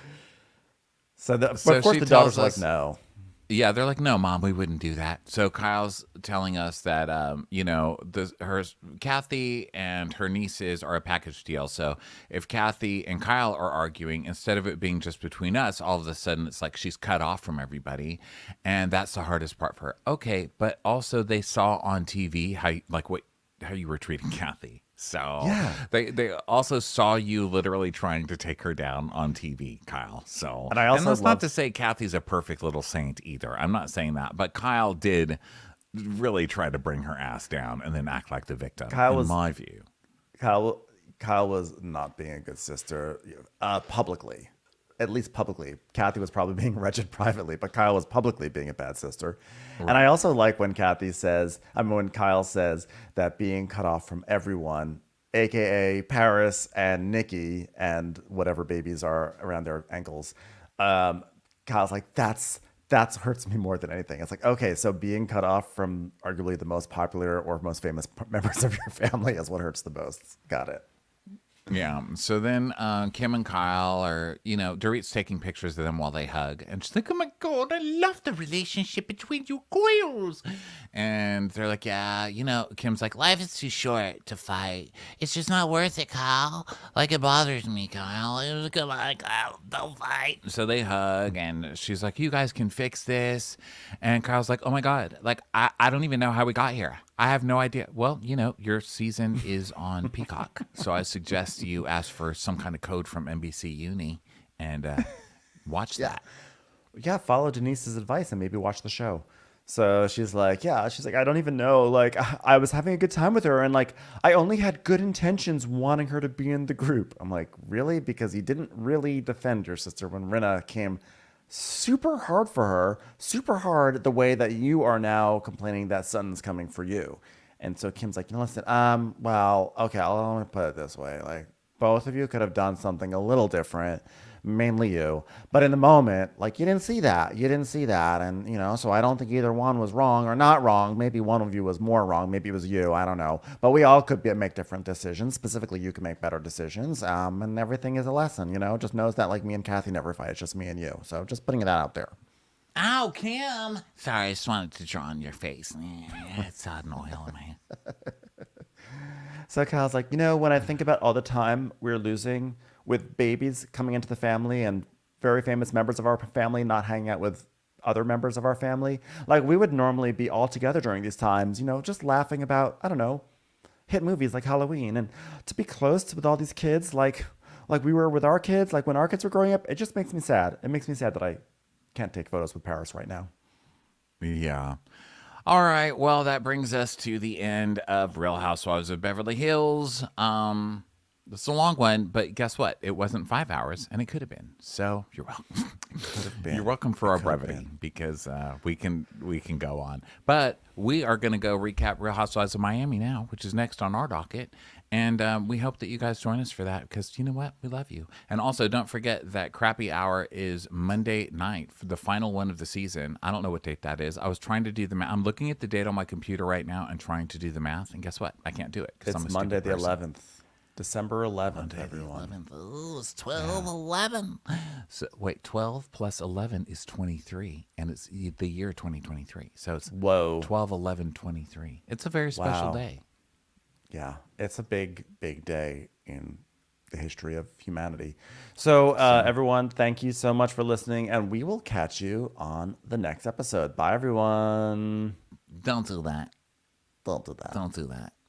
So, of course, the daughters are like, no. Yeah, they're like, no, Mom, we wouldn't do that. So Kyle's telling us that, Kathy and her nieces are a package deal. So if Kathy and Kyle are arguing, instead of it being just between us, all of a sudden it's like she's cut off from everybody. And that's the hardest part for her. Okay, but also they saw on TV how you were treating Kathy. So yeah. they also saw you literally trying to take her down on TV, Kyle. So and that's not to say Kathy's a perfect little saint either. I'm not saying that, but Kyle did really try to bring her ass down and then act like the victim. In my view, Kyle was not being a good sister publicly. At least publicly. Kathy was probably being wretched privately, but Kyle was publicly being a bad sister. Right. And I also like when when Kyle says that being cut off from everyone, aka Paris and Nikki and whatever babies are around their ankles, Kyle's like, that hurts me more than anything. It's like, okay, so being cut off from arguably the most popular or most famous members of your family is what hurts the most. Got it. Yeah. So then Kim and Kyle are, Dorit's taking pictures of them while they hug. And she's like, oh my God, I love the relationship between you girls. And they're like, yeah, Kim's like, life is too short to fight. It's just not worth it, Kyle. Like, it bothers me, Kyle. It was good, like, don't fight. So they hug and she's like, you guys can fix this. And Kyle's like, oh my God, like, I don't even know how we got here. I have no idea. Well, your season is on Peacock. So I suggest you ask for some kind of code from NBC Uni and watch that. Yeah, follow Denise's advice and maybe watch the show. So she's like, I don't even know. Like, I was having a good time with her and like, I only had good intentions wanting her to be in the group. I'm like, really? Because you didn't really defend your sister when Rinna came super hard for her, super hard the way that you are now complaining that Sutton's coming for you. And so Kim's like, listen, well, okay, I'll put it this way. Like, both of you could have done something a little different, mainly you. But in the moment, like, you didn't see that. And, so I don't think either one was wrong or not wrong. Maybe one of you was more wrong. Maybe it was you. I don't know. But we all could make different decisions. Specifically, you can make better decisions. And everything is a lesson, Just knows that, like, me and Kathy never fight. It's just me and you. So just putting that out there. Ow, Kim. Sorry, I just wanted to draw on your face. It's hot and oil, man. So Kyle's like, when I think about all the time we're losing with babies coming into the family and very famous members of our family not hanging out with other members of our family, like we would normally be all together during these times, just laughing about, I don't know, hit movies like Halloween. And to be close with all these kids, like we were with our kids, like when our kids were growing up, it just makes me sad. It makes me sad that I can't take photos with Paris right now. Yeah. All right. Well, that brings us to the end of Real Housewives of Beverly Hills. It's a long one, but guess what? It wasn't 5 hours, and it could have been. So you're welcome. You're welcome for our brevity because we can go on. But we are going to go recap Real Housewives of Miami now, which is next on our docket. And we hope that you guys join us for that because you know what? We love you. And also, don't forget that Crappy Hour is Monday night for the final one of the season. I don't know what date that is. I was trying to do the math. I'm looking at the date on my computer right now and trying to do the math. And guess what? I can't do it. It's Monday the 11th. December 11th, everyone. 11th. Ooh, it's 12/11. So, wait, 12 plus 11 is 23. And it's the year 2023. So it's 12/11/23. It's a very special day. Yeah, it's a big, big day in the history of humanity. So, everyone, thank you so much for listening, and we will catch you on the next episode. Bye, everyone. Don't do that. Don't do that. Don't do that.